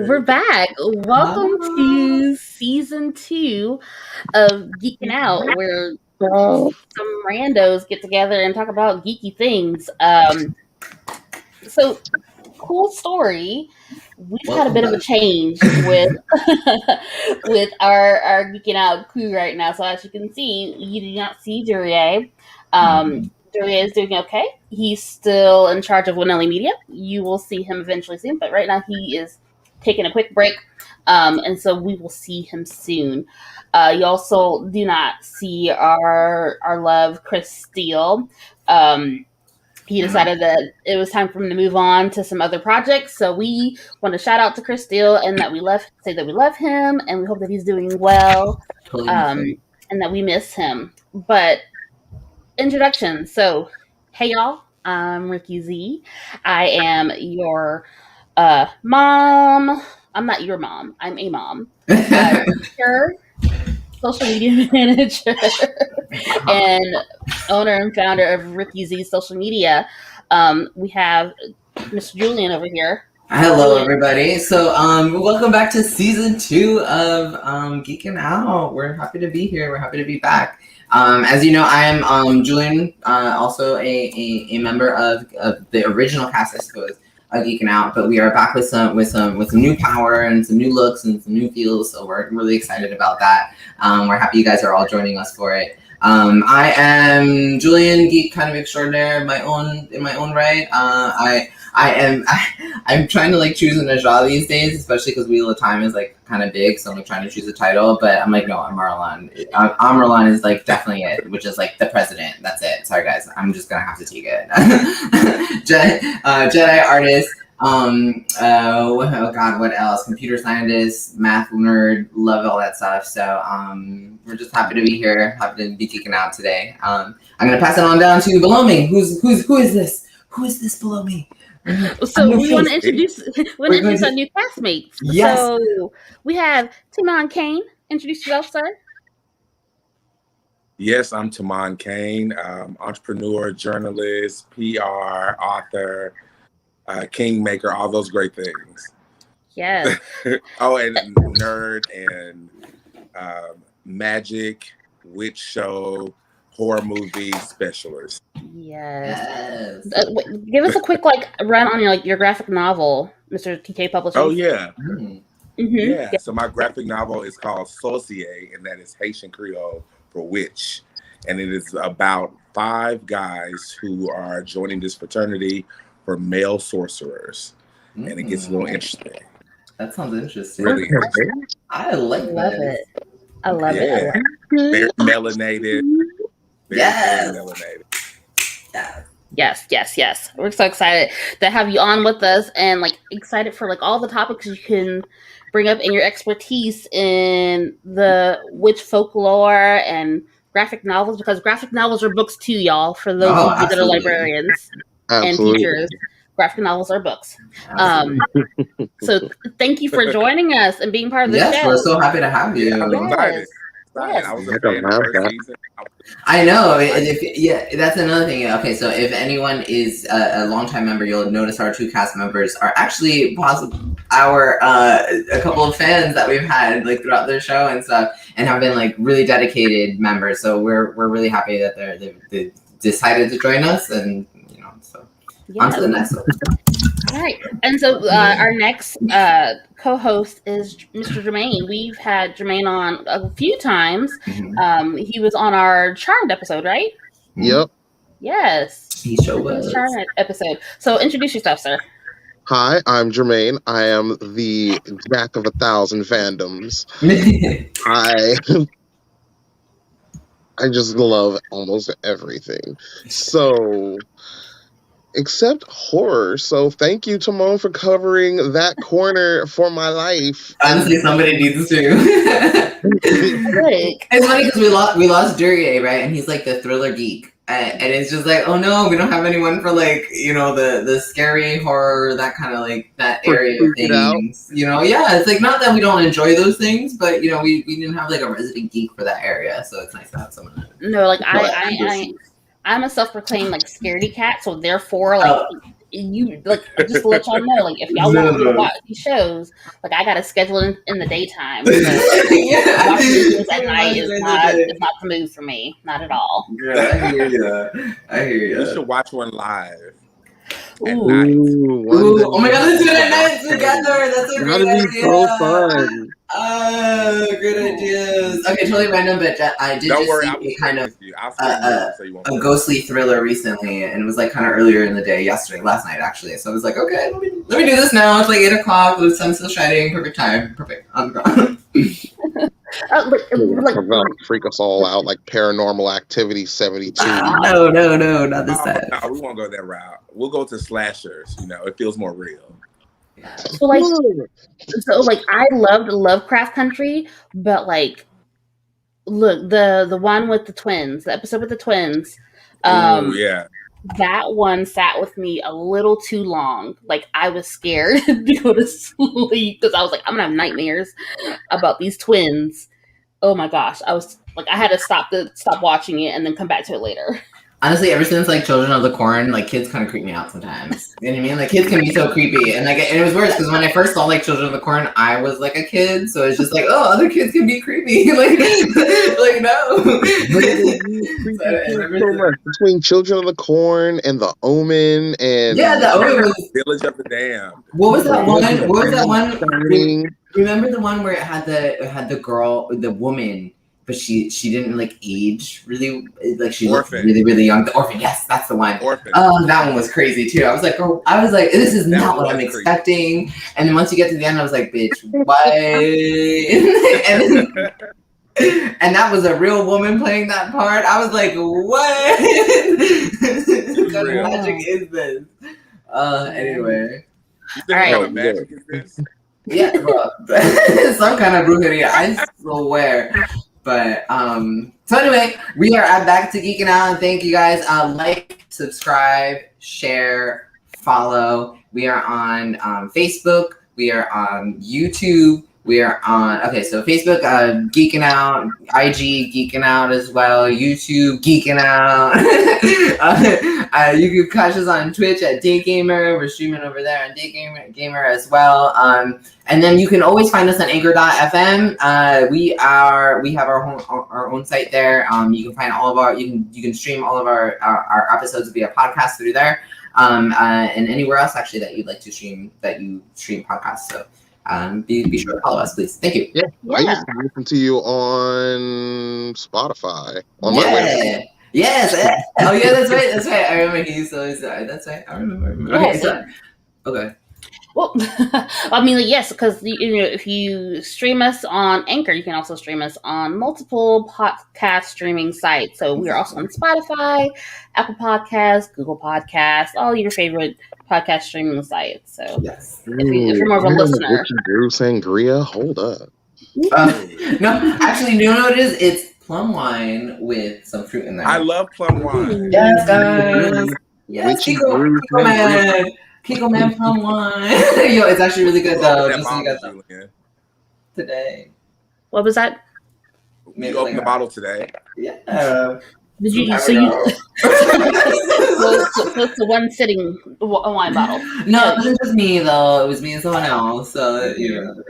We're back. Welcome to season 2 of Geeking Out, where some randos get together and talk about geeky things. So cool story. We've had a bit of a change with with our Geeking Out crew right now. So as you can see, you do not see Duryea. Duryea is doing okay. He's still in charge of Winelli Media. You will see him eventually soon, but right now he is taking a quick break, and so we will see him soon. You also do not see our love Chris Steele. He decided that it was time for him to move on to some other projects. So we want to shout out to Chris Steele and that we say that we love him and we hope that he's doing well, and that we miss him. But introduction. So, hey y'all, I'm Rickey Z. I am your mom. I'm not your mom. I'm a mom. Teacher, social media manager, and owner and founder of Rickey Z Social Media. We have Mr. Julian over here. Hello, everybody. So, welcome back to season 2 of Geekin Out. We're happy to be here. We're happy to be back. As you know, I am Julian, also a member of the original cast, I suppose, of Geekin Out. But we are back with some new power and some new looks and some new feels. So we're really excited about that. We're happy you guys are all joining us for it. I am Julian, geek kind of extraordinaire in my own right. I'm trying to choose an genre these days, especially because Wheel of Time is kind of big, so I'm trying to choose a title. But I'm no, Amarlan. Amarlan is definitely it, which is the president. That's it. Sorry guys, I'm just gonna have to take it. Jedi artist. Oh God, what else? Computer scientist, math nerd, love all that stuff. So we're just happy to be here, happy to be kicking out today. I'm gonna pass it on down to below me. Who is this? Who is this below me? So we want to introduce our new castmates. Yes. So we have Timon Kane. Introduce yourself, sir. Yes, I'm Timon Kane, entrepreneur, journalist, PR, author, kingmaker, all those great things. Yes. Oh, and nerd and magic, witch show, horror movie specialist. Yes. Give us a quick run on your graphic novel, Mr. TK Publishing. Oh yeah. Mm. Mm-hmm. Yeah. So my graphic novel is called Sorcier, and that is Haitian Creole for witch, and it is about 5 guys who are joining this fraternity for male sorcerers, and it gets a little interesting. That sounds interesting. Really interesting. I love it. I love it. Very melanated. Yes. Yes. We're so excited to have you on with us, and excited for all the topics you can bring up in your expertise in the witch folklore and graphic novels, because graphic novels are books too, y'all. For those of you that are librarians and teachers, graphic novels are books. So thank you for joining us and being part of the show. Yes, we're so happy to have you. I'm excited. Yes. I was a fan of the first season. I know. That's another thing. Okay, so if anyone is a longtime member, you'll notice our 2 cast members are actually possibly a couple of fans that we've had throughout the show and stuff, and have been really dedicated members. So we're really happy that they decided to join us, and so on to the next one. All right, and so our next co-host is Mr. Jermaine. We've had Jermaine on a few times. Mm-hmm. He was on our Charmed episode, right? Yep. Yes. He sure was. Charmed episode. So introduce yourself, sir. Hi, I'm Jermaine. I am the jack of 1,000 fandoms. I just love almost everything. So, except horror. So thank you, Timon, for covering that corner for my life. Honestly, somebody needs to. It's funny because we lost Duryea, right? And he's the thriller geek. And it's just oh no, we don't have anyone for the scary horror, that kind of that area of things. Yeah, it's not that we don't enjoy those things, but we didn't have a resident geek for that area, so it's nice to have someone. No, I'm a self-proclaimed scaredy cat, so therefore you like just to let y'all know, like if y'all want me to watch these shows, like I gotta schedule in the daytime. So watching these things at night is not the move for me, not at all. Girl, I hear you. We should watch one live. Ooh. Ooh, oh my god, let's do it at night together. That's a great idea. So fun. Good ideas. Okay, totally random, but I did Don't worry, see kind of a ghostly thriller recently, and it was like kind of earlier in the day, last night actually. So I was like, okay, let me do this now. It's like 8 o'clock. The sun's still shining. Perfect time. Perfect. On the ground. Freak us all out like Paranormal Activity 72. No, not this time. No, we won't go that route. We'll go to slashers. It feels more real. So like I loved Lovecraft Country, but like look, the one with the twins, the episode with the twins, yeah, that one sat with me a little too long. Like I was scared to go to sleep because I was like, I'm gonna have nightmares about these twins. Oh my gosh, I was like, I had to stop watching it and then come back to it later. Honestly, ever since like Children of the Corn, like kids kind of creep me out sometimes. You know what I mean? Like kids can be so creepy, and like it was worse because when I first saw like Children of the Corn, I was like a kid, so it's just like, oh, other kids can be creepy. like no. So much between Children of the Corn and The Omen and The Omen was Village of the Damned. What was that one? Remember the one where it had the girl, the woman. But she didn't like age really, like she looked really, really young. The Orphan, yes, that's the one. Orphan. That one was crazy too. I was like, this is not what I'm expecting. And then once you get to the end, I was like, bitch, what? and that was a real woman playing that part. I was like, what? What kind of magic is this? Anyway. You think what kind of magic is this? Yeah, some kind of brujeria, I swear. But so anyway, we are back to Geeking Out, and thank you guys. Like, subscribe, share, follow. We are on Facebook. We are on YouTube. We are on so Facebook, Geeking Out, IG Geeking Out as well, YouTube Geeking Out. You can catch us on Twitch at Daygamer. We're streaming over there on Daygamer as well. And then you can always find us on Anchor.fm. We have our own site there. You can find all of you can stream all of our episodes via podcast through there. And anywhere else actually that you'd like to stream podcasts. So. Be sure to follow us, please. Thank you. Yeah. I used to listen to you on Spotify. On my way. Yes. Oh yeah, that's right. I remember he used to always say that's right. I remember. Okay. Well, I mean, yes, because if you stream us on Anchor, you can also stream us on multiple podcast streaming sites. So we are also on Spotify, Apple Podcasts, Google Podcasts, all your favorite podcast streaming sites. So yes, if you're more of a listener, Drew Sangria, hold up. No, actually, you know what it is? It's plum wine with some fruit in there. I love plum wine. Yes, guys. Yes, Kiko Man plum wine. Yo, it's actually really good though. Just so you guys know. Today. What was that? You opened the bottle today. Yeah. Did you? So you? It's a one sitting wine bottle. No, it wasn't just me though. It was me and someone else. So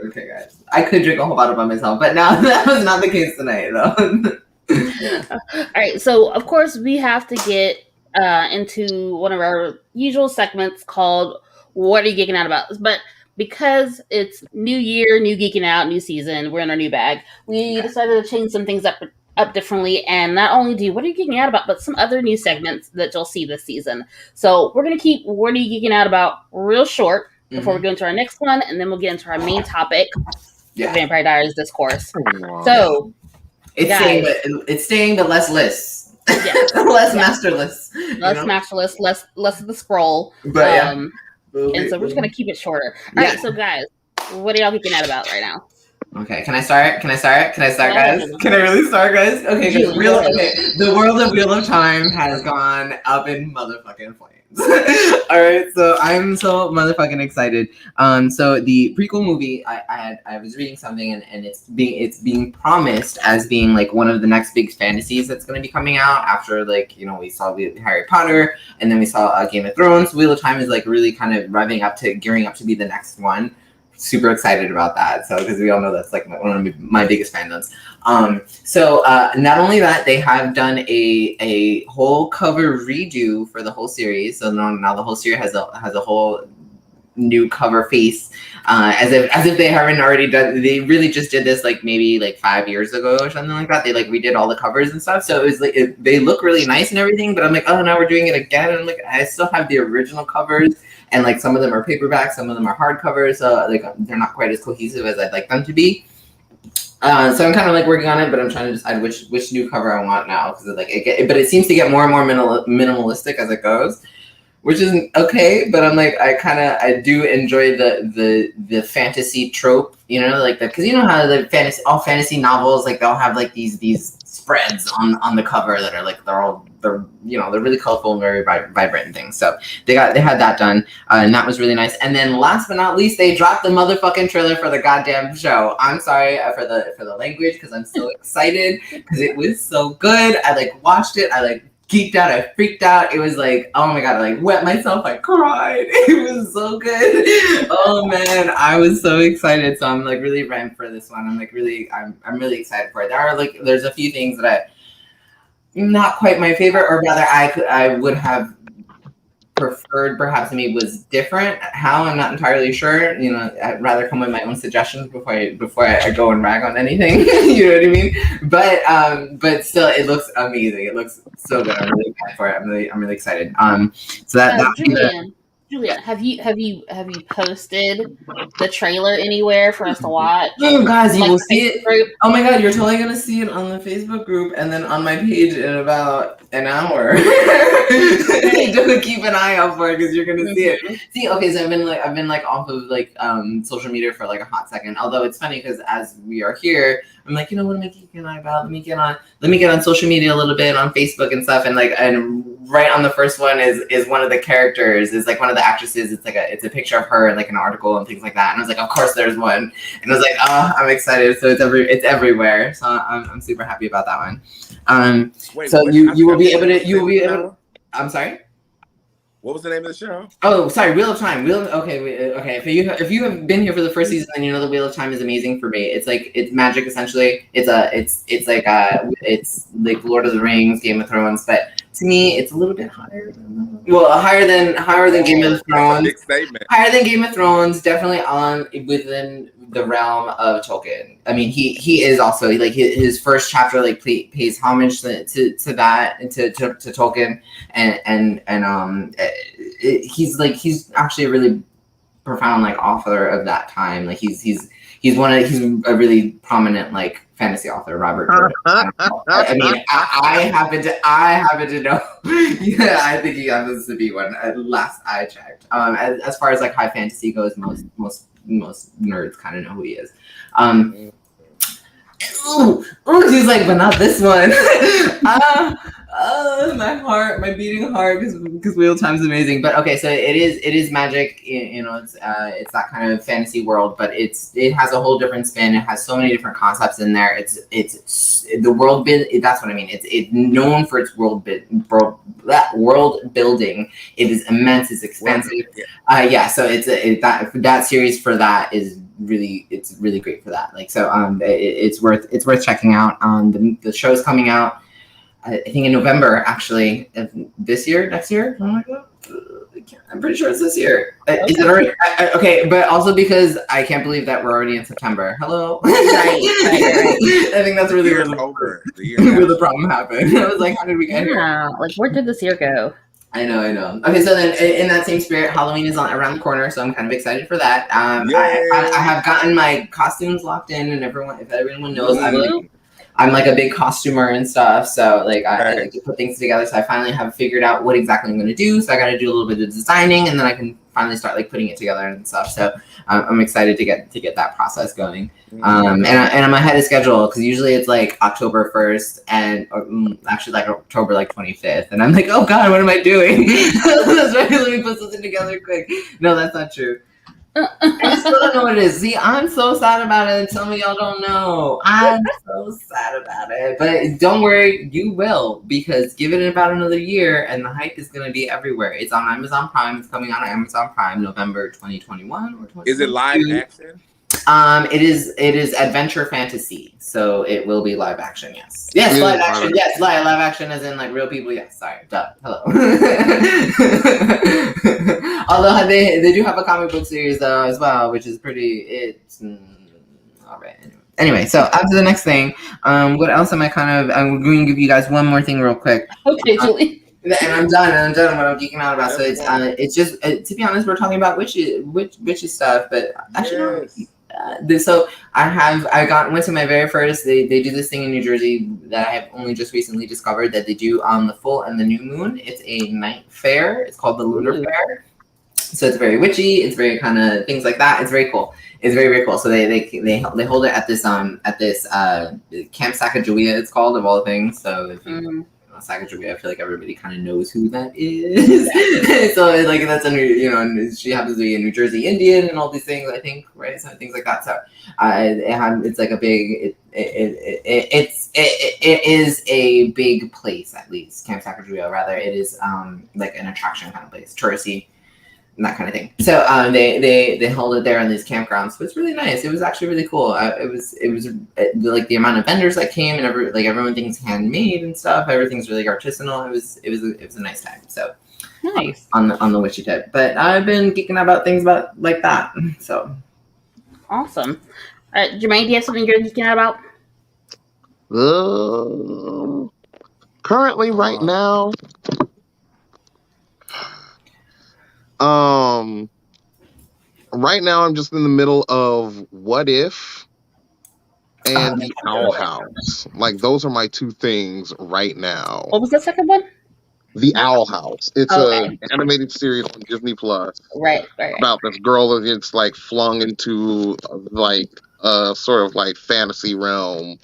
okay, guys. I could drink a whole bottle by myself, but now that was not the case tonight, though. All right. So of course we have to get into one of our usual segments called "What Are You Geeking Out About?" But because it's new year, new Geeking Out, new season, we're in our new bag. We decided to change some things up differently, and not only do What Are You Geeking Out About, but some other new segments that you'll see this season. So we're going to keep What Are You Geeking Out About real short before we go into our next one, and then we'll get into our main topic, Vampire Diaries Discourse. So it's staying, but less lists. Yes. Less masterless. Less masterless, less of the scroll. But and so we're just going to keep it shorter. All right, so guys, what are y'all geeking out about right now? Okay, can I start, guys? Can I really start, guys? Okay, the world of Wheel of Time has gone up in motherfucking flames. All right, so I'm so motherfucking excited. So the prequel movie, I was reading something, and it's being promised as being like one of the next big fantasies that's going to be coming out after, like, you know, we saw Harry Potter, and then we saw Game of Thrones. Wheel of Time is like really kind of gearing up to be the next one. Super excited about that. So, because we all know that's like one of my biggest fandoms. So not only that, they have done a whole cover redo for the whole series. So now the whole series has a whole new cover face, as if they haven't already done. They really just did this like maybe like 5 years ago or something like that. They like redid all the covers and stuff. So it was like they look really nice and everything. But I'm like, oh, now we're doing it again. And I'm like, I still have the original covers. And like some of them are paperback, some of them are hardcovers, so like they're not quite as cohesive as I'd like them to be. So I'm kind of like working on it, but I'm trying to decide which new cover I want now, because like but it seems to get more and more minimalistic as it goes, which is okay. But I'm like, I do enjoy the fantasy trope, you know, like that, because you know how the fantasy novels, like they'll have like these spreads on the cover that are like they're really colorful and very vibrant and things. So they had that done, and that was really nice. And then last but not least, they dropped the motherfucking trailer for the goddamn show. I'm sorry for the language, because I'm so excited, because it was so good. I like watched it. I like geeked out. I freaked out. It was like, oh my god, I like wet myself. I cried. It was so good. Oh man, I was so excited. So I'm like really ramped for this one. I'm really excited for it. There's a few things that not quite my favorite, or rather I would have preferred perhaps maybe was different. How, I'm not entirely sure. You know, I'd rather come with my own suggestions before I go and rag on anything. You know what I mean? But still, it looks amazing. It looks so good. I'm really excited for it. I'm really excited. So that Julian, have you posted the trailer anywhere for us to watch? Oh, guys, you Like will the see it. Facebook group? Oh my god, you're totally gonna see it on the Facebook group and then on my page in about an hour. Just keep an eye out for it, because you're gonna see it. See, okay, so I've been off of like social media for like a hot second. Although it's funny, because as we are here, I'm like, you know, what am I geeking out about? Let me get on social media a little bit, on Facebook and stuff, and right on the first one is one of the characters, is like one of the actresses. It's a picture of her and like an article and things like that. And I was like, of course there's one. And I was like, oh, I'm excited. So it's everywhere. So I'm super happy about that one. Wait, so you will be able to. I'm sorry. What was the name of the show? Oh, sorry, Wheel of Time. Okay. If you have been here for the first season, then you know the Wheel of Time is amazing for me. It's magic essentially. It's like Lord of the Rings, Game of Thrones, but to me, it's a little bit higher than Game of Thrones. Big statement. Higher than Game of Thrones, definitely within the realm of Tolkien. I mean, he is also like his first chapter like pays homage to that, to Tolkien, and he's actually a really profound like author of that time. Like he's a really prominent like fantasy author, Robert. I mean, I happen to know. Yeah, I think he happens to be one. At last I checked. As far as like high fantasy goes, most nerds kind of know who he is. She's like, but not this one. My beating heart, because Wheel of Time is amazing. But okay, so it is magic. You know, it's that kind of fantasy world, but it has a whole different spin. It has so many different concepts in there. It's the world build. That's what I mean. It's known for its world building. It is immense. It's expansive. Yeah. So that series for that is really great for that. Like, so it's worth checking out. The show's coming out, I think in November, actually, this year, next year. Oh my god, I'm pretty sure it's this year. Is it already? Okay, but also because I can't believe that we're already in September. Hello. Right. I think that's really where the problem happened. I was like, how did we get here? Like, where did this year go? I know. Okay, so then in that same spirit, Halloween is around the corner, so I'm kind of excited for that. I have gotten my costumes locked in, and if everyone knows, I'm like a big costumer and stuff, so like I like to put things together. So I finally have figured out what exactly I'm going to do. So I got to do a little bit of designing, and then I can finally start like putting it together and stuff. So I'm excited to get that process going. And I'm ahead of schedule because usually it's like October 1st and actually like October like 25th, and I'm like, oh god, what am I doing? That's right, let me put something together quick. No, that's not true. I still don't know what it is. See, I'm so sad about it, and some of y'all don't know. I'm so sad about it. But don't worry, you will, because give it about another year, and the hype is going to be everywhere. It's on Amazon Prime. It's coming out on Amazon Prime November 2021 or 2022. Is it live action? It is adventure fantasy, so it will be live action. Yes, live action. Yes, live action, as in like real people. Yes, sorry, duh. Hello. Although they do have a comic book series though as well, which is pretty. It's all right. Anyway, so after the next thing, what else am I I'm going to give you guys one more thing real quick. Okay, Julie. And I'm done what I'm geeking out about. So it's just to be honest, we're talking about witches stuff, but actually. So I went to my very first. They do this thing in New Jersey that I have only just recently discovered that they do on the full and the new moon. It's a night fair. It's called the Lunar Fair. So it's very witchy. It's very kind of things like that. It's very cool. It's very, very cool. So they hold it at this Camp Sacagawea. It's called, of all things. So if you Sacagawea, I feel like everybody kind of knows who that is. So like that's and she happens to be a New Jersey Indian and all these things, I think, right? So things like that. So it's like a big it is a big place, at least Camp Sacagawea. Rather, it is like an attraction kind of place, touristy. And that kind of thing. So they hold it there on these campgrounds. So it's really nice. It was actually really cool. It was like the amount of vendors that came and everything's handmade and stuff. Everything's really artisanal. It was a nice time. So nice on the witchy tip. But I've been geeking out about things about like that. So awesome. Jermaine, do you have something you're geeking out about? Currently, right now. Right now I'm just in the middle of What If and The Owl House. Like those are my two things right now. What was the second one? The Owl House. It's an animated series on Disney Plus. Right. About this girl that gets like flung into like a sort of like fantasy realm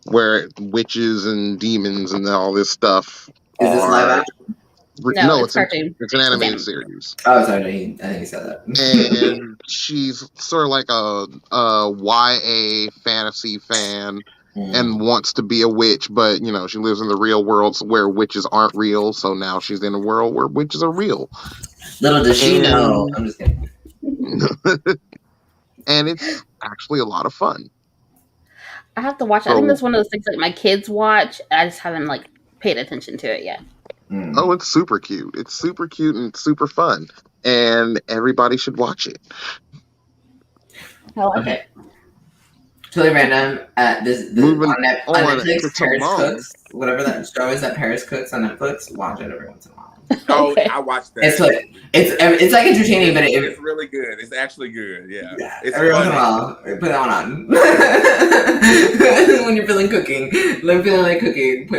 where witches and demons and all this stuff Is this live action? No, it's cartoon. It's an animated series. Oh, sorry, I think you said that. And she's sort of like a YA fantasy fan and wants to be a witch, but she lives in the real world where witches aren't real. So now she's in a world where witches are real. Little does she know. I'm just kidding. And it's actually a lot of fun. I have to watch it. I think that's one of those things that my kids watch. I just haven't like paid attention to it yet. Oh, it's super cute. It's super cute and super fun. And everybody should watch it. I like it. Totally random. Moving on Netflix, Paris Tomorrow. Cooks, whatever that show is that Paris Cooks on Netflix, watch it every once in a while. Oh, Okay. I watched that. It's like entertaining, but it's really good. It's actually good. Yeah. It's every once in a while, put that one on. When you're feeling cooking, put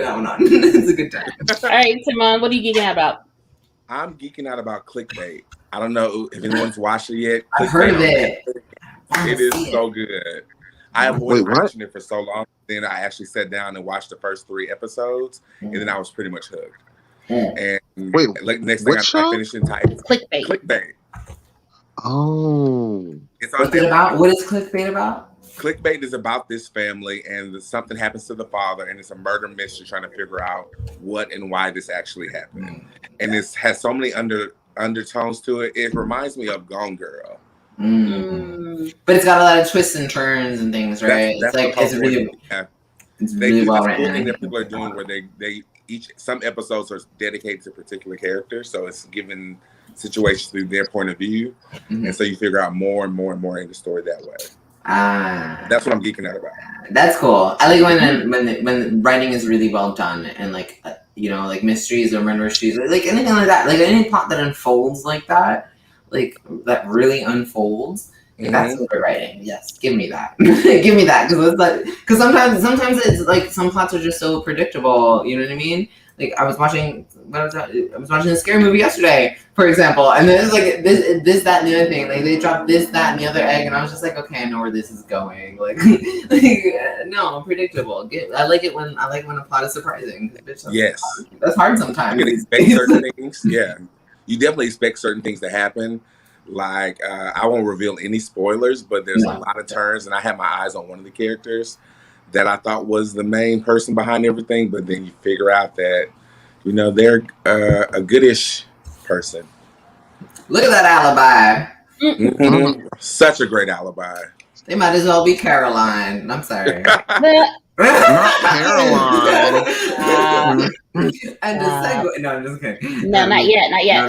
that one on. It's a good time. All right, Timon, what are you geeking out about? I'm geeking out about clickbait. I don't know if anyone's watched it yet. I've heard of it. It is so good. I avoided watching it for so long. Then I actually sat down and watched the first 3 episodes, and then I was pretty much hooked. And next thing I finished Untitled. Clickbait. Oh. What's it about? What is clickbait about? Clickbait is about this family, and something happens to the father, and it's a murder mystery trying to figure out what and why this actually happened. And it has so many undertones to it. It reminds me of Gone Girl. But it's got a lot of twists and turns and things, right? It's really well written. Cool thing that people are doing where some episodes are dedicated to a particular character, so it's given situations through their point of view, and so you figure out more and more and more in the story that way. That's what I'm geeking out about. That's cool. I like when writing is really well done and like mysteries or murder mysteries, like anything like that, like any plot that unfolds like that, like that really unfolds. That's good writing. Yes, give me that. Give me that, because sometimes it's like some plots are just so predictable. You know what I mean? Like I was watching a scary movie yesterday, for example, and then it's like this, that, and the other thing. Like they dropped this, that, and the other egg, and I was just like, okay, I know where this is going. No, predictable. I like it when a plot is surprising. Yes, that's hard sometimes. You can expect certain things. Yeah, you definitely expect certain things to happen. Like I won't reveal any spoilers, but there's a lot of turns, and I had my eyes on one of the characters that I thought was the main person behind everything, but then you figure out that they're a goodish person. Look at that alibi. Mm-hmm. Such a great alibi. They might as well be Caroline. I'm sorry. Not Caroline. And the segue. No, I'm just kidding. No, not yet. No, not yet.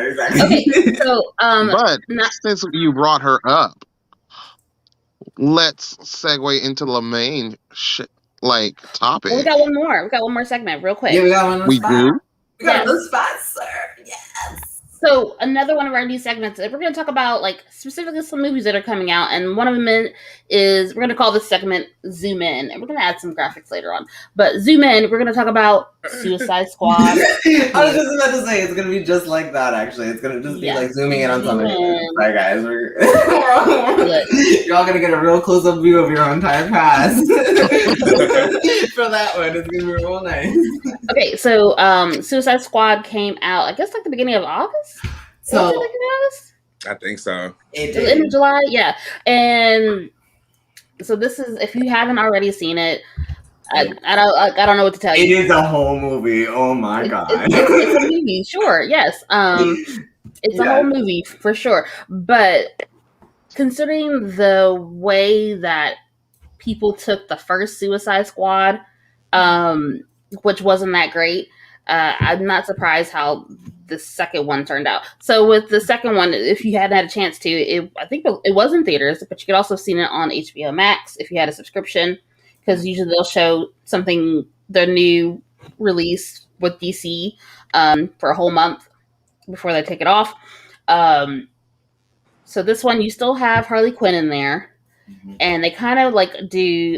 Exactly. Okay, so but since you brought her up, let's segue into the main topic. Well, we got one more. We got one more segment, real quick. Yeah, we got one. We do. We got those spots, sir. Yes. So another one of our new segments, we're going to talk about specifically some movies that are coming out, and one of them is we're going to call this segment Zoom In, and we're going to add some graphics later on. But Zoom In, we're going to talk about Suicide Squad. I was just about to say it's going to be just like that. Actually, it's going to just be like zooming in on something. Sorry, guys, you're all going to get a real close-up view of your entire past for that one. It's going to be real nice. Okay, so Suicide Squad came out, I guess, the beginning of August. So I think so. It did. In July, yeah. And so this is, if you haven't already seen it, I don't know what to tell you. It is a whole movie. Oh my god! It's a movie, sure. Yes, it's a whole movie for sure. But considering the way that people took the first Suicide Squad, which wasn't that great, I'm not surprised how the second one turned out. So with the second one, if you hadn't had a chance to, I think it was in theaters, but you could also see it on HBO Max if you had a subscription, because usually they'll show their new release with DC for a whole month before they take it off. So this one, you still have Harley Quinn in there, and they kind of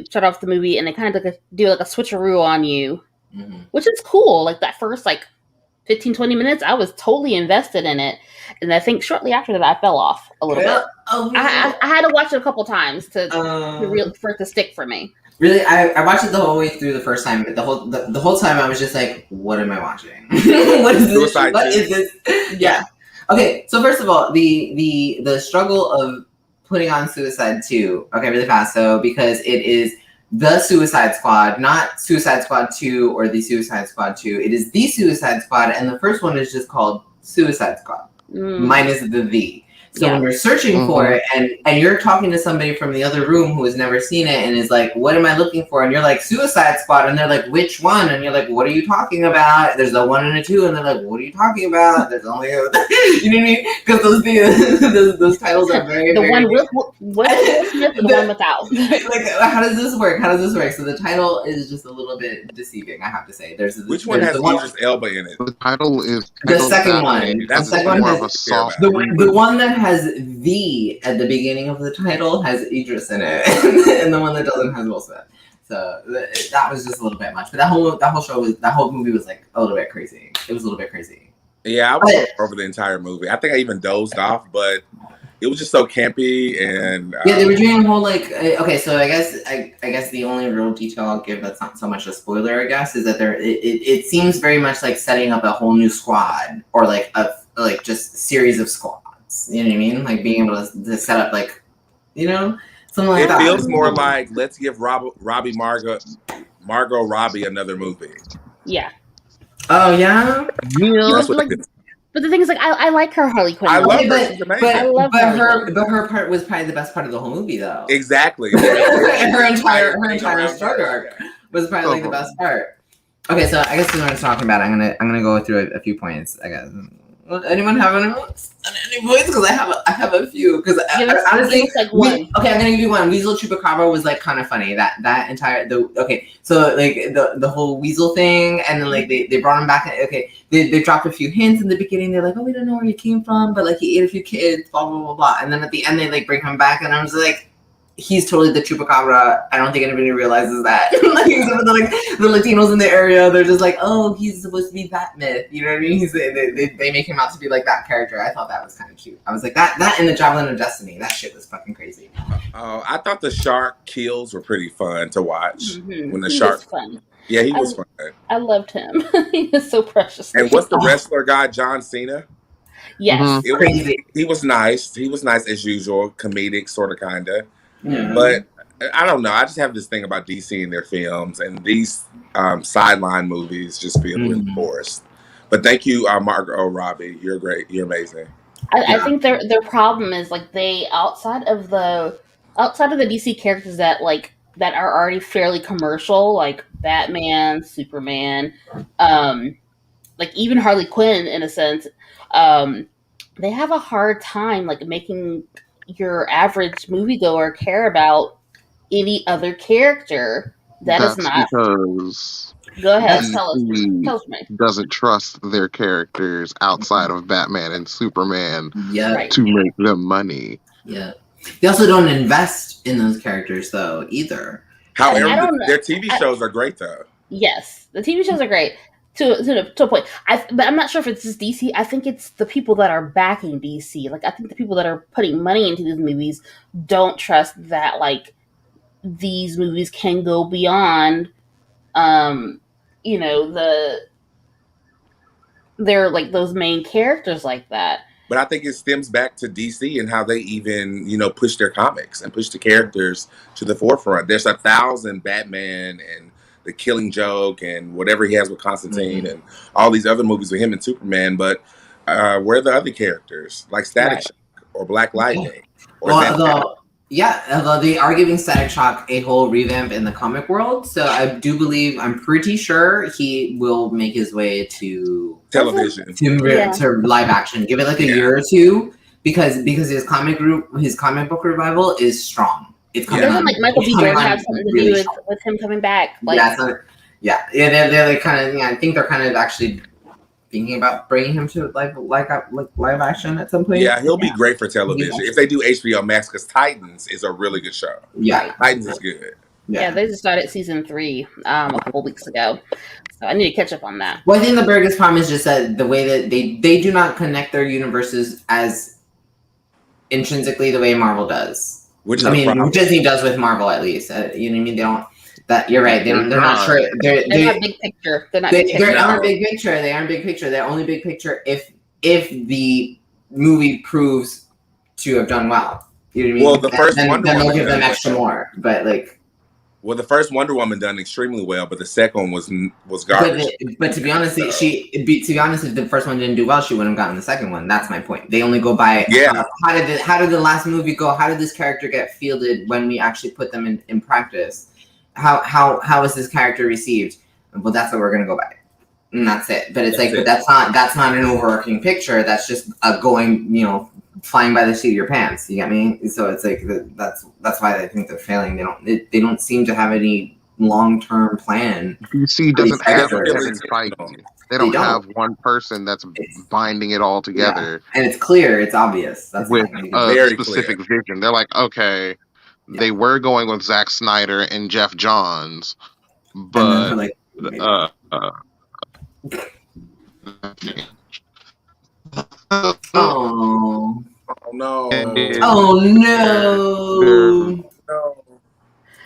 start off the movie, and they kind of do a switcheroo on you, which is cool. That first 15-20 minutes, I was totally invested in it, and I think shortly after that, I fell off a little bit. I had to watch it a couple times for it to stick for me. Really, I watched it the whole way through the first time, but the whole time I was just like, "What am I watching? What is this? What is this?" Yeah. Okay, so first of all, the struggle of putting on Suicide 2. Okay, really fast. So because it is the Suicide Squad, not Suicide Squad 2 or the Suicide Squad 2. It is the Suicide Squad, and the first one is just called Suicide Squad, minus the V. So when you're searching for it, and you're talking to somebody from the other room who has never seen it and is like, "What am I looking for?" And you're like, "Suicide Squad," and they're like, "Which one?" And you're like, "What are you talking about?" There's a 1 and a 2, and they're like, "What are you talking about?" There's only you know what I mean? Because those titles are very the very one with Will Smith and the one without. How does this work? So the title is just a little bit deceiving, I have to say. Which one has Idris Elba in it? The title is the second one. That's the second one has the one that has "the" at the beginning of the title has Idris in it, and the one that doesn't has Will Smith. So that was just a little bit much. But that whole movie was a little bit crazy. It was a little bit crazy. Yeah, I was over the entire movie. I think I even dozed off, but it was just so campy and they were doing a whole okay. So I guess the only real detail I'll give that's not so much a spoiler, I guess, is that it seems very much like setting up a whole new squad or just series of squads. You know what I mean? Being able to set up something like that. It feels more like let's give Margot Robbie another movie. Yeah. Oh yeah. That's what it is. But the thing is, I like her Harley Quinn. I love her. But her part was probably the best part of the whole movie, though. Exactly. her entire struggle arc was probably the best part. Okay, so I guess when I was talking about it, I'm gonna go through a few points. I guess Anyone have any points? Because I have a few. Because honestly, like one. Okay, I'm gonna give you one. Weasel Chupacabra was like kind of funny. That entire so like the whole weasel thing, and then like they brought him back. Okay, they dropped a few hints in the beginning. They're like, oh, we don't know where he came from, but like he ate a few kids, blah blah blah blah. And then at the end they like bring him back, and I was like, he's totally the Chupacabra. I don't think anybody realizes that. Like, some of the Latinos in the area, they're just like, oh, he's supposed to be that myth. You know what I mean? They make him out to be like that character. I thought that was kind of cute. I was like, that and the Javelin of Destiny, that shit was fucking crazy. I thought the shark kills were pretty fun to watch. Mm-hmm. When the shark, fun. Yeah, he was fun. I loved him. He was so precious. And what's the wrestler guy, John Cena? Yes, he was nice. He was nice as usual, comedic, sort of, kinda. Yeah. But I don't know. I just have this thing about DC and their films, and these sideline movies just feel really forced. But thank you, Margaret Robbie. You're great. You're amazing. I think their problem is like they outside of the DC characters that are already fairly commercial, like Batman, Superman, like even Harley Quinn in a sense, they have a hard time like making your average moviegoer care about any other character is not. Because go ahead, tell me. Doesn't trust their characters outside of Batman and Superman right. to make them money. Yeah. They also don't invest in those characters though either. However, their TV shows are great though. Yes, the TV shows are great. To a point. But I'm not sure if it's just DC. I think it's the people that are backing DC. Like, I think the people that are putting money into these movies don't trust that, like, these movies can go beyond, they're, like, those main characters like that. But I think it stems back to DC and how they even, push their comics and push the characters to the forefront. There's 1,000 Batman and The Killing Joke and whatever he has with Constantine and all these other movies with him and Superman. But where are the other characters like Static Shock or Black Lightning? Although they are giving Static Shock a whole revamp in the comic world. So I'm pretty sure he will make his way to television, to live action. Give it like a year or two because his comic book revival is strong. It's coming doesn't like Michael B. Jordan have something to do with him coming back? Like, they're like kind of. I think they're kind of actually thinking about bringing him to like live action at some point. Yeah, he'll be great for television if they do HBO Max, because Titans is a really good show. Yeah, Titans is good. Yeah, they just started season 3 a couple weeks ago, so I need to catch up on that. Well, I think the biggest problem is just that the way that they do not connect their universes as intrinsically the way Marvel does. Disney does with Marvel, at least. You know what I mean? They don't. That you're right. They're not sure. They're not big picture. They're not. They aren't big picture. They aren't big picture. They're only big picture if the movie proves to have done well. You know what I mean? Well, the first Wonder Woman they'll give them extra more, but like. Well, the first Wonder Woman done extremely well, but the second one was garbage. But to be honest, if the first one didn't do well, she wouldn't have gotten the second one. That's my point. They only go by how did the last movie go? How did this character get fielded when we actually put them in practice? How is this character received? Well, that's what we're gonna go by, and that's it. But it's that's not an overarching picture. That's just a going, flying by the seat of your pants. You get me? So it's like that's why I think they're failing. They don't seem to have any long-term plan. DC doesn't have fight. They don't have one person that's binding it all together. Yeah. And it's clear, it's obvious. That's with a very specific vision. They're like, okay, they were going with Zack Snyder and Jeff Johns, but Oh no! Oh no!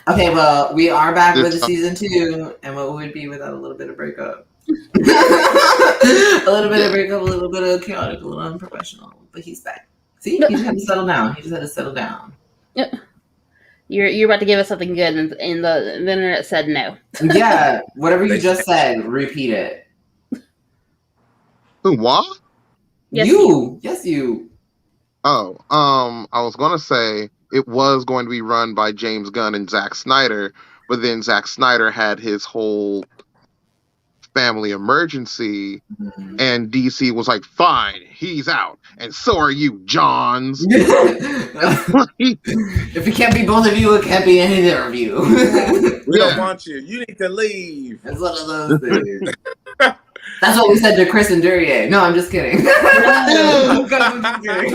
Okay, well, we are back with season 2, and what would it be without a little bit of breakup? A little bit of breakup, a little bit of chaotic, a little unprofessional, but he's back. See, he just had to settle down. Yep. You're about to give us something good, and the internet said no. Yeah, whatever you just said, repeat it. Who, what? Yes, you. Oh, I was gonna say it was going to be run by James Gunn and Zack Snyder, but then Zack Snyder had his whole family emergency, Mhm. and DC was like, fine, he's out, and so are you, Johns. If it can't be both of you, it can't be either of you. We don't Yeah. want you. You need to leave. It's one of those things. That's what we said to Chris and Duryea. No, I'm just kidding. I'm just kidding.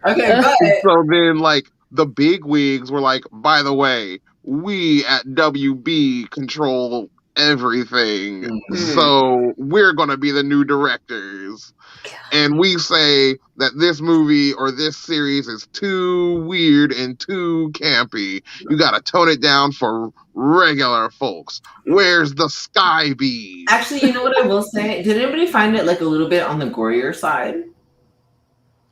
Okay, but So then, like, the big wigs were like, by the way, we at WB control everything, Mhm. so we're gonna be the new directors. And we say that this movie or this series is too weird and too campy. You gotta tone it down for regular folks. Where's the sky bee? actually, you know what I will say? Did anybody find it like a little bit on the gorier side?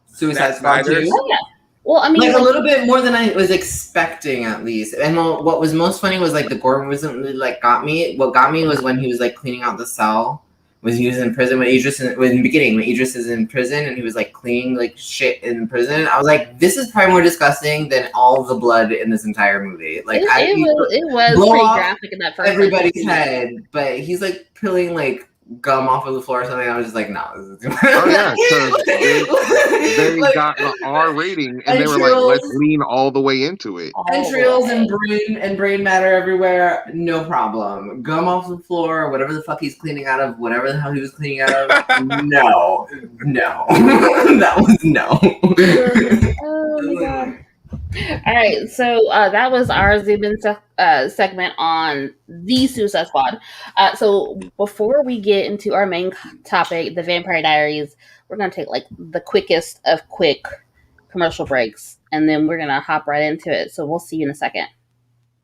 Suicide Squad 2? Oh, yeah. Well, I mean, like a little bit more than I was expecting, at least. And what was most funny was like the gore wasn't really like got me. What got me was when he was like cleaning out the cell. When he was in prison, when in the beginning, when Idris is in prison and he was like cleaning like shit in prison, I was like, this is probably more disgusting than all the blood in this entire movie. Like it was blow pretty off graphic in that first. everybody's head, but he's like peeling like gum off of the floor or something. I was just like, no, this is too much. Oh yeah, because they Like, got the R rating, and they were entrails- like, let's lean all the way into it. entrails and brain matter everywhere, no problem. Gum off the floor, whatever the fuck he's cleaning out of, whatever the hell he was cleaning out of. No. That was no. Oh my god. All right, so that was our zoom in segment on the Suicide Squad. So before we get into our main topic, the Vampire Diaries, we're gonna take like the quickest of quick commercial breaks, and then we're gonna hop right into it. So we'll see you in a second.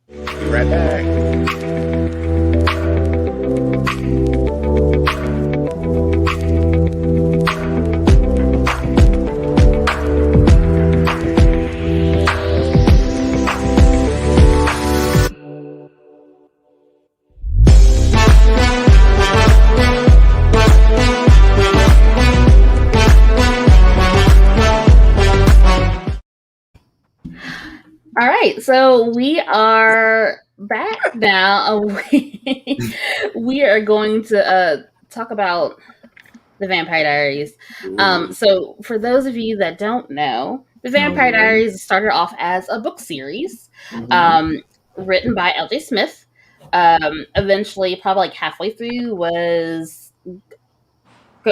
Be right back. All right, so we are back now. We are going to talk about the Vampire Diaries. So for those of you that don't know, the Vampire Diaries started off as a book series written by L.J. Smith. Eventually, probably like halfway through, had a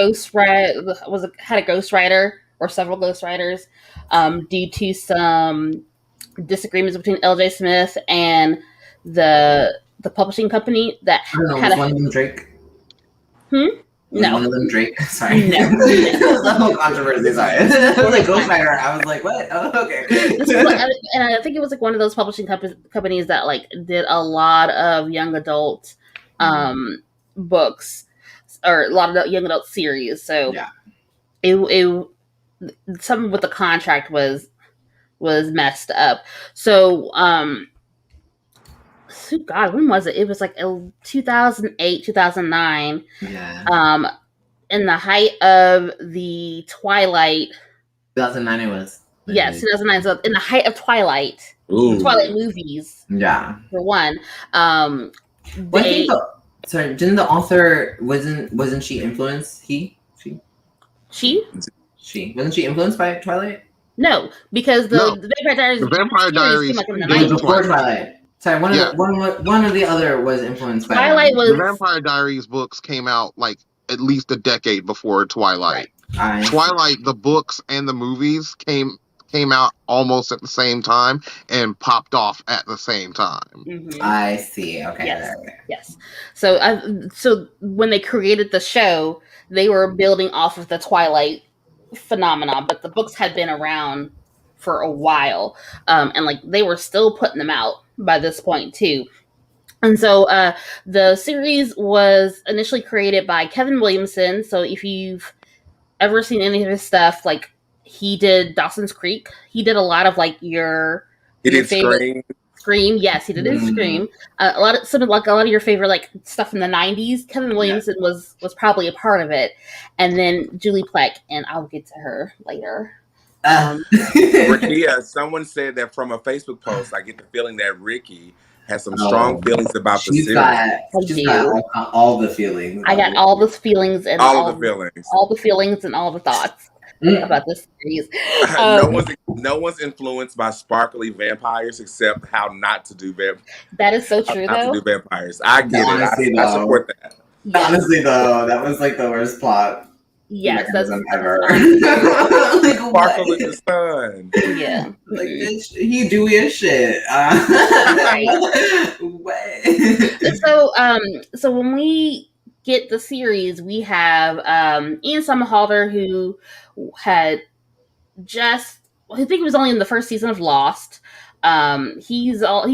ghostwriter or several ghostwriters due to some disagreements between L.J. Smith and the publishing company that was one of them Drake? No. One of them Drake? Sorry. No. The whole controversy, sorry. I was like, Ghostwriter. I was like, what? Oh, okay. And I think it was like one of those publishing companies that like did a lot of young adult books or a lot of young adult series. So yeah. It something with the contract was messed up. So God, when was it? It was like 2008, 2009. Yeah. In the height of the Twilight. 2009 it was. Yes, 2009. So in the height of Twilight. Ooh. Twilight movies. Yeah. For one. Didn't the author wasn't she influenced? She wasn't she influenced by Twilight? No, because the Vampire Diaries came like in the 90s. Before Twilight. Sorry, one of the other was influenced by Twilight. The Vampire Diaries books came out like at least a decade before Twilight. Right. Twilight, the books and the movies came out almost at the same time and popped off at the same time. Mm-hmm. I see. Okay. Yes. So when they created the show, they were building off of the Twilight phenomenon, but the books had been around for a while, and like they were still putting them out by this point too. And so the series was initially created by Kevin Williamson. So if you've ever seen any of his stuff, like he did Dawson's Creek, he did a lot of like your favorite Scream. Yes, he did his Scream. A lot of your favorite like stuff in the 90s. Kevin Williamson was probably a part of it, and then Julie Plec, and I'll get to her later. Ricky, someone said that from a Facebook post, I get the feeling that Ricky has some strong feelings about the She's series. got all the feelings. I got all the feelings and all of the feelings. All the feelings and all the thoughts about this series. No one's influenced by sparkly vampires except how not to do vampires. That is so true, Not though. to do vampires. I get it. I support that. Yes. Honestly, though, that was like the worst plot. Yes, that's ever. Like, Sparkle in the sun. Yeah. Like, bitch, he do his shit. So when we get the series, we have Ian Somerhalder, who had I think he was only in the first season of Lost. He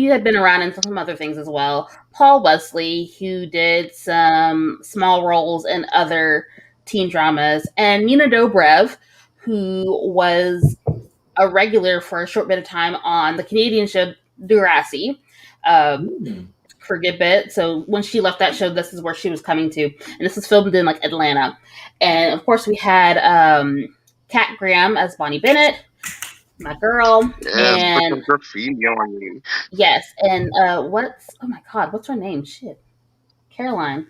had been around in some other things as well. Paul Wesley, who did some small roles in other teen dramas, and Nina Dobrev, who was a regular for a short bit of time on the Canadian show Degrassi for a good bit. So when she left that show, this is where she was coming to, and this was filmed in like Atlanta. And of course, we had Kat Graham as Bonnie Bennett, my girl, and graffiti on you. Yes, and what's her name? Shit, Caroline.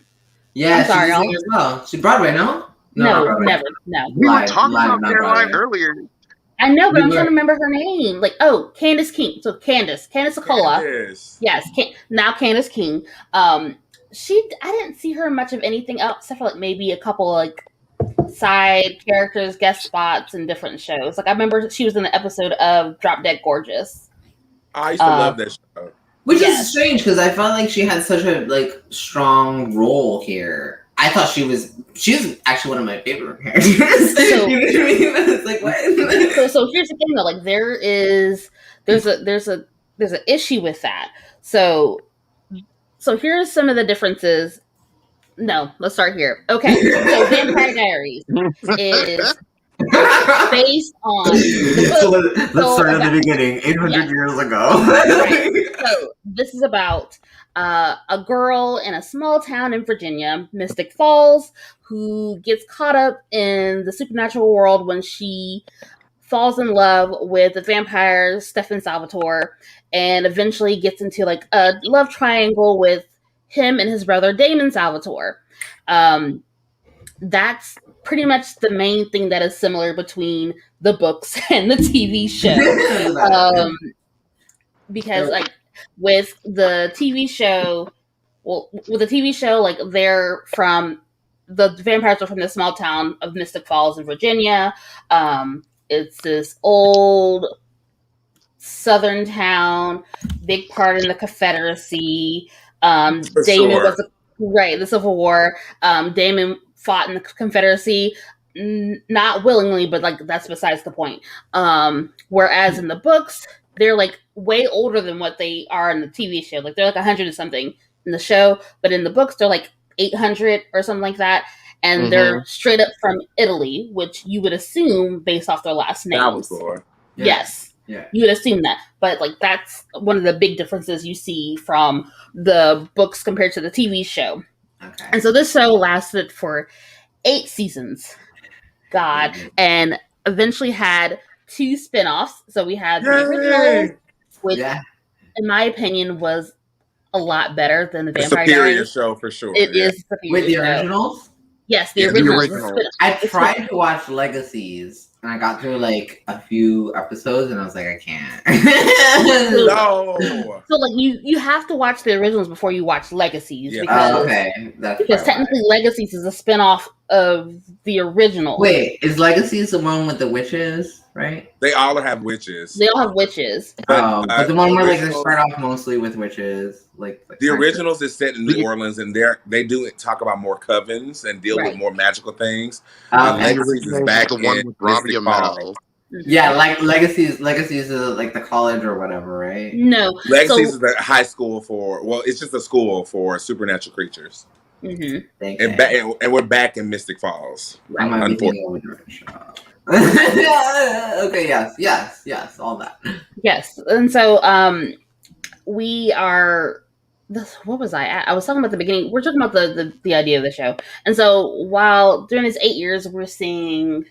Yeah, I'm sorry, she's as well. She Broadway, no? No, Broadway. never. No. We were talking about Caroline earlier. I know, but I'm trying to remember her name. Like, Candace King. So Candace Acola. Yes, now Candace King. I didn't see her in much of anything else except for like maybe a couple like side characters, guest spots in different shows. Like I remember she was in the episode of Drop Dead Gorgeous. I used to love that show. Which is strange because I felt like she had such a like strong role here. I thought she's actually one of my favorite characters. So, you know what I mean? It's like what? so here's the thing though, like there's an issue with that. So here's some of the differences. No, let's start here. Okay, so Vampire Diaries is based on let's start at the beginning, 800 years ago. Right. So this is about a girl in a small town in Virginia, Mystic Falls, who gets caught up in the supernatural world when she falls in love with the vampire Stefan Salvatore, and eventually gets into like a love triangle with him and his brother Damon Salvatore. That's pretty much the main thing that is similar between the books and the TV show. Because like with the TV show, like they're from the vampires are from the small town of Mystic Falls in Virginia. It's this old southern town, big part in the Confederacy. Damon was the Civil War. Damon fought in the Confederacy, not willingly, but like that's besides the point. Whereas in the books, they're like way older than what they are in the TV show. Like they're like 100 and something in the show, but in the books they're like 800 or something like that, and they're straight up from Italy, which you would assume based off their last names. Yes. Yeah. You would assume that. But like that's one of the big differences you see from the books compared to the TV show. Okay. And so this show lasted for 8 seasons. God. And eventually had 2 spin-offs. So we had the original, which in my opinion was a lot better than the Vampire Diaries. Show for sure. It is superior. With the originals? Yes, the originals. I tried to watch Legacies, and I got through like a few episodes, and I was like, I can't. No. So like you have to watch the originals before you watch Legacies. Yeah. Because technically Legacies is a spinoff of the original. Wait, is Legacies the one with the witches? Right? They all have witches. They all have witches. But the one where like they start off mostly with witches, like the originals is set in New Orleans, and they do talk about more covens and deal with more magical things. Legacies is back the one with Robbie Amell. Yeah, like Legacies is like the college or whatever, right? No, Legacies is the high school it's just a school for supernatural creatures. Mm-hmm. And we're back in Mystic Falls. Okay, yes, all that. Yes, and so we are. What was I at? I was talking about the beginning. We're talking about the idea of the show, and so while during these 8 years, we're seeing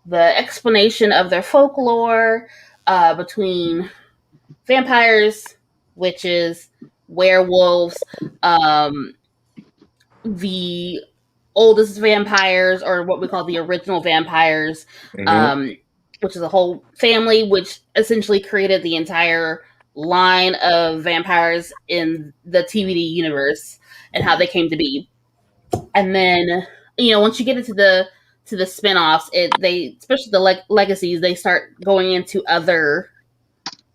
the explanation of their folklore between vampires, witches, werewolves, the oldest vampires, or what we call the original vampires, which is a whole family, which essentially created the entire line of vampires in the TVD universe and how they came to be. And then, once you get into the spin-offs, they, especially the legacies, they start going into other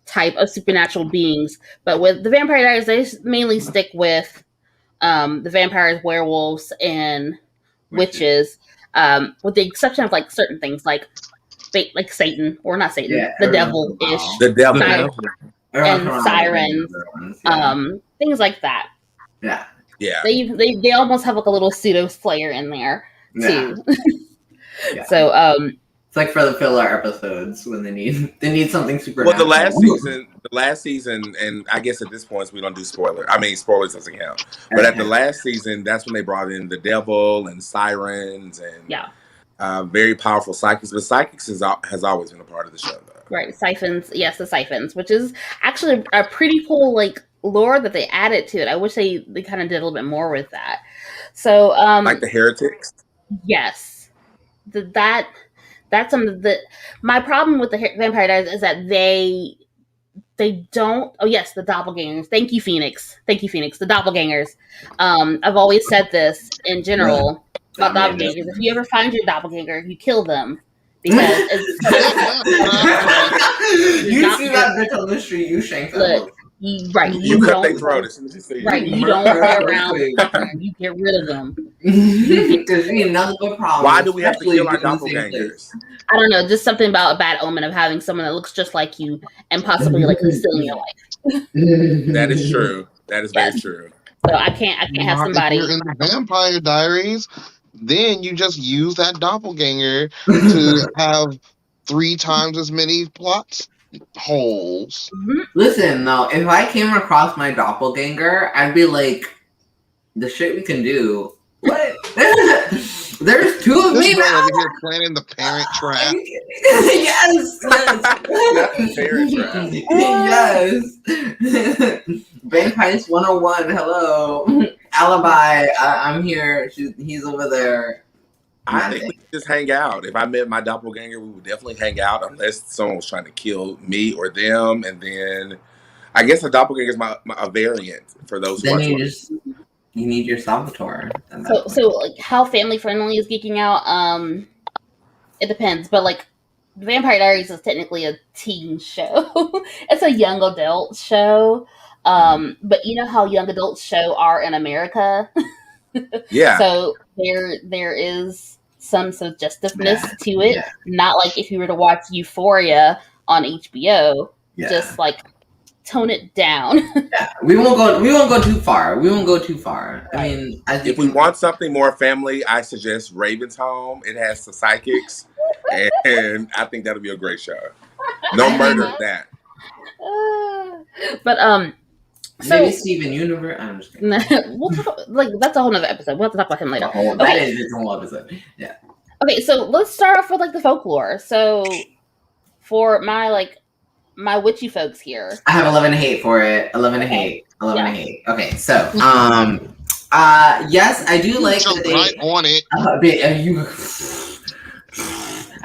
type of supernatural beings. But with the Vampire Diaries, they mainly stick with the vampires, werewolves, and witches, with the exception of like certain things like Satan, or not Satan, the devil-ish, the devil, and sirens, things like that. Yeah. Yeah. They almost have like a little pseudo slayer in there too. Yeah. So it's like for the filler episodes when they need something super. Well, the last season, and I guess at this point we don't do spoilers. I mean, spoilers doesn't count. But at the last season, that's when they brought in the devil and sirens and very powerful psychics. But psychics has always been a part of the show, though. Right, siphons. Yes, the siphons, which is actually a pretty cool like lore that they added to it. I wish they kind of did a little bit more with that. So like the heretics. Yes, that's something that my problem with the Vampire Diaries is that they don't. Oh yes, the doppelgangers. Thank you, Phoenix. The doppelgangers. I've always said this in general about doppelgangers. If you ever find your doppelganger, you kill them. Because it's you see that bitch on the street, you shank them. You cut their throat as soon as you see you don't play around with them. You get rid of them. Why do we have to kill our doppelgangers? I don't know, just something about a bad omen of having someone that looks just like you and possibly like who's still in your life. That is true. That is very true. So I can't have somebody. If you're in the Vampire Diaries, then you just use that doppelganger to have 3 times as many plot holes. Listen, though, if I came across my doppelganger, I'd be like, the shit we can do. What? There's 2 of me now. Over here planning the parent trap. Yes. Parent trap. Yes. Vampires 101. Hello. Alibi. I'm here. He's over there. I think we could just hang out. If I met my doppelganger, we would definitely hang out unless someone was trying to kill me or them. And then I guess a doppelganger is a variant for those who are you need your Salvatore. So like how family friendly is Geeking Out? It depends, but like Vampire Diaries is technically a teen show. It's a young adult show. But you know how young adult show are in America? Yeah. So there is some suggestiveness to it. Yeah. Not like if you were to watch Euphoria on HBO. Yeah. Just like tone it down. Yeah. We won't go too far. I mean, if we want something more family, I suggest Raven's Home. It has the psychics, and I think that'll be a great show. No murder that. But maybe Steven Universe. I'm just kidding. We'll talk, like that's a whole nother episode. We'll have to talk about him later. That is a whole episode. Yeah. Okay, so let's start off with like the folklore. So for my witchy folks here, I have 11 to hate for it. 11 to hate. To hate. Okay, so yes, I do like that they right on it.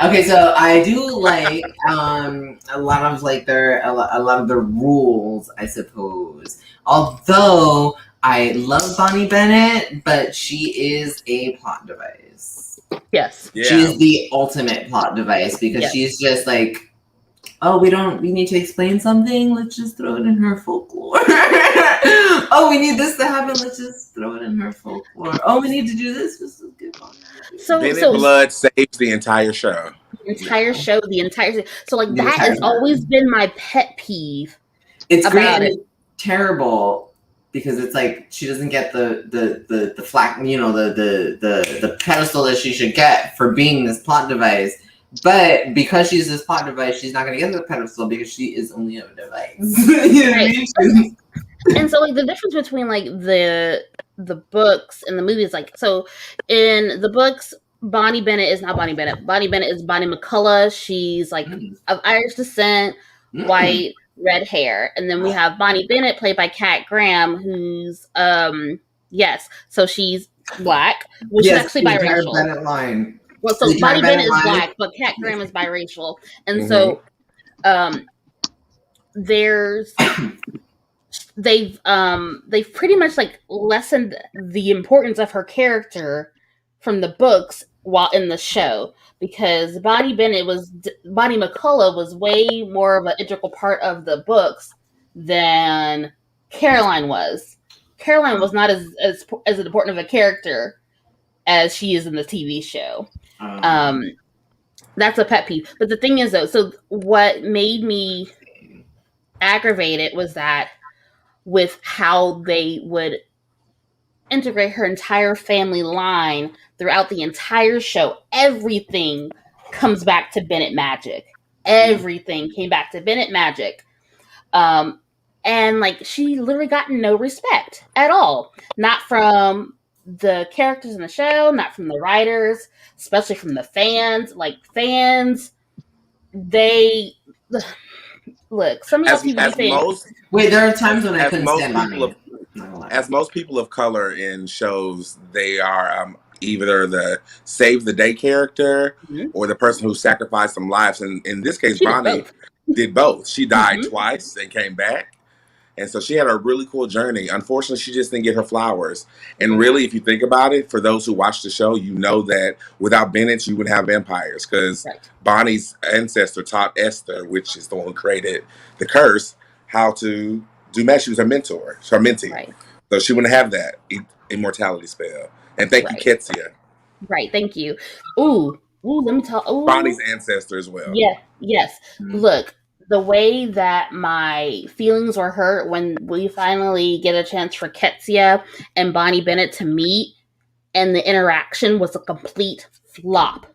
Okay, so I do like a lot of like a lot of the rules, I suppose. Although I love Bonnie Bennett, but she is a plot device. Yes. Yeah. She is the ultimate plot device because she's just like, oh, we need to explain something, let's just throw it in her folklore. Oh, we need this to happen, let's just throw it in her folklore. Oh, we need to do this is good fun. Bennett Blood saves the entire show. So like that has always been my pet peeve. It's great and it's terrible because it's like she doesn't get the flack, the pedestal that she should get for being this plot device. But because she's this plot device, she's not going to get the pedestal because she is only a device. You know what I mean? And so, like, the difference between, like, the books and the movies, like, so in the books, Bonnie Bennett is not Bonnie Bennett. Bonnie Bennett is Bonnie McCullough. She's, like, of Irish descent, white, red hair. And then we have Bonnie Bennett, played by Kat Graham, who's yes, so she's black, which is actually biracial. Bennett line. Well, so Bonnie Bennett is black, but Kat Graham is biracial, and so they've pretty much like lessened the importance of her character from the books while in the show, because Bonnie McCullough was way more of an integral part of the books than Caroline was. Caroline was not as important of a character as she is in the TV show. That's a pet peeve. But the thing is, though, so what made me aggravated was that with how they would integrate her entire family line throughout the entire show, everything comes back to Bennett magic. Everything came back to Bennett magic. And like, she literally got no respect at all. Not from the characters in the show, not from the writers, especially from the fans. Like, fans, they look. Some of people saying, "Wait, there are times when I couldn't stand by it." As most people of color in shows, they are either the save the day character or the person who sacrificed some lives. And in this case, Bonnie did both. She died twice and came back. And so she had a really cool journey. Unfortunately, she just didn't get her flowers. And really, if you think about it, for those who watch the show, you know that without Bennett, you would have vampires, because Bonnie's ancestor taught Esther, which is the one who created the curse, how to do magic. She was her mentor, her mentee. Right. So she wouldn't have that immortality spell. And thank you, Ketsia. Right, thank you. Ooh, let me tell. Bonnie's ancestor as well. Yeah, yes. Look, the way that my feelings were hurt when we finally get a chance for Ketsia and Bonnie Bennett to meet, and the interaction was a complete flop.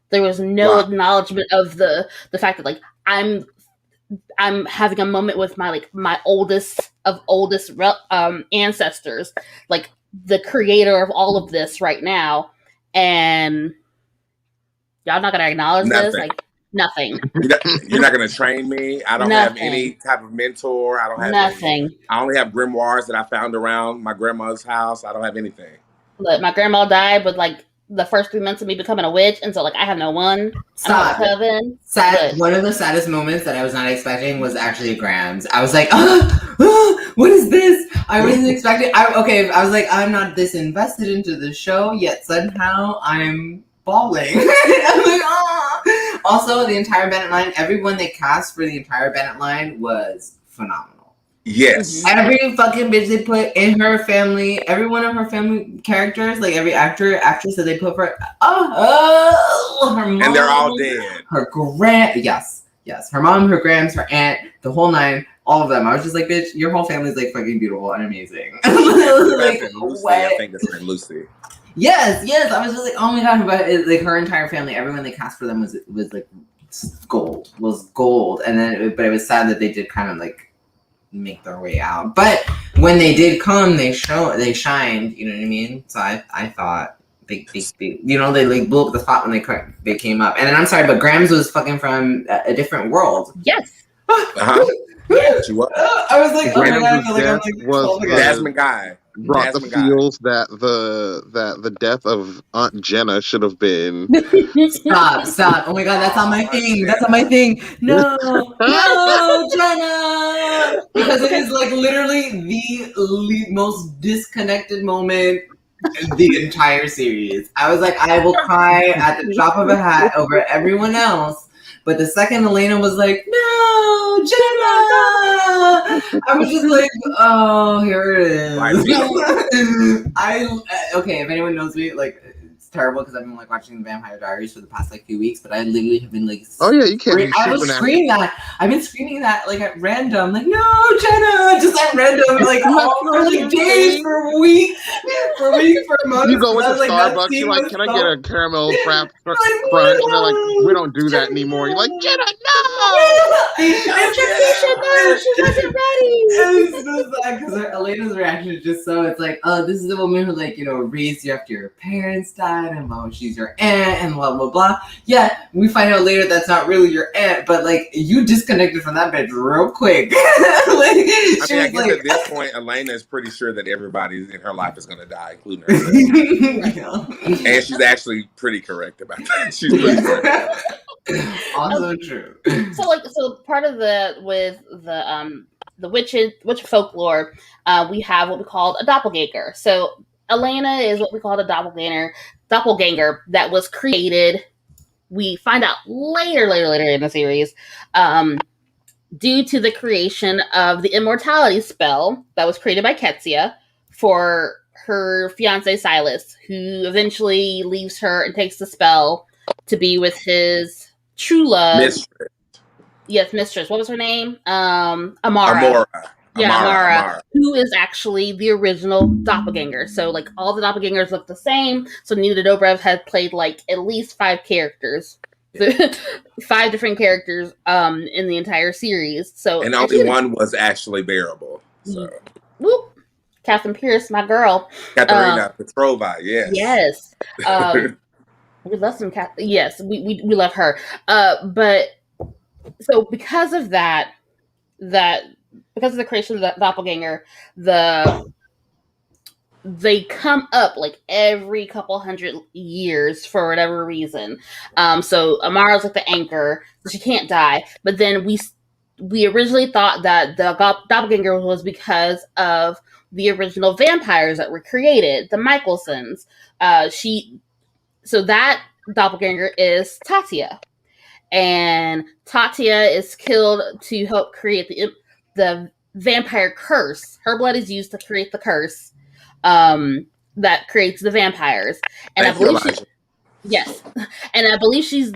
There was no acknowledgement of the fact that, like, I'm having a moment with my oldest ancestors, like the creator of all of this right now, and y'all not gonna acknowledge this, like. Nothing. You're not going to train me. I don't have any type of mentor. I don't have nothing. I only have grimoires that I found around my grandma's house. I don't have anything. Look, my grandma died with like the first 3 months of me becoming a witch, and so like I have no one. Stop. One of the saddest moments that I was not expecting was actually Graham's. I was like, what is this? I wasn't expecting. I was like, I'm not this invested into the show yet. Somehow I'm bawling. I'm like, Also, the entire Bennett line, everyone they cast for the entire Bennett line was phenomenal. Yes. Every fucking bitch they put in her family, every one of her family characters, like every actress that they put for her mom. And they're all dead. Her yes. Her mom, her grams, her aunt, the whole nine, all of them. I was just like, bitch, your whole family's like fucking beautiful and amazing. Like, Lucy, I think it's named Lucy. Yes. I was just like, oh my god, but like her entire family, everyone they cast for them was like gold, and then but it was sad that they did kind of like make their way out. But when they did come, they shined. You know what I mean? So I thought big, you know, they like blew up the spot when they came up. And then I'm sorry, but Grams was fucking from a different world. Yes. I was like, oh my god, I feel like I'm like Jasmine Guy. Brought the feels that the death of Aunt Jenna should have been. Stop! Oh my god, that's not my thing. No, Jenna, because it is like literally the most disconnected moment in the entire series. I was like, I will cry at the drop of a hat over everyone else. But the second Elena was like, no, Jenna! I was just like, oh, here it is. Okay, if anyone knows me, like, it's terrible because I've been like watching the Vampire Diaries for the past like few weeks, but I literally have been like, oh yeah, you can't. I've been screaming that like at random, like, no, Jenna, just at random, like for like days, for weeks, for months. You go into Starbucks, you're like, can I get a caramel frap crunch? And they're like, we don't do that anymore. You're like, Jenna, no! She wasn't ready. so sad because Elena's reaction is just so, it's like, oh, this is the woman who, like, you know, raised you after your parents died, and well, she's your aunt, and blah, blah, blah. Yeah, we find out later that's not really your aunt, but, like, you disconnected from that bitch real quick. I guess like, at this point, Elena is pretty sure that everybody in her life is going to die, including herself. And she's actually pretty correct about that. She's pretty correct. Also true. So part of the witch folklore, we have what we call a doppelganger. So Elena is what we call a doppelganger that was created. We find out later in the series, due to the creation of the immortality spell that was created by Ketsia for her fiance Silas, who eventually leaves her and takes the spell to be with his true love. Mistress. Yes, mistress. What was her name? Amara. Amara, who is actually the original doppelganger. So, like, all the doppelgangers look the same. So, Nina Dobrev had played, like, at least 5 characters. 5 different characters in the entire series. So, and only one was actually bearable. So, whoop. Catherine Pierce, my girl. Katerina Petrova, yes. Yes. We love some yes, we love her. But so because of that because of the creation of the doppelganger, they come up like every couple hundred years for whatever reason. So Amara's like the anchor, so she can't die. But then we originally thought that the doppelganger was because of the original vampires that were created, the Michelsons. So that doppelganger is Tatia. And Tatia is killed to help create the vampire curse. Her blood is used to create the curse that creates the vampires. And I believe she's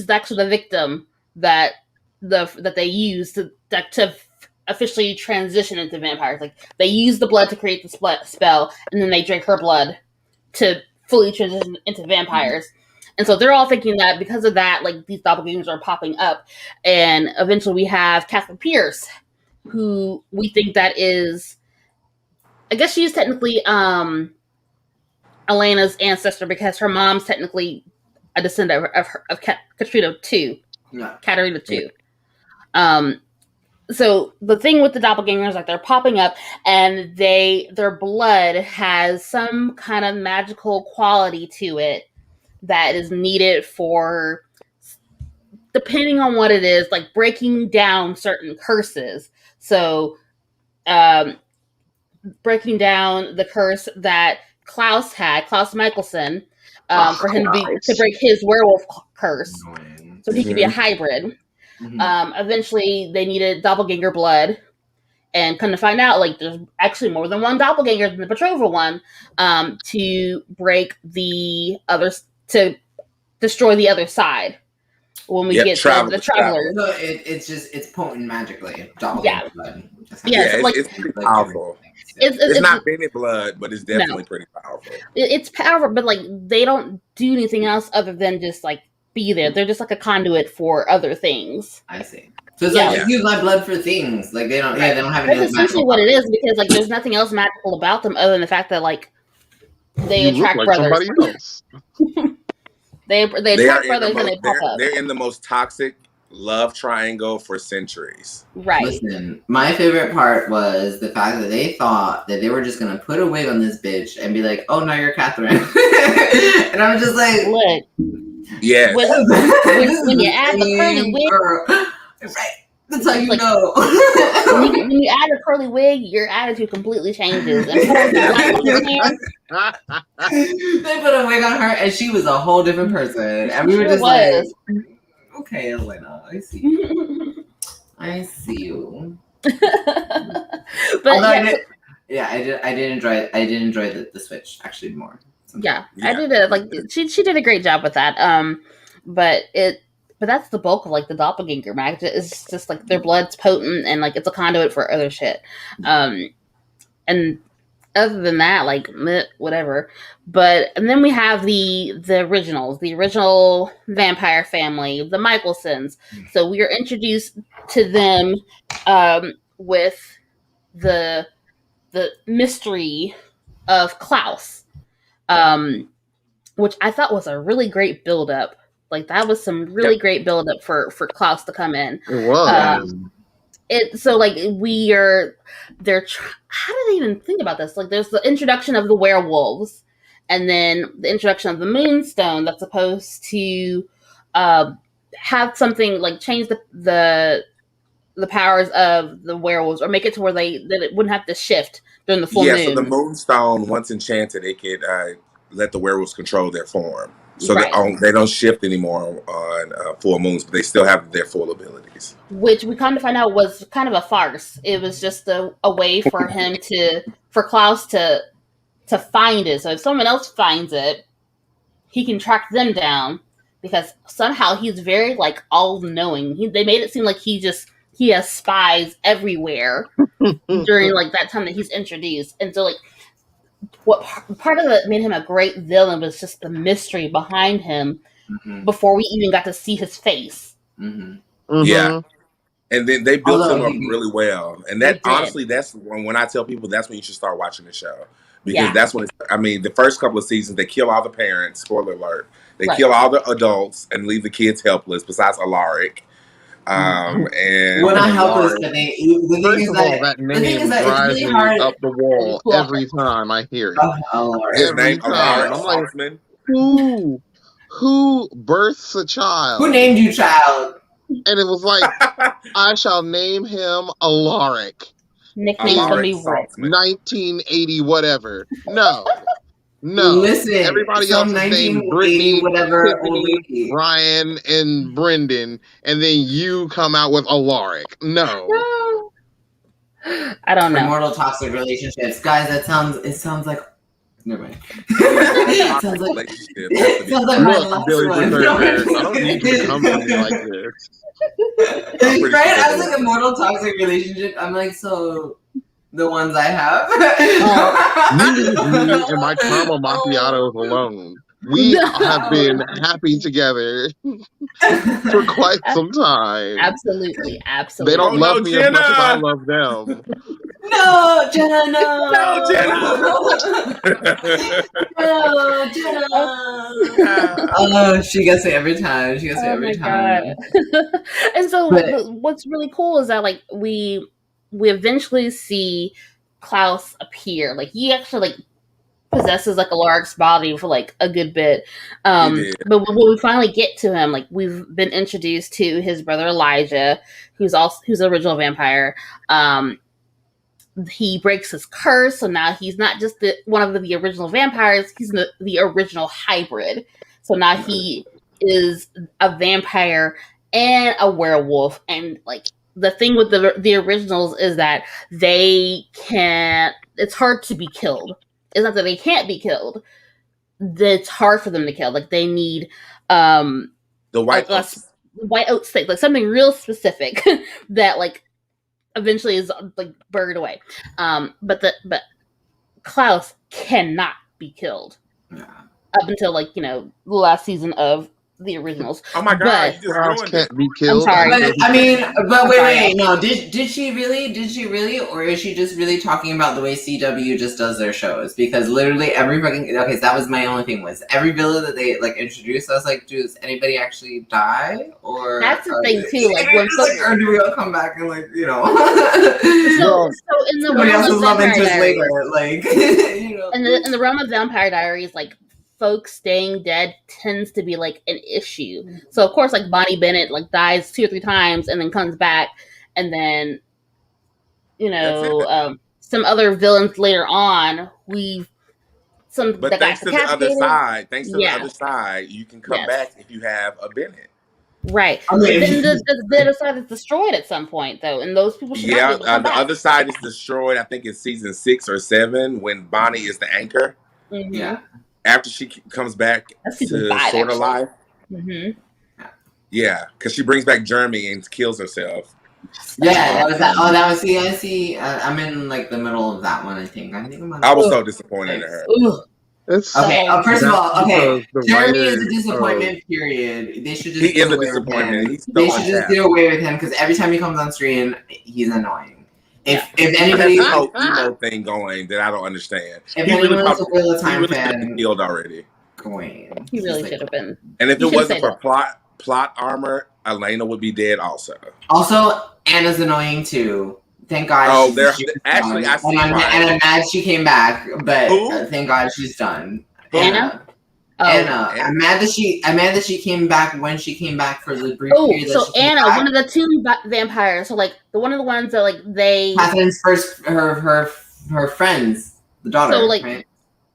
actually the victim that they use to officially transition into vampires. Like, they use the blood to create the spell, and then they drink her blood to fully transition into vampires. And so they're all thinking that because of that, like, these doppelgangers are popping up. And eventually we have Catherine Pierce, who we think that is, I guess she's technically Elena's ancestor, because her mom's technically a descendant of Katrina II. Yeah. Katerina II. So the thing with the doppelgangers, like, they're popping up, and their blood has some kind of magical quality to it that is needed for, depending on what it is, like breaking down certain curses. So, breaking down the curse that Klaus Michelson, for him to break his werewolf curse, so he could be a hybrid. Eventually, they needed doppelganger blood, and come to find out, like, there's actually more than one doppelganger than the Petrova one, to break the others, to destroy the other side. When we get the travelers, so it's potent magically. Doppelganger blood. It's pretty powerful. It's not Bennett blood, but it's definitely pretty powerful. It's powerful, but, like, they don't do anything else other than just, like, be there. They're just like a conduit for other things. I see. So it's like, use my blood for things. Like, they don't have any. That's essentially what it is, because, like, there's nothing else magical about them other than the fact that, like, they attract brothers. Somebody else. they attract brothers and they pop up. They're in the most toxic love triangle for centuries. Right. Listen, my favorite part was the fact that they thought that they were just gonna put a wig on this bitch and be like, "Oh, now you're Catherine," and I'm just like, "Look, yes." When you add the curly wig, right? That's how you know. when you add a curly wig, your attitude completely changes. And they put a wig on her, and she was a whole different person. And we were just like, "Okay, Elena, I see you. I see you." But I did enjoy the switch actually more. Yeah, I did it. Like, she did a great job with that. But that's the bulk of, like, the doppelganger magic. It's just, like, their blood's potent, and, like, it's a conduit for other shit. And other than that, like, whatever. And then we have the original vampire family, the Michelsons. So we are introduced to them with the mystery of Klaus, which I thought was a really great build up. Like that was some really great build up for Klaus to come in. It was. So like how do they even think about this? Like there's the introduction of the werewolves, and then the introduction of the Moonstone that's supposed to have something like change the powers of the werewolves, or make it to where that it wouldn't have to shift during the full moon. So the Moonstone, once enchanted, it could let the werewolves control their form. So they don't shift anymore on full moons, but they still have their full abilities. Which we come to find out was kind of a farce. It was just a way for him for Klaus to find it. So if someone else finds it, he can track them down, because somehow he's very like all-knowing. They made it seem like he has spies everywhere during like that time that he's introduced. And so like what part of it made him a great villain was just the mystery behind him before we even got to see his face. Yeah. And then they built him up really well. And that honestly, that's when I tell people that's when you should start watching the show. Because that's when the first couple of seasons, they kill all the parents, spoiler alert. They kill all the adults and leave the kids helpless, besides Alaric. And well, not helpless, but that name drives me up the wall every time I hear it. His name Alaric. I'm like, who births a child? Who named you child? And it was like, I shall name him Alaric. Nickname can be 1980 whatever. No. Listen, everybody else is named Brittany, Tiffany, Brian, and Brendan, and then you come out with Alaric. No. I don't know. Immortal toxic relationships, guys. It sounds like. Never mind. It sounds like my last Billy one. I don't need you to come to me like this. Right? I was like immortal toxic relationship. I'm like, so the ones I have. Me and my caramel macchiatos alone. We have been happy together for quite some time. Absolutely. They don't love me as much as I love them. No, Jenna, no. No, Jenna. No, Jenna. Oh, she gets it every time. And so what's really cool is that like we eventually see Klaus appear. Like he actually like possesses like Alaric's body for like a good bit. But when we finally get to him, like we've been introduced to his brother Elijah, who's the original vampire. He breaks his curse, so now he's not just one of the original vampires, he's the original hybrid. So now he is a vampire and a werewolf. And like the thing with the originals is that it's hard to be killed. It's not that they can't be killed. It's hard for them to kill. Like they need the white oat steak, like something real specific that like eventually is like buried away. But Klaus cannot be killed up until like the last season of the originals. Oh my god! Klaus can't be killed. I'm sorry. But wait, no. Did she really, or is she just really talking about the way CW just does their shows? Because literally every fucking so that was my only thing was every villain that they like introduced. I was like, does anybody actually die? Or that's the thing too. Like when or do we all come back and like So in the somebody else's love Vampire interest Diaries, later, like in the realm of Vampire Diaries, like folks staying dead tends to be like an issue. So of course, like Bonnie Bennett like dies 2 or 3 times and then comes back, and then some other villains later on But thanks to the other side, you can come back if you have a Bennett. Right. But then the other side is destroyed at some point, though, and those people should not be able to come back. Other side is destroyed. I think in season 6 or 7 when Bonnie is the anchor. Mm-hmm. Yeah. After she comes back to sort of life. Mm-hmm. Yeah, because she brings back Jeremy and kills herself. Yeah, that was that. Oh, that was I see. I'm in like the middle of that one. I think. I was so disappointed in her. Okay. First of all, okay. Jeremy is a disappointment. Oh. Period. They should just. He is a disappointment. They should just do away with him because every time he comes on screen, he's annoying. If anybody this whole emo thing going that I don't understand. If He anyone really is a Wheel of Time should have fan, been killed already. Going. He really should have been. And if You it shouldn't wasn't say for plot armor, Elena would be dead also. Also, Anna's annoying too. Thank God. Oh, she's actually, done. I see and I'm mad she came back, but thank God she's done. Who? Anna. Oh. Anna. I'm mad that she came back when she came back for the brief period. So Anna, one of the two vampires. So like one of the ones that like they. Catherine's first her friends, the daughter. So like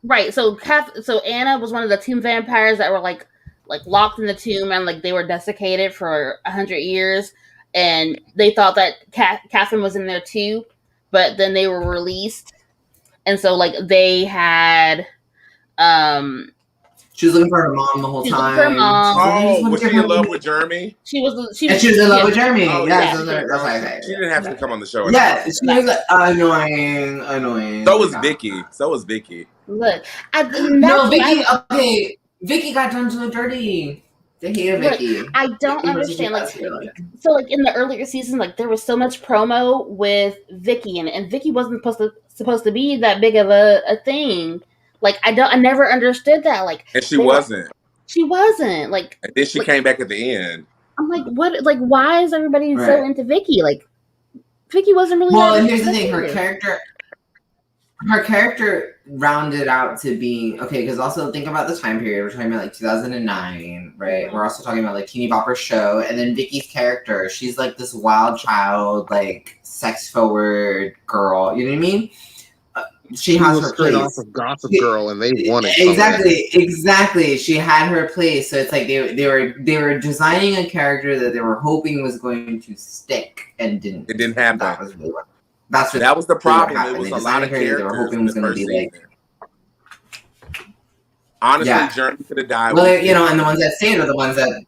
right. So Anna was one of the tomb vampires that were like locked in the tomb and like they were desiccated for 100 years. And they thought that Catherine was in there too, but then they were released, and so like they had, she was looking for her mom the whole time. For her mom. Oh, was she in love with Jeremy? She was in love with Jeremy. Oh, yeah, she didn't have to come on the show. Yeah, she was like, annoying. So was Vicky. Look, Vicky. Okay, Vicky got done so dirty. They hated Vicky. I don't understand. Like, so like in the earlier seasons, like there was so much promo with Vicky, and Vicky wasn't supposed to be that big of a thing. Like I never understood that. Like, and she wasn't. She wasn't. Like, and then she came back at the end. I'm like, what? Like, why is everybody so into Vicky? Like, Vicky wasn't really. Well, and here's the thing: her character rounded out to being okay, because also think about the time period. We're talking about like 2009, right? Mm-hmm. We're also talking about like Teeny Bopper's show, and then Vicky's character, she's like this wild child, like sex forward girl. You know what I mean? She has her straight place. Off of Gossip Girl, and they wanted exactly. She had her place, so it's like they were designing a character that they were hoping was going to stick, and didn't. It didn't happen. That was really that was the problem. It was a lot of characters they were hoping was going to be like. Honestly, Jeremy could have died. Well, and the ones that stayed are the ones that.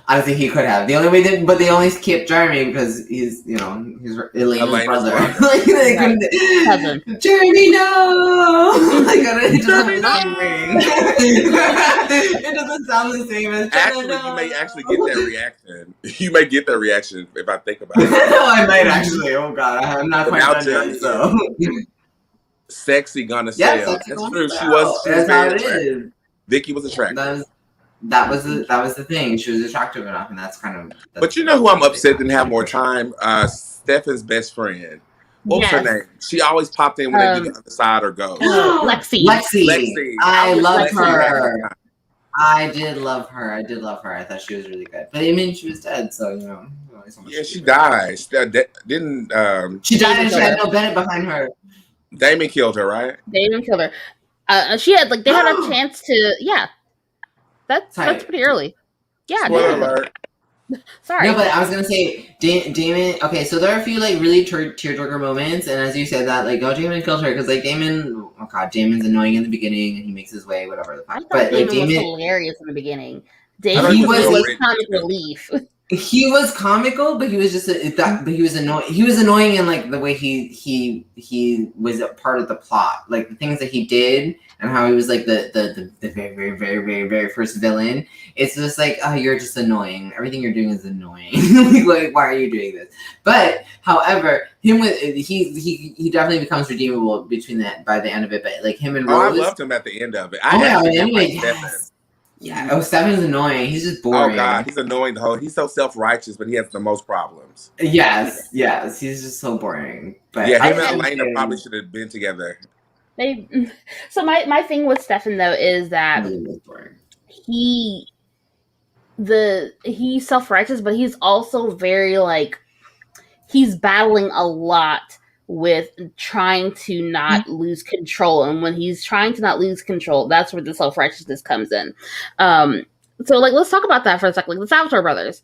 Honestly, he could have. The only way but they only kept Jeremy because he's Elena's brother. Like they couldn't. Jeremy, no! Like it doesn't it doesn't sound the same as. Actually, you may actually get that reaction. You may get that reaction if I think about it. No, I might actually. Oh God, I'm not quite done yet. So. Sexy gonna sell. That's true. She was very attractive. Vicky was attractive. That was the thing. She was attractive enough, and that's kind of. But you know who I'm upset didn't have more time? Stefan's best friend. What was her name? She always popped in when they did the other side or go. Lexi. I love her. I did love her. I thought she was really good. But I mean, she was dead, so yeah, she died. Didn't she died and she had no Bennett behind her. Damon killed her, right? Damon killed her. She had they had a chance to That's pretty early. Yeah. Spoiler alert. Sorry. No, but I was gonna say Damon. Okay, so there are a few like really tearjerker moments, and as you said that, like, Damon killed her because like Damon. Oh God, Damon's annoying in the beginning, and he makes his way, whatever the fuck. But Damon was hilarious in the beginning. Damon was comic relief. He was comical, but he was just but he was annoying. He was annoying in like the way he was a part of the plot, like the things that he did and how he was like the very very very very very first villain. It's just like, oh, you're just annoying. Everything you're doing is annoying. Like, why are you doing this? But however, him with he definitely becomes redeemable by the end of it. But like him and Rose, I loved him at the end of it. Yeah, Stefan's annoying. He's just boring. Oh God, he's annoying. He's so self-righteous, but he has the most problems. Yes, he's just so boring. But yeah, him and Elena probably should have been together. So my thing with Stefan though is that he's self-righteous, but he's also very like he's battling a lot with trying to not lose control, and when he's trying to not lose control, that's where the self-righteousness comes in. So like let's talk about that for a second. Like the Salvatore Brothers.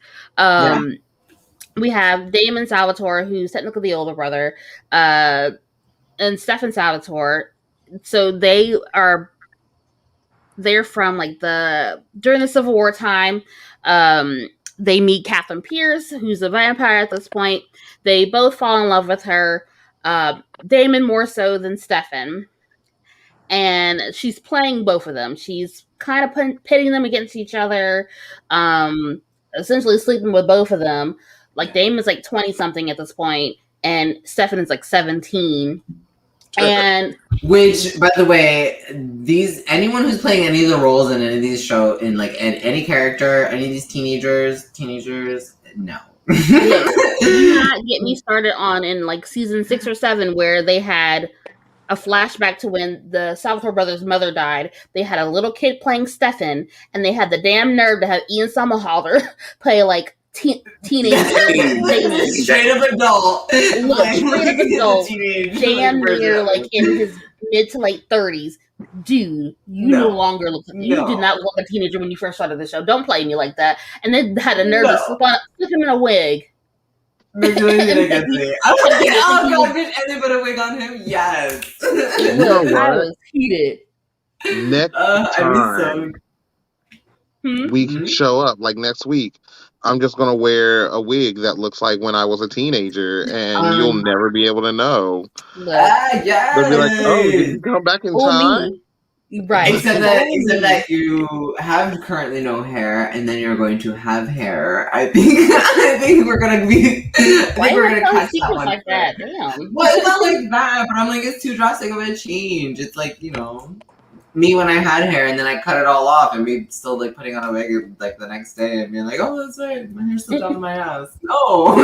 We have Damon Salvatore, who's technically the older brother, and Stefan Salvatore. So they're from like during the Civil War time. They meet Catherine Pierce, who's a vampire at this point. They both fall in love with her. Damon more so than Stefan, and she's playing both of them. She's kind of pitting them against each other, essentially sleeping with both of them. Like Damon's like 20 something at this point, and Stefan is like 17. And which, by the way, anyone who's playing any of the roles in any of these shows, in like any character, any of these teenagers, no. Do not get me started on in like season 6 or 7 where they had a flashback to when the Salvatore Brothers' mother died. They had a little kid playing Stefan, and they had the damn nerve to have Ian Somerhalder play like teenager Damon. Straight up adult. Straight up adult. Damn near like in his mid to late 30s. Dude, you no longer look. You did not look like a teenager when you first started the show. Don't play me like that. And then had a nerve to slip him in a wig. They're doing it against me. I was like, oh god, did anyone put a wig on him? Yes. I was heated. Next time we show up, like next week, I'm just gonna wear a wig that looks like when I was a teenager, and you'll never be able to know. Yeah. They'll be like, "Oh, did you come back in time?" Right. Except that you have currently no hair, and then you're going to have hair. I think we're gonna be. Why we're gonna catch that one like that. Damn. Well, it's not like that, but I'm like, it's too drastic of a change. It's like, me when I had hair and then I cut it all off, and me still like putting on a wig like the next day and being like, oh, that's right, my hair's still down to my ass. No,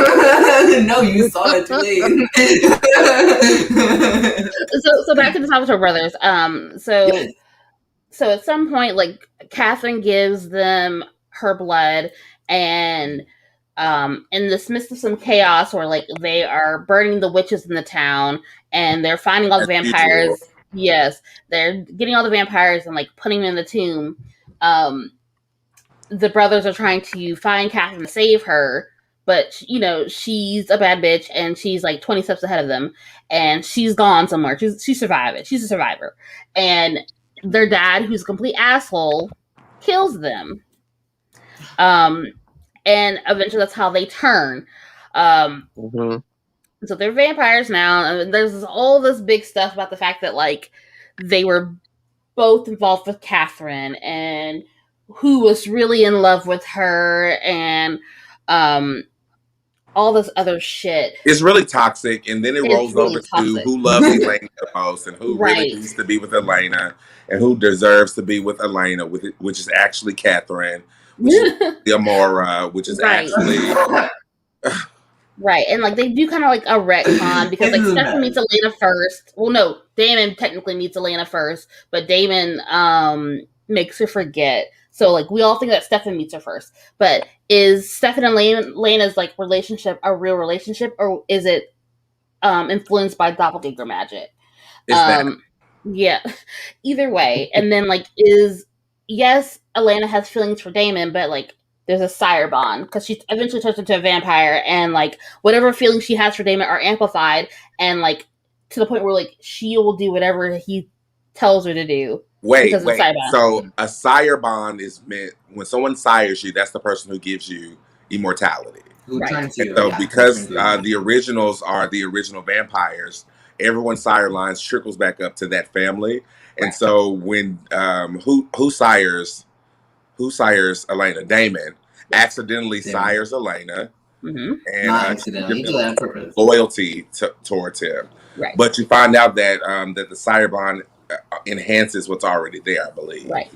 no, you saw it too late. So back to the Salvatore Brothers. So at some point, like Catherine gives them her blood, and in this midst of some chaos, where like they are burning the witches in the town, and they're finding all the vampires. Usual. Yes, they're getting all the vampires and like putting them in the tomb. The brothers are trying to find Catherine to save her, but she's a bad bitch and she's like 20 steps ahead of them, and she's gone somewhere. She survived it. She's a survivor, and their dad, who's a complete asshole, kills them. And eventually, that's how they turn. So they're vampires now, and there's all this big stuff about the fact that like they were both involved with Catherine and who was really in love with her, and all this other shit. It's really toxic, and then it rolls really over to who loves Elena the most, and who really needs to be with Elena, and who deserves to be with Elena, which is actually Catherine, which is the Amora, which is actually. Right, and like they do kind of like a retcon because like Stefan meets Elena first. Well, no, Damon technically meets Elena first, but Damon makes her forget. So like we all think that Stefan meets her first, but is Stefan and Elena's like relationship a real relationship, or is it influenced by doppelganger magic? Yeah, either way, and then like yes, Elena has feelings for Damon, but like. There's a sire bond because she eventually turns into a vampire, and like whatever feelings she has for Damon are amplified, and like to the point where like she will do whatever he tells her to do. Wait. So a sire bond is meant when someone sires you, that's the person who gives you immortality. Right. So because the originals are the original vampires, everyone's sire lines trickles back up to that family, and so when who sires Elena? Damon accidentally sires Elena, and not accidentally, on purpose. Loyalty towards him. Right. But you find out that that the sire bond enhances what's already there, I believe. Right.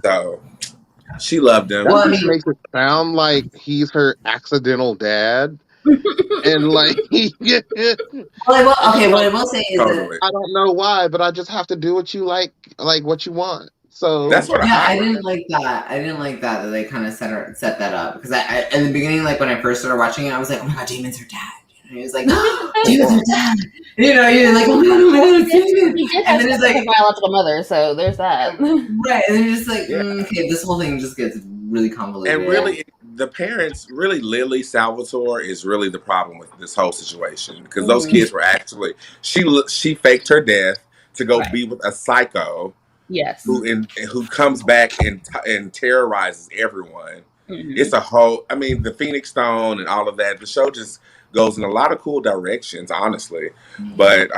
So she loved him. Well, it makes it sound like he's her accidental dad. And like, what I will say is that I don't know why, but I just have to do what you like what you want. So that's what I didn't like that. I didn't like that they kind of set that up, because I in the beginning, like when I first started watching it, I was like, oh my god, Damon's her dad. And he was like, Damon's her dad. You're like, oh my god, it's Damon. And then it's like biological mother, so there's that. Right, and then you're just like, okay, this whole thing just gets really convoluted. And really, the parents, really, Lily Salvatore is really the problem with this whole situation, because those kids were actually she faked her death to go be with a psycho. Yes. Who comes back and terrorizes everyone. It's a whole. I mean, the Phoenix Stone and all of that. The show just goes in a lot of cool directions, honestly. But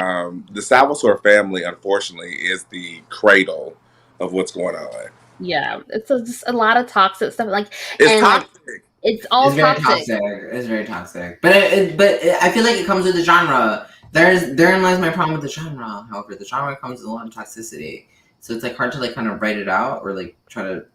the Salvatore family, unfortunately, is the cradle of what's going on. Yeah, it's just a lot of toxic stuff. Like it's toxic. It's all toxic. It's very toxic. But I feel like it comes with the genre. Therein lies my problem with the genre. However, the genre comes with a lot of toxicity, so it's like hard to like kind of write it out or like try to.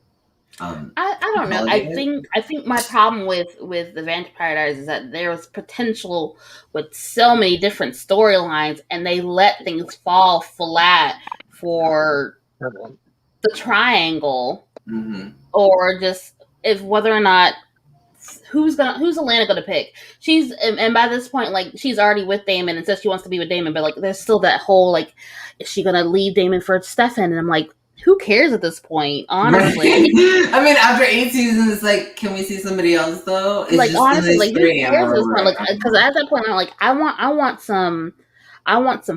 I don't know. I think my problem with the Vampire Diaries is that there was potential with so many different storylines, and they let things fall flat for the triangle, or just if whether or not who's Alana gonna pick? She's and by this point, like she's already with Damon and says she wants to be with Damon, but like there's still that whole like, is she gonna leave Damon for Stefan? And I'm like, who cares at this point, honestly? I mean, after 8 seasons, it's like, can we see somebody else though? It's like just honestly, like who cares at this point? Like, because at that point, I'm like, I want some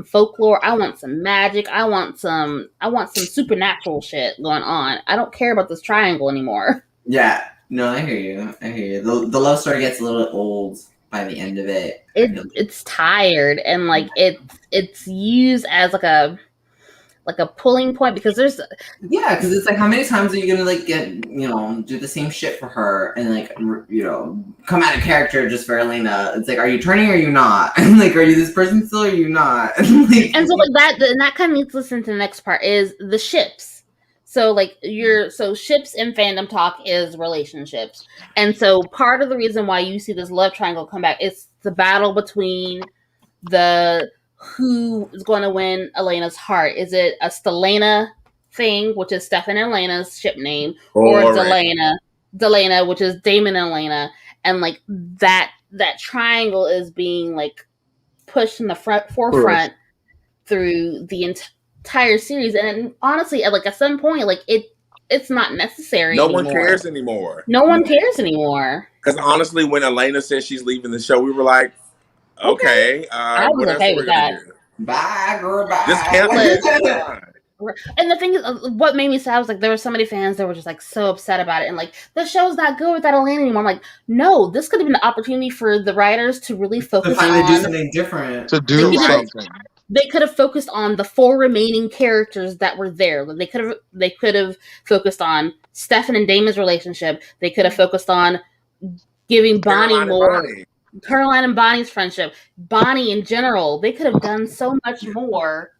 folklore. I want some magic. I want some supernatural shit going on. I don't care about this triangle anymore. Yeah, no, I hear you. The love story gets a little old by the end of it. It's tired, and like it's used as like a pulling point because there's because it's like, how many times are you gonna like get do the same shit for her and like come out of character just for Elena? It's like, are you turning or are you not? And like, are you this person still or are you not? And so like that kind of needs to listen to the next part is the ships. So like ships in fandom talk is relationships, and so part of the reason why you see this love triangle come back is the battle between who is going to win Elena's heart. Is it a Stelena thing, which is Stefan and Elena's ship name, or Delena, which is Damon and Elena, and like that triangle is being like pushed in the forefront through the entire series. And honestly, like at some point, like it's not necessary. No one cares anymore. No one cares anymore. Because honestly, when Elena said she's leaving the show, we were like, okay. I was okay with that. Bye, girl, bye. Just cancel. And the thing is, what made me sad was like there were so many fans that were just like so upset about it, and like the show's not good without Elena anymore. I'm like, no, this could have been an opportunity for the writers to really focus on do something different. To do something. They could have focused on the 4 remaining characters that were there. They could have focused on Stefan and Damon's relationship. They could have focused on giving Bonnie more. Caroline and Bonnie's friendship, Bonnie in general. They could have done so much more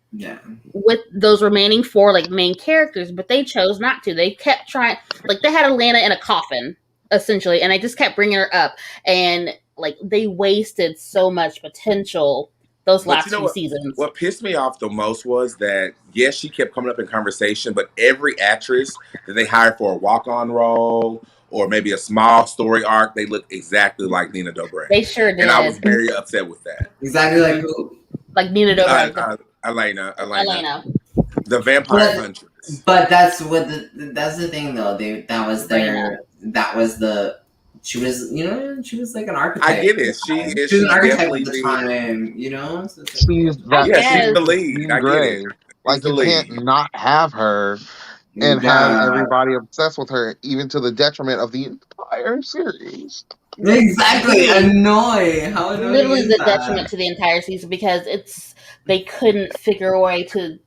with those remaining 4 like main characters, but they chose not to. They kept trying, like they had Elena in a coffin essentially, and they just kept bringing her up, and like they wasted so much potential those last 2 seasons. What pissed me off the most was that yes, she kept coming up in conversation, but every actress that they hired for a walk-on role or maybe a small story arc, they look exactly like Nina Dobrev. They sure did. And I was very upset with that. Exactly like who? Like Nina Dobrev. Elena. The Vampire Huntress. But that's the thing though. She was like an archetype. I get it. She's an archetype at the time, So she's the lead. I get it. Like you can't not have her. And have everybody obsessed with her, even to the detriment of the entire series. Exactly, annoying. How annoying! Literally the detriment to the entire season because they couldn't figure a way to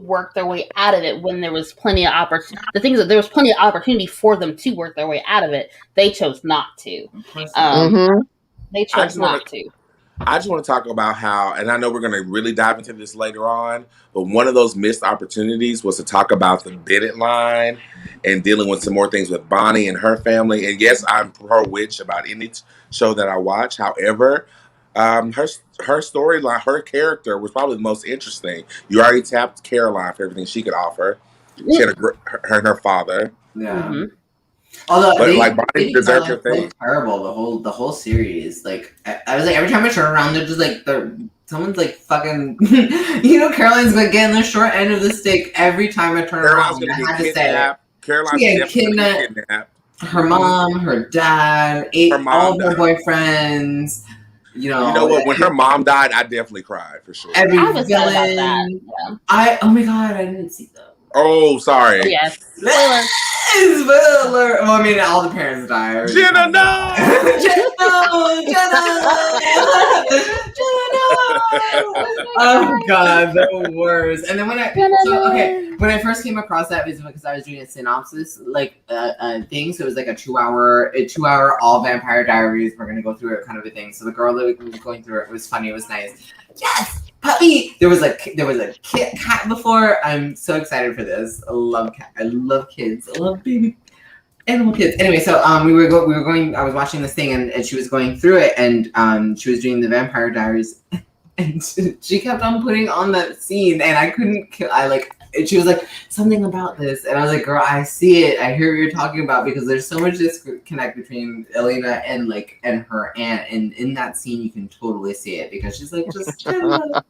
work their way out of it when there was plenty of opportunity. The thing is that there was plenty of opportunity for them to work their way out of it. They chose not to. They chose not to. I just want to talk about how, and I know we're going to really dive into this later on, but one of those missed opportunities was to talk about the Bennett line and dealing with some more things with Bonnie and her family. And yes, I'm pro-witch about any show that I watch. However, her storyline, her character was probably the most interesting. You already tapped Caroline for everything she could offer. She had her and her father. Yeah. Mm-hmm. Although, Bonnie deserved her thing. Terrible. The whole series. Like, I was like, every time I turn around, they're just like, someone's like fucking. Caroline's gonna get in the short end of the stick every time I turn around. I had to say, Caroline's definitely kidnapped. Her mom, her dad, all her boyfriends. You know what? When her mom died, I definitely cried for sure. Every I was villain. About that. Yeah. Oh my god, I didn't see them. Oh, sorry. Oh, yes. Yes, spoiler alert. Well, I mean, all the parents die. Jenna, no! Jenna, oh God, the worst. And then when I first came across that was because I was doing a synopsis thing. So it was like a 2 hour all Vampire Diaries. We're gonna go through it kind of a thing. So the girl that was going through it was funny. It was nice. Yes, puppy. There was a cat before. I'm so excited for this. I love cat. I love kids. I love baby animal kids. Anyway, so we were going. I was watching this thing, and she was going through it, and she was doing the Vampire Diaries, and she kept on putting on that scene, and I couldn't. And she was like, something about this, and I was like, girl, I see it. I hear what you're talking about because there's so much disconnect between Elena and her aunt, and in that scene you can totally see it because she's like, just no.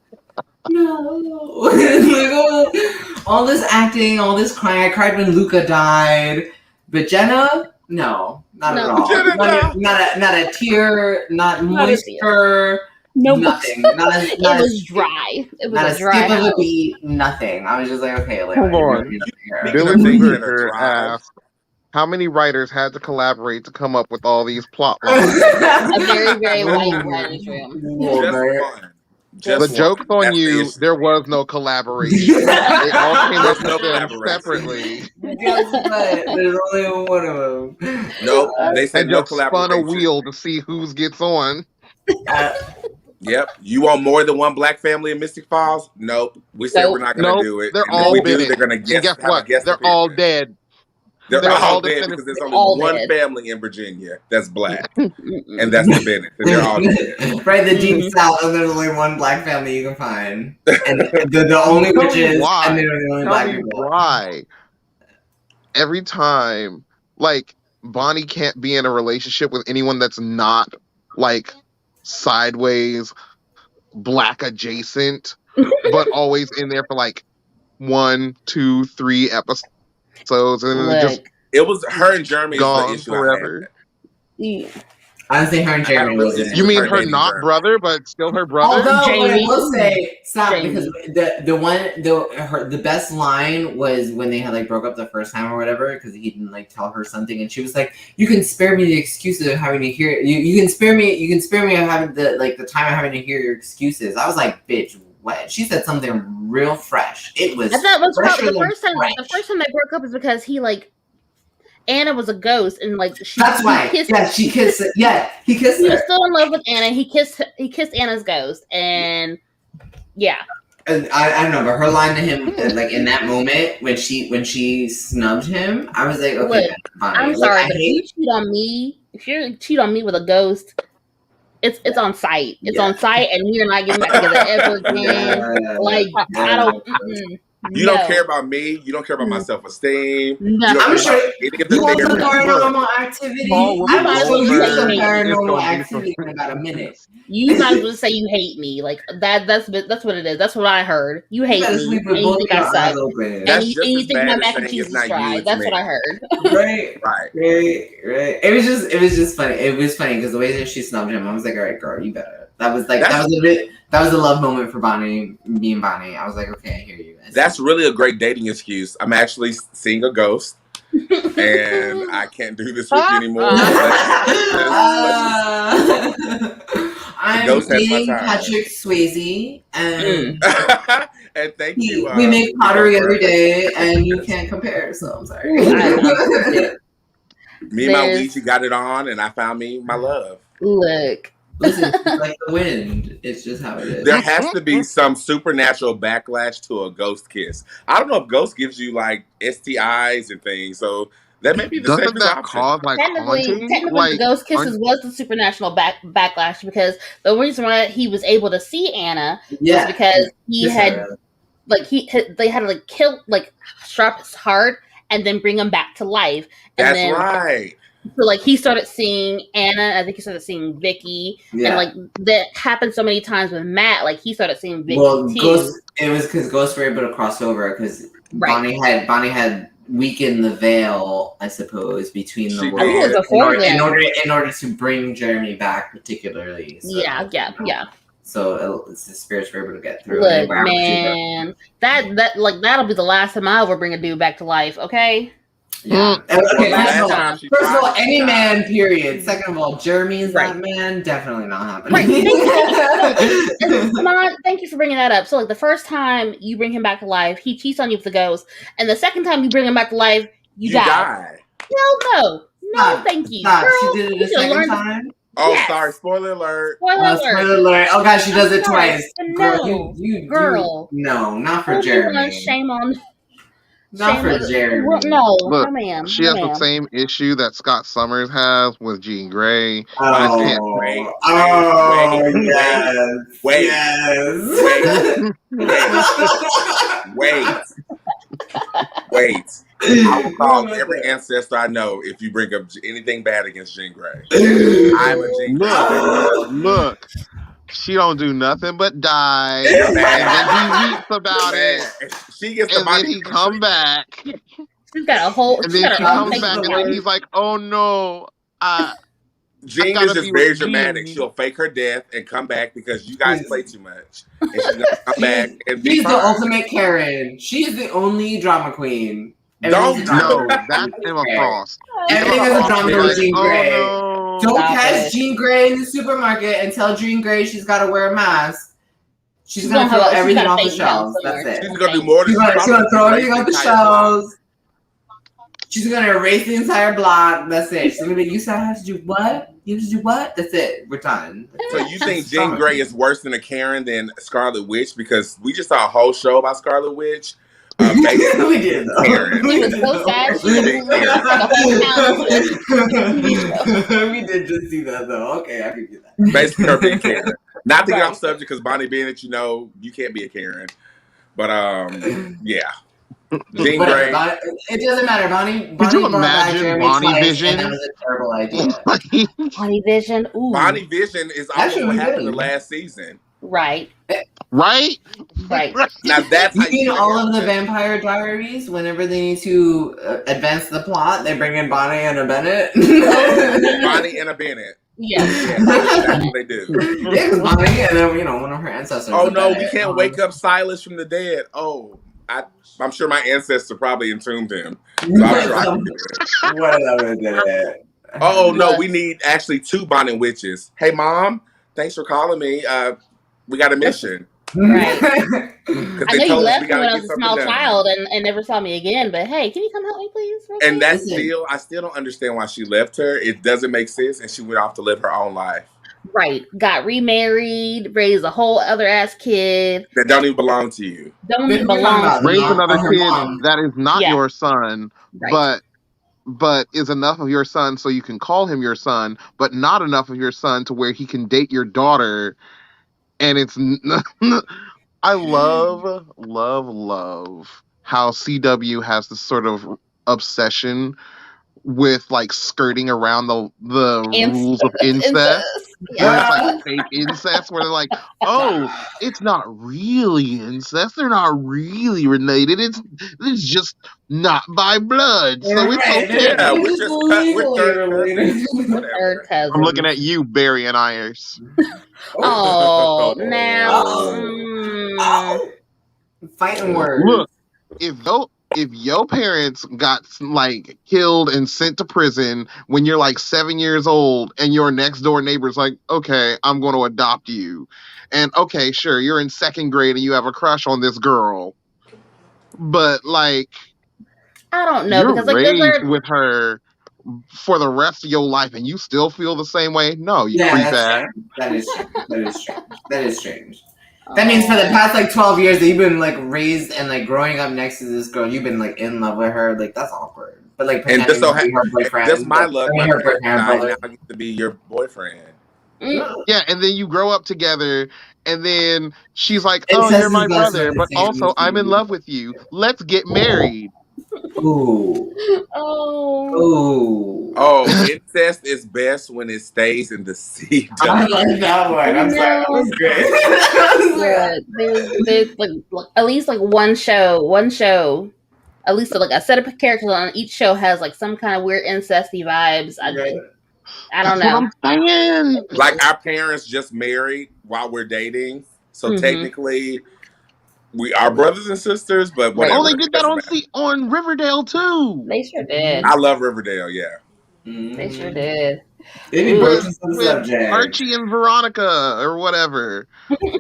All this acting, all this crying. I cried when Luca died, but Jenna, no, not at all. Jenna, not a tear, not moisture. No, nothing. It was dry. It was a dry skip of a beat. Nothing. I was just like, okay, like, hold on. Billy Booker asked, how many writers had to collaborate to come up with all these plot lines? A very, very white writer's room. Just the joke's on you. There was no collaboration. They all came up with them separately. There's only one of them. Nope. They said no collaboration. Spun a wheel to see who gets on. Yep. You want more than one black family in Mystic Falls? Nope. We said we're not going to do it. They're all dead. They're going to guess. Guess what? They're all dead. They're all dead because there's only one family in Virginia that's black, and that's the Bennett. And they're all dead. Right, the deep south, and there's only one black family you can find, and the only witches, and they're the only black people. Why? Every time, like, Bonnie can't be in a relationship with anyone that's not like sideways black adjacent, but always in there for like 1, 2, 3 episodes. And it was her and Jeremy gone forever. Honestly, her and Jeremy. You mean her not brother, but still her brother? Although I will say, stop, because the best line was when they had like broke up the first time or whatever, because he didn't like tell her something, and she was like, "You can spare me the excuses of having to hear you can spare me of having the time of having to hear your excuses." I was like, "Bitch, what?" She said something real fresh. It was. I thought it was probably the first time they broke up is because he Anna was a ghost, and that's why. She kissed. Yeah, he kissed her. He was still in love with Anna. He kissed Anna's ghost, and yeah. And I don't know, but her line to him, like in that moment when she snubbed him, I was like, okay, look, I'm sorry, but if you cheat on me with a ghost, it's on site. It's on site, and we're not getting back together ever again. I don't. You don't care about me. You don't care about my self-esteem. No. I'm sure you want some paranormal activity. I might as well use some paranormal activity in about a minute. You might as well say you hate me. Like that's what it is. That's what I heard. You hate me. And you think I suck. And you think my mac and cheese is fried. That's what I heard. Right. It was just funny. It was funny because the way that she snubbed him, I was like, all right, girl, you better. That was a love moment for Bonnie, me and Bonnie. I was like, okay, I hear you. That's really a great dating excuse. I'm actually seeing a ghost, and I can't do this with you anymore. I'm dating Patrick Swayze, and and thank you. We make pottery every day, and you can't compare. So I'm sorry. Me and my Ouija got it on, and I found me my love. Look. Listen, it's like the wind. It's just how it is. There has to be some supernatural backlash to a ghost kiss. I don't know if ghost gives you like STIs and things, so that may be the safest option. Cause technically the ghost kisses was the supernatural backlash because the reason why he was able to see Anna was because he had they had to kill strap his heart and then bring him back to life. And That's right. So he started seeing Anna. I think he started seeing Vicky, and that happened so many times with Matt. He started seeing Vicky too. It was because Ghosts were able to cross over because Bonnie had weakened the veil, I suppose, between the worlds in order to bring Jeremy back, particularly. So, yeah. So the spirits were able to get through. Look, man, that'll be the last time I ever bring a dude back to life. Okay. Yeah. Okay, Well, first of all, any man, period. Second of all, Jeremy's that man. Definitely not happening. Right. Thank you for bringing that up. So, like, the first time you bring him back to life, he cheats on you with the ghost. And the second time you bring him back to life, you die. No, thank you. Stop. Girl, she did it the second time? Sorry. Spoiler alert. Spoiler alert. Oh, gosh, she does it twice. No. Girl. No, not for Jeremy. Shame on... Not for Jeremy. No, Look, ma'am. She has the same issue that Scott Summers has with Jean Grey. Wait. I will call every ancestor I know if you bring up anything bad against Jean Grey. I'm a Jean Grey. Look. She don't do nothing but die, and then he weeps about it. She gets and then he come back. She's got a whole. And then she comes back, and then he's like, "Oh no, Jean is just very dramatic. She'll fake her death and come back because you guys play too much, and she's gonna come back and be She's the ultimate Karen. She's the only drama queen. That's Emma Frost. Everything is a drama with Jean Grey. Don't catch Jean Grey in the supermarket and tell Jean Grey she's got to wear a mask. She's going to throw everything off the shelves. That's it. She's going to do more than she's going to throw everything off the shelves. She's going to erase the entire block. That's it. She's going to be, you said I have to do what? You have to do what? That's it. We're done. So you think Jean Grey is worse than a Karen than Scarlet Witch? Because we just saw a whole show about Scarlet Witch. We did. She was so sad. We did just see that though. Okay, I can get that. Basically, her being Karen. Not to get off subject because Bonnie Bennett, you can't be a Karen. But yeah. Jean Grey. It doesn't matter. Bonnie. Could you imagine Bonnie Vision? That was a terrible idea. Bonnie Vision. Ooh. Bonnie Vision is also what happened the last season. Right. Now that's you mean all of the Vampire Diaries. Whenever they need to advance the plot, they bring in Bonnie and a Bennett. Bonnie and a Bennett. Yeah, that's what they do. Yeah, because Bonnie and then one of her ancestors. Oh no, we can't wake up Silas from the dead. Oh, I'm sure my ancestor probably entombed him. So I'm sure I can do it. Whatever did. Oh no, we need actually 2 Bonnie witches. Hey mom, thanks for calling me. We got a mission. Right. I know you left me when I was a small child and never saw me again, but hey, can you come help me, please? And I still don't understand why she left her. It doesn't make sense, and she went off to live her own life. Right. Got remarried, raised a whole other ass kid. That don't even belong to you. Raised another kid that is not your son, but is enough of your son so you can call him your son, but not enough of your son to where he can date your daughter. And it's, I love how CW has this sort of obsession with like skirting around the rules of incest. Where it's like fake incest, where they're like, oh, it's not really incest. They're not really related. It's just not by blood. So it's okay. Yeah, we're just third cousin. I'm looking at you, Barry and Ayers. Oh, now. Fighting words. Look, if your parents got like killed and sent to prison when you're like 7 years old and your next door neighbor's like, okay, I'm going to adopt you. And okay, sure, you're in 2nd grade and you have a crush on this girl. But like, I don't know. You're because like raised with her for the rest of your life and you still feel the same way? No, you creep ass. That is strange. That means for the past like 12 years that you've been like raised and like growing up next to this girl, you've been like in love with her. Like that's awkward. But like pretending to be her boyfriend. That's my love. Her boyfriend now gets to be your boyfriend. Yeah, and then you grow up together, and then she's like, "Oh, you're my brother, but also I'm in love with you. Let's get married." Ooh. Oh, incest is best when it stays in the seed. I like that one. I'm sorry, that was good. There's like at least like one show. At least like a set of characters on each show has like some kind of weird incesty vibes. I don't know. I'm saying. Like our parents just married while we're dating, so technically, We are brothers and sisters, but Right. whatever. Oh, they did that on Riverdale too. They sure did. I love Riverdale. Yeah. They sure did. They be Ooh. broaching some With subject. Archie and Veronica or whatever,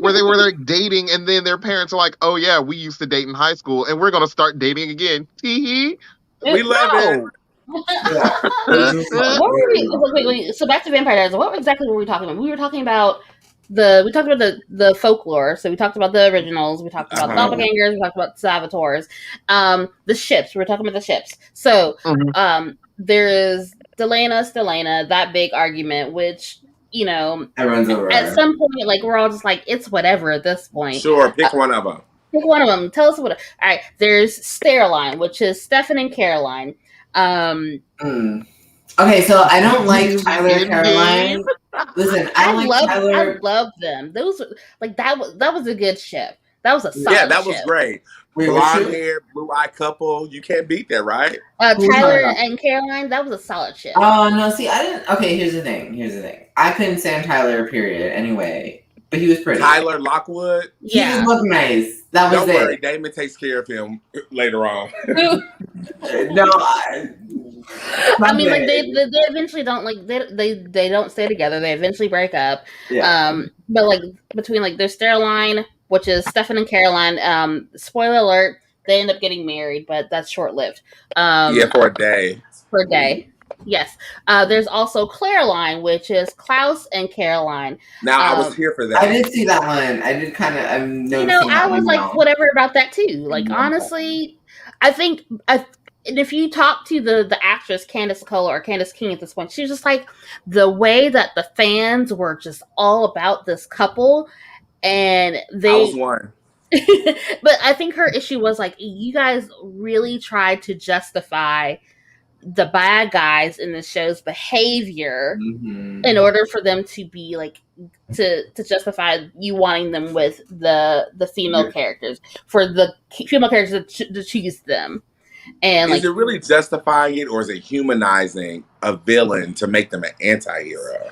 where they were like dating, and then their parents are like, "Oh yeah, we used to date in high school, and we're gonna start dating again." Tee We love it. Yeah. What were we? Wait. So back to Vampire Diaries. What exactly were we talking about? We were talking about the folklore. So we talked about the originals. We talked about doppelgangers. We talked about Salvatores. The ships. We were talking about the ships. So there is Stelena, that big argument, which Everyone's over. At some point, like we're all just like it's whatever at this point. Sure, pick one of them. Pick one of them. Tell us what. All right. There's Stereline, which is Stefan and Caroline. Okay, so I don't like Tyler and Caroline. Listen, I love them. Those that was a good ship. That was a solid Yeah, that was ship. Great. Wait, blonde hair, blue eye couple. You can't beat that, right? Tyler and Caroline, that was a solid ship. Oh no, see, I didn't. Okay, here's the thing. I couldn't stand Tyler. Period. Anyway, but he was pretty. Tyler Lockwood. He just looked nice. That was Don't it. worry, Damon takes care of him later on. No, I mean, like they eventually don't they don't stay together. They eventually break up. Yeah. But like between like their Stereline, which is Stefan and Caroline. Spoiler alert: they end up getting married, but that's short lived. Yeah, for a day. For a day. Yes. There's also Clareline, which is Klaus and Caroline. Now I was here for that. I did see that one. I did kind of. I'm noticing. I was like, whatever about that too. Like honestly, I think. And if you talk to the actress Candace Cole or Candace King at this point, she was just like the way that the fans were just all about this couple, and they. I was one. But I think her issue was like you guys really tried to justify the bad guys in the show's behavior in order for them to be like to justify you wanting them with the female characters, for the female characters to choose them. And is it really justifying it, or is it humanizing a villain to make them an anti-hero?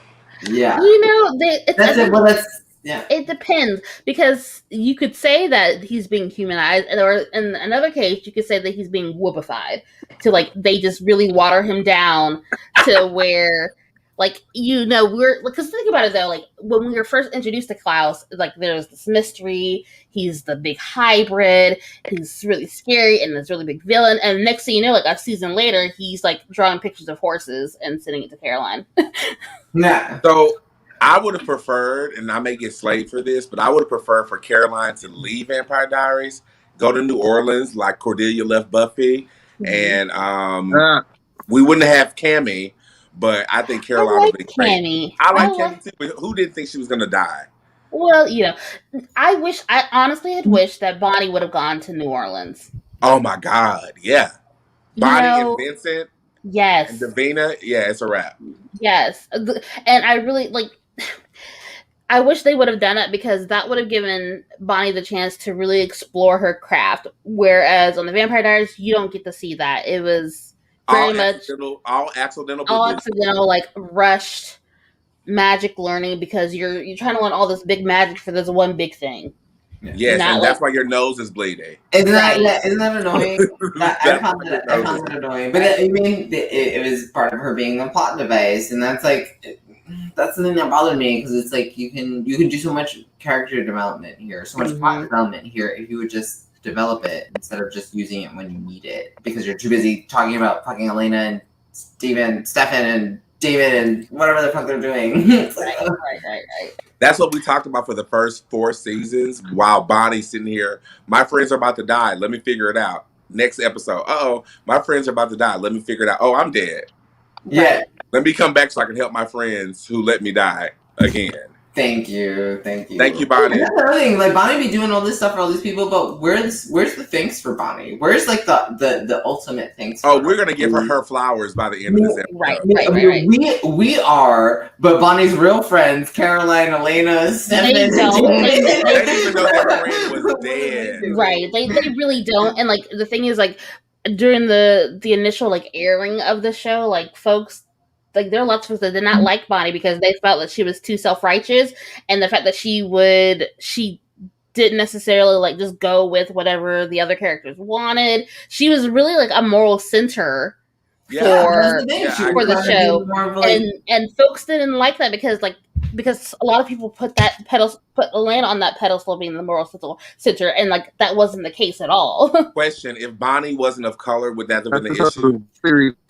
Yeah, it depends, because you could say that he's being humanized, or in another case, you could say that he's being whoopified. To like they just really water him down to where. Like, we're because think about it though. Like when we were first introduced to Klaus, like there's this mystery. He's the big hybrid. He's really scary and this really big villain. And next thing you know, like a season later, he's like drawing pictures of horses and sending it to Caroline. Yeah. So I would have preferred, and I may get slayed for this, but I would have preferred for Caroline to leave Vampire Diaries, go to New Orleans like Cordelia left Buffy, and we wouldn't have Cammy. But I think Caroline would be great. Cammy. I like Cammy too. But who didn't think she was going to die? Well, I honestly had wished that Bonnie would have gone to New Orleans. Oh my God, yeah. Bonnie and Vincent. Yes. And Davina, yeah, it's a wrap. Yes. And I really I wish they would have done it, because that would have given Bonnie the chance to really explore her craft. Whereas on the Vampire Diaries, you don't get to see that. It was very much all accidental, like rushed magic learning, because you're trying to learn all this big magic for this one big thing. Yes, and that's why your nose is bleeding. Isn't that annoying? I found that annoying. But I mean, it was part of her being a plot device, and that's the thing that bothered me, because it's like you can do so much character development here, so much plot development here, if you would just develop it instead of just using it when you need it, because you're too busy talking about fucking Elena and Stefan and David and whatever the fuck they're doing. Right. That's what we talked about for the first 4 seasons, while Bonnie's sitting here. My friends are about to die. Let me figure it out. Next episode. My friends are about to die. Let me figure it out. Oh, I'm dead. Yeah. Let me come back so I can help my friends who let me die again. Thank you, Bonnie. That's another thing. Like Bonnie be doing all this stuff for all these people, but where's the thanks for Bonnie? Where's like the ultimate thanks? We're gonna give her flowers by the end of this episode. Right. We are, but Bonnie's real friends, Caroline, Elena, Stefan, they didn't even know their friend was dead. Right. They really don't. And like the thing is, like during the initial like airing of the show, like folks. Like there are lots of folks that did not like Bonnie because they felt that she was too self-righteous, and the fact that she didn't necessarily like just go with whatever the other characters wanted. She was really like a moral center for the show, and folks didn't like that because a lot of people put land on that pedestal being the moral center, and like that wasn't the case at all. Question: if Bonnie wasn't of color, would that have been the issue?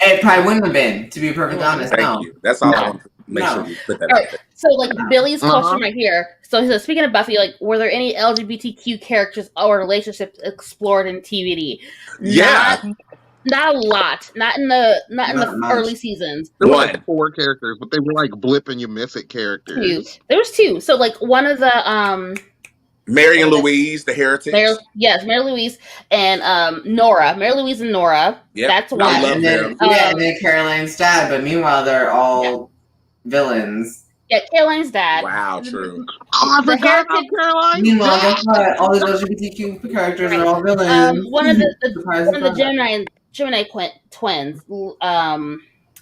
It probably wouldn't have been, to be perfectly honest. Thank you. That's all I want to make sure you put that out there. So, like, Billy's question right here. So, speaking of Buffy, like, were there any LGBTQ characters or relationships explored in TVD? Yeah. Not a lot. Not in the early seasons. There were like 4 characters, but they were like blip and you miss it characters. There was 2. So, like, one of the Mary and Louise, the heretics. Mary Louise and Nora. Mary Louise and Nora. Yep. That's one. I love them. And then Caroline's dad, but meanwhile they're all villains. Yeah, Caroline's dad. Wow, true. Oh, I forgot about Caroline. Meanwhile, guess what? All these LGBTQ characters are all villains. One of the Gemini twins.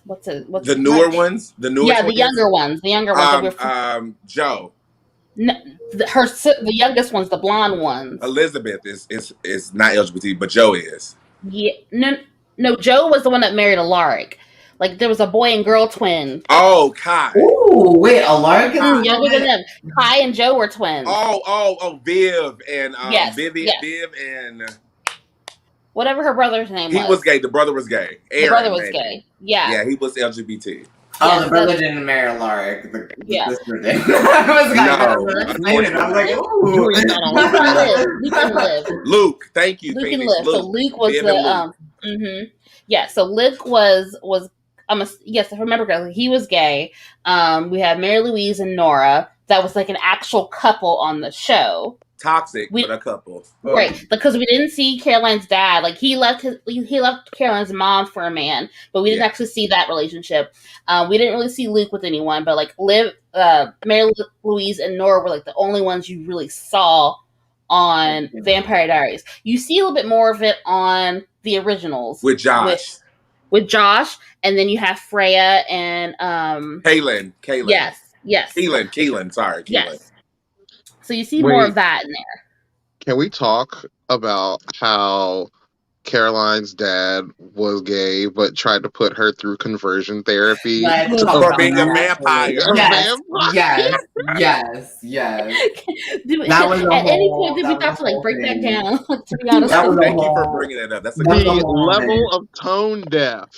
What's the newer ones? The newer twins? The younger ones. The younger ones. Joe. No, the youngest one's the blonde ones. Elizabeth is not LGBT, but Joe is. Yeah, no. Joe was the one that married Alaric. Like there was a boy and girl twin. Oh, Kai. Ooh, wait, Alaric is younger than them. Kai and Joe were twins. Oh, Viv and Viv and whatever her brother's name was. He was gay. The brother was gay. Aaron, the brother was gay. Yeah. Yeah, he was LGBT. Oh, the brother didn't marry Alaric. The sister did. I was like, ooh. Luke can live. Luke, thank you. Luke can live. So Luke was Yeah, so Luke was yes, if I remember correctly, he was gay. We had Mary Louise and Nora. That was like an actual couple on the show. Toxic, but a couple. Right, because we didn't see Caroline's dad. Like he left Caroline's mom for a man, but we didn't actually see that relationship. We didn't really see Luke with anyone, but like Mary Louise and Nora were like the only ones you really saw on Vampire Diaries. You see a little bit more of it on the originals with Josh. With Josh, and then you have Freya and Kaylin. Yes. Keelan. Sorry, Keelan. Yes. So you see more of that in there. Can we talk about how Caroline's dad was gay, but tried to put her through conversion therapy for being a vampire? Yes. That was at any point did we have to like break that down? To be honest, thank you for bringing that up. That's a good level of tone deaf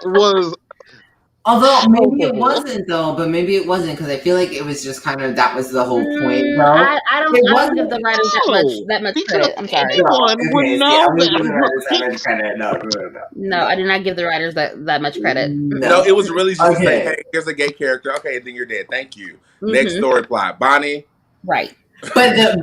was. Although maybe it wasn't though, but maybe it wasn't because I feel like it was just kind of that was the whole point. Bro. I don't give the writers that much credit. I'm sorry. Anyone would know that. No, I did not give the writers that much credit. No, it was really just say, hey, here's a gay character. Okay, then you're dead. Thank you. Next story plot, Bonnie. Right. But the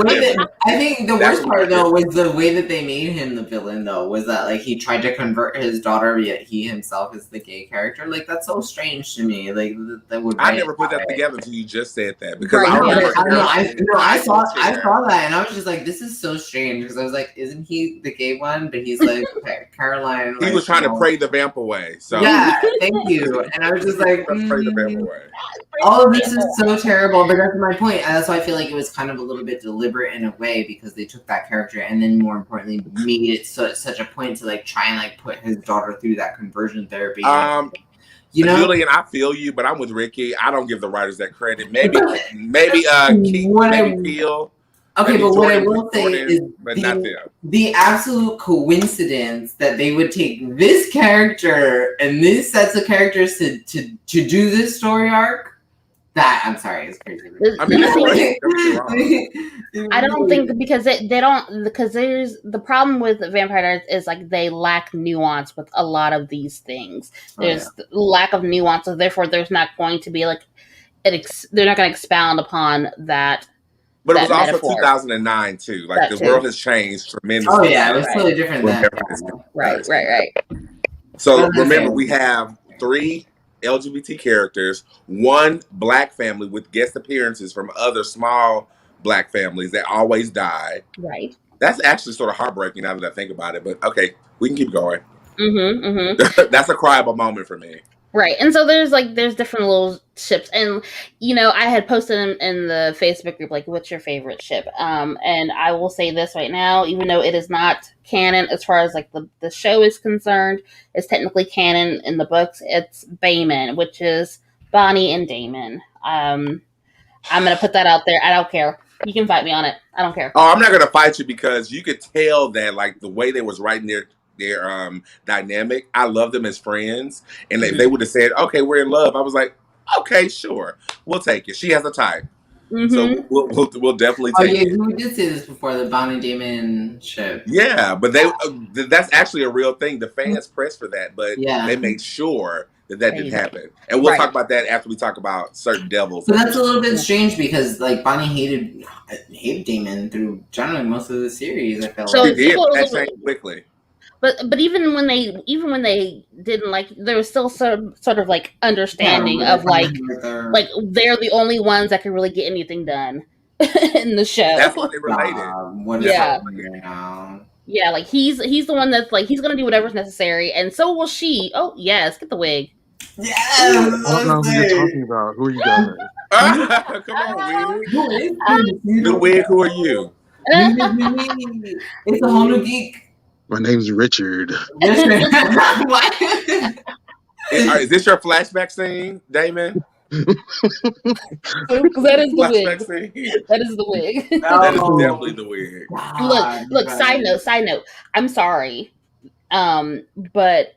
way that I think the worst part though was the way that they made him the villain though was that like he tried to convert his daughter yet he himself is the gay character. Like that's so strange to me. Like that would. I never put that together until you just said that because I saw that and I was just like, this is so strange because I was like, isn't he the gay one? But he's like Caroline. He was trying to pray the vamp away. So yeah, thank you. And I was just like, pray the vamp away. All of this is so terrible, but that's my point. And that's why I feel like it was kind of a little bit deliberate in a way because they took that character and then more importantly made it such a point to like try and like put his daughter through that conversion therapy. You know, Julian, I feel you, but I'm with Ricky. I don't give the writers that credit. Maybe Peel. Okay, but what I will say Jordan, is but not them. The absolute coincidence that they would take this character and these sets of characters to do this story arc. That I'm sorry, it's crazy. I mean, I don't think because they don't because there's the problem with Vampire Diaries is like they lack nuance with a lot of these things. There's lack of nuance, so therefore there's not going to be like they're not going to expound upon that. But it was also metaphor. 2009 too. Like the world has changed tremendously. Oh yeah, it was totally different then. Right. So remember, we have 3 LGBT characters, 1 black family with guest appearances from other small black families that always die. Right. That's actually sort of heartbreaking now that I think about it. But okay, we can keep going. Mm-hmm. That's a cryable moment for me. Right. And so there's different little ships, and I had posted in the Facebook group like, what's your favorite ship? And I will say this right now, even though it is not canon as far as like the show is concerned, it's technically canon in the books. It's Bayman, which is Bonnie and Damon. I'm gonna put that out there. I don't care. You can fight me on it. I don't care. Oh, I'm not gonna fight you because you could tell that like the way they was writing their dynamic. I love them as friends, and if they would have said, "Okay, we're in love," I was like, "Okay, sure, we'll take it." She has a type, so we'll definitely take it. We did say this before, the Bonnie Damon ship. Yeah, but that's actually a real thing. The fans pressed for that, but they made sure that didn't happen. And we'll talk about that after we talk about certain devils. So that's a little bit strange because like Bonnie hated Damon through generally most of the series. I felt she did. That changed quickly. But even when they didn't like, there was still sort of like understanding of like they're the only ones that can really get anything done in the show. That's what they related. Yeah, like he's the one that's like he's gonna do whatever's necessary, and so will she. Oh yes, get the wig. Yes. I don't know who you're talking about. Who are you guys? Come on, wig. The wig. Who are you? It's a whole new geek. My name's Richard. Is this your flashback scene, Damon? That is the wig. That is the wig. That is definitely the wig. Look. Side note. I'm sorry, but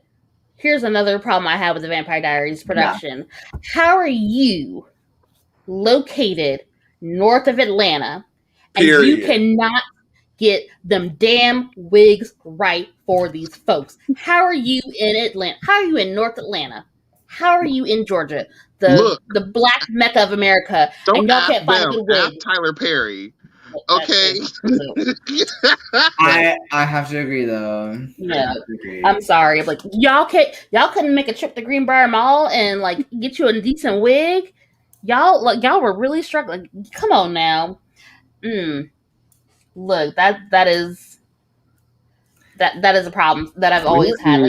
here's another problem I have with the Vampire Diaries production. Yeah. How are you located north of Atlanta, and you cannot get them damn wigs right for these folks? How are you in Atlanta? How are you in North Atlanta? How are you in Georgia? The black mecca of America, and y'all can't find a good wig. Ask Tyler Perry. Okay. I have to agree though. Yeah. I'm sorry. Like y'all couldn't make a trip to Greenbrier Mall and like get you a decent wig. Y'all were really struggling. Come on now. Look, that is a problem that I've always had.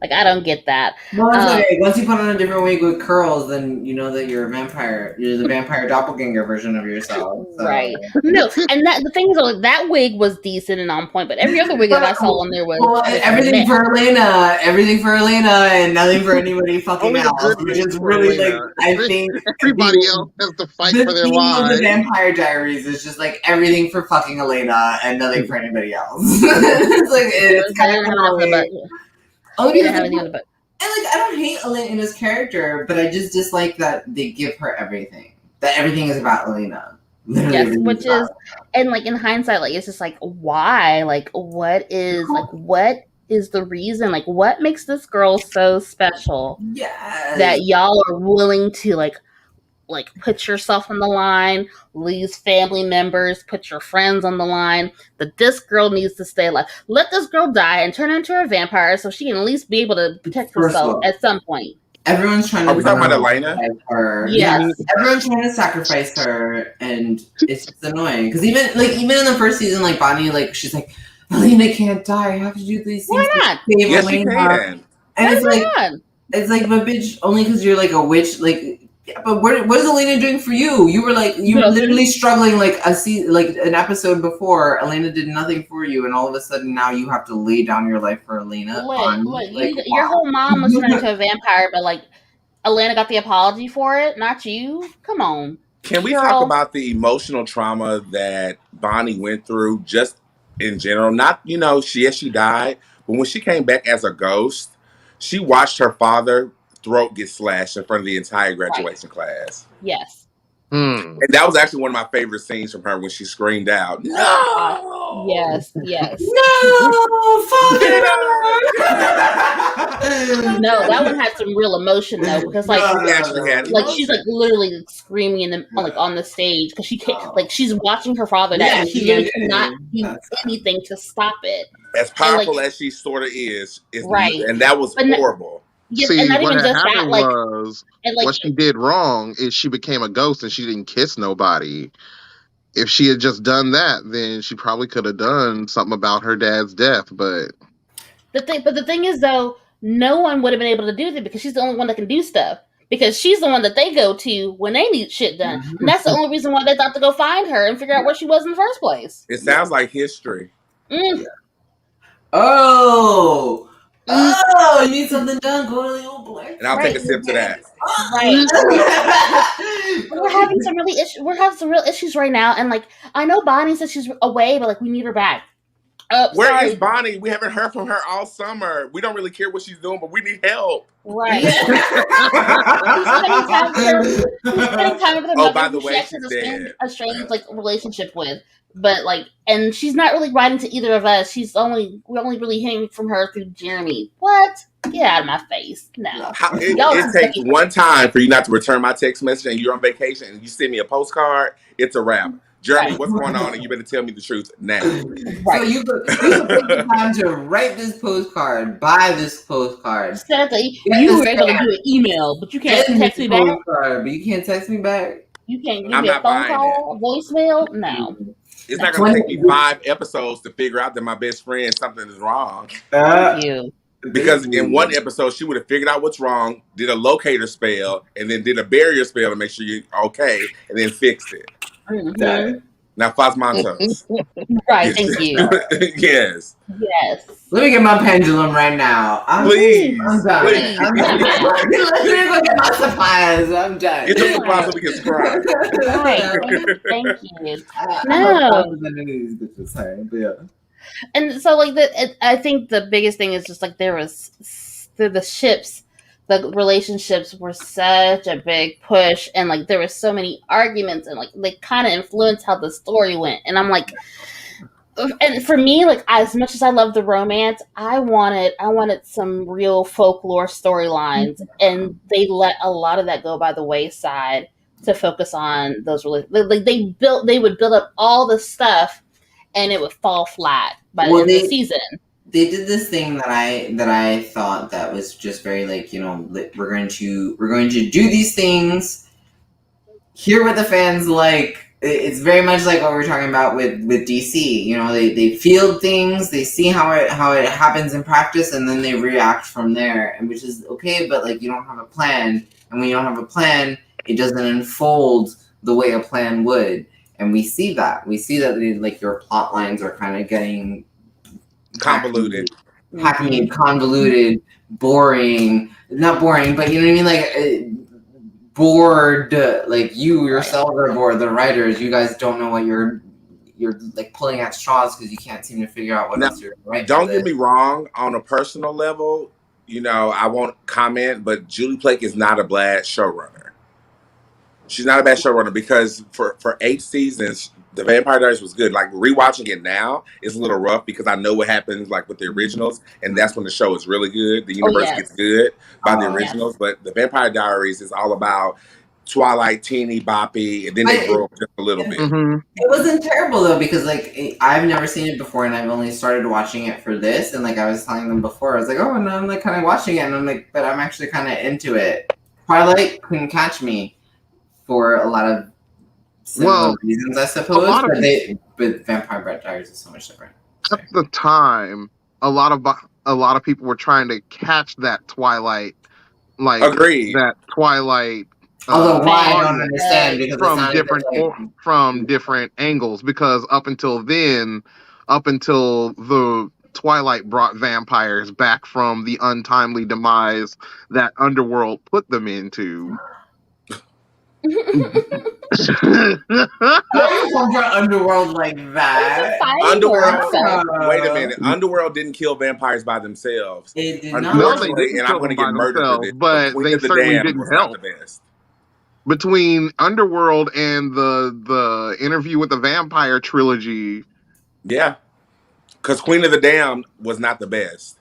Like I don't get that. Well, it's okay. Once you put on a different wig with curls, then you know that you're a vampire. You're the vampire doppelganger version of yourself. So. Right. No, and the thing is, like, that wig was decent and on point, but every other wig that I saw on there was everything for Elena, and nothing for anybody fucking else. Which is really like I think everybody else has to fight for their lives. The Vampire Diaries is just like everything for fucking Elena and nothing for anybody else. It's like it's kind of annoying. And like I don't hate Elena's character, but I just dislike that they give her everything. That everything is about Elena. Yes, which is, and like in hindsight, like it's just like why? Like what is the reason? Like what makes this girl so special? Yes. That y'all are willing to like put yourself on the line, lose family members, put your friends on the line, that this girl needs to stay alive. Let this girl die and turn into a vampire so she can at least be able to protect herself at some point. Everyone's trying to... Are we talking about Elena? Yes. Everyone's trying to sacrifice her, and it's just annoying. Because even in the first season, like Bonnie, like she's like, Elena can't die. I have to do these things. Why not? Yes, she can. And it's like, but bitch, only because you're like a witch, like... Yeah, but what is Elena doing for you? You were literally struggling like an episode before. Elena did nothing for you, and all of a sudden now you have to lay down your life for Elena. Your whole mom was turned into a vampire, but like Elena got the apology for it, not you. Come on. Can we talk about the emotional trauma that Bonnie went through, just in general? Not she died, but when she came back as a ghost, she watched her father throat get slashed in front of the entire graduation class. Yes. And that was actually one of my favorite scenes from her when she screamed out, "No!" Yes. No! Fuck it! No, that one had some real emotion though, because she's like literally screaming on the stage because she can't, like she's watching her father die and she really cannot do anything to stop it. As powerful as she sort of is right, and that was horrible. Yes, see, and not what even just happened that, was what she did wrong is she became a ghost and she didn't kiss nobody. If she had just done that, then she probably could have done something about her dad's death. But the thing is though, no one would have been able to do that because she's the only one that can do stuff. Because she's the one that they go to when they need shit done. And that's the only reason why they thought to go find her and figure out where she was in the first place. It sounds like history. Mm. Oh, you need something done? Go to the old black. And I'll take a sip to that. Right. We're having some real issues right now, and like I know Bonnie says she's away, but like we need her back. Where is Bonnie? We haven't heard from her all summer. We don't really care what she's doing, but we need help. Right. He's spending time with her mother, by the who way, she actually she's has dead. a strange like relationship with. But like, and she's not really writing to either of us. We're only really hearing from her through Jeremy. What? Get out of my face! No. It takes one time for you not to return my text message, and you're on vacation, and you send me a postcard. It's a wrap. Jeremy, what's going on? And you better tell me the truth now. Right. So you took the time to write this postcard, buy this postcard. You were able to do an email, but you can't text me back. But you can't text me back. You can't give me a phone call, a voicemail. No. It's not going to take me 5 episodes to figure out that my best friend something is wrong. Thank you. Because in one episode, she would have figured out what's wrong, did a locator spell, and then did a barrier spell to make sure you're okay, and then fixed it. Mm-hmm. Now, Fosmantos. Right, thank you. Yes. Let me get my pendulum right now. Please. I'm done. Please. Let me go get my supplies. I'm done. Get the supplies so we can subscribe. Right. Thank you. No. And so, like, I think the biggest thing is just like there was through the ships, the relationships were such a big push, and like there were so many arguments, and like they kind of influenced how the story went. And I'm like, and for me, like as much as I love the romance, I wanted some real folklore storylines, and they let a lot of that go by the wayside to focus on those. Like they would build up all the stuff, and it would fall flat by the end of the season. They did this thing that I thought that was just very like, we're going to do these things, hear what the fans like. It's very much like what we're talking about with DC. They field things, they see how it happens in practice, and then they react from there, and which is okay. But like you don't have a plan, and when you don't have a plan, it doesn't unfold the way a plan would. And we see that like your plot lines are kind of getting convoluted, hackneyed, convoluted, boring. Not boring, but you know what I mean, like bored. Like you yourself are bored. The writers, you guys don't know what you're like pulling at straws because you can't seem to figure out what else you're writing. Don't get me wrong. On a personal level, I won't comment, but Julie Plake is not a bad showrunner. She's not a bad showrunner because for 8 seasons, The Vampire Diaries was good. Like rewatching it now is a little rough because I know what happens like with the originals, and that's when the show is really good. The universe gets good by the originals, but The Vampire Diaries is all about Twilight, teeny boppy, and then they grow up just a little bit. Mm-hmm. It wasn't terrible though because like I've never seen it before, and I've only started watching it for this. And like I was telling them before, I was like, oh, no, I'm like kind of watching it, and I'm like, but I'm actually kind of into it. Twilight couldn't catch me for a lot of similar reasons, I suppose. But Vampire Diaries is so much different. At the time, a lot of people were trying to catch that Twilight, like agreed. That Twilight. Although why I don't understand because from different angles, because up until the Twilight brought vampires back from the untimely demise that Underworld put them into. Underworld like that. Wait a minute. Underworld didn't kill vampires by themselves. It did not. No, they didn't and I'm going to get murdered for this. But they certainly didn't help. Between Underworld and the Interview with the Vampire trilogy. Yeah. Because Queen of the Damned was not the best.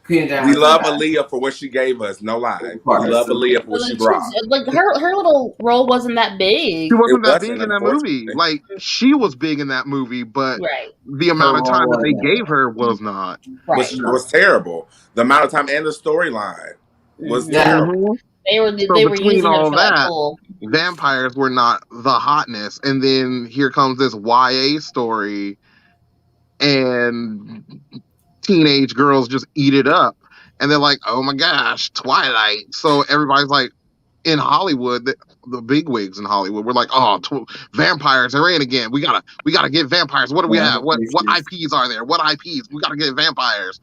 We love Aaliyah for what she gave us, no lie. We love Aaliyah for what she brought. Like her little role wasn't that big. She wasn't that big in that movie. Like she was big in that movie, but the amount of time that they gave her was not. Was terrible. The amount of time and the storyline was terrible. They were using all that. Vampires were not the hotness, and then here comes this YA story, and teenage girls just eat it up, and they're like, oh my gosh, Twilight. So everybody's like, in Hollywood, the big wigs in Hollywood were like, oh, vampires are in again. We gotta get vampires. What do we have? What IPs are there? What IPs? We gotta get vampires.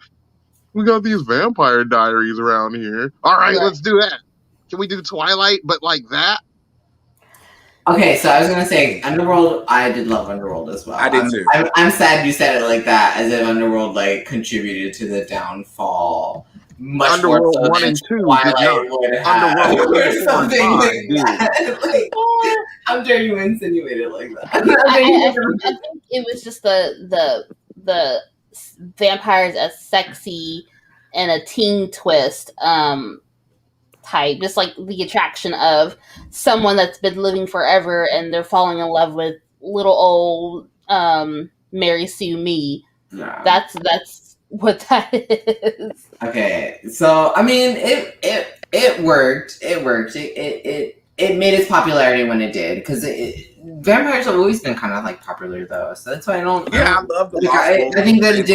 We got these Vampire Diaries around here. All right, let's do that. Can we do Twilight, but like that? Okay, so I was gonna say Underworld. I did love Underworld as well. I did too. I'm sad you said it like that, as if Underworld like contributed to the downfall. Much Underworld more so 1 than and 2 Twilight did not. would have, Underworld or something 4 like and 5 that. Like, how dare you insinuate it like that? I think it was just the vampires as sexy and a teen twist type, just like the attraction of someone that's been living forever and they're falling in love with little old Mary Sue Me. Yeah. That's what that is. Okay, so I mean, it worked. It worked. It made its popularity when it did, because vampires have always been kind of like popular though, so that's why I don't. Yeah, I love the. I think that it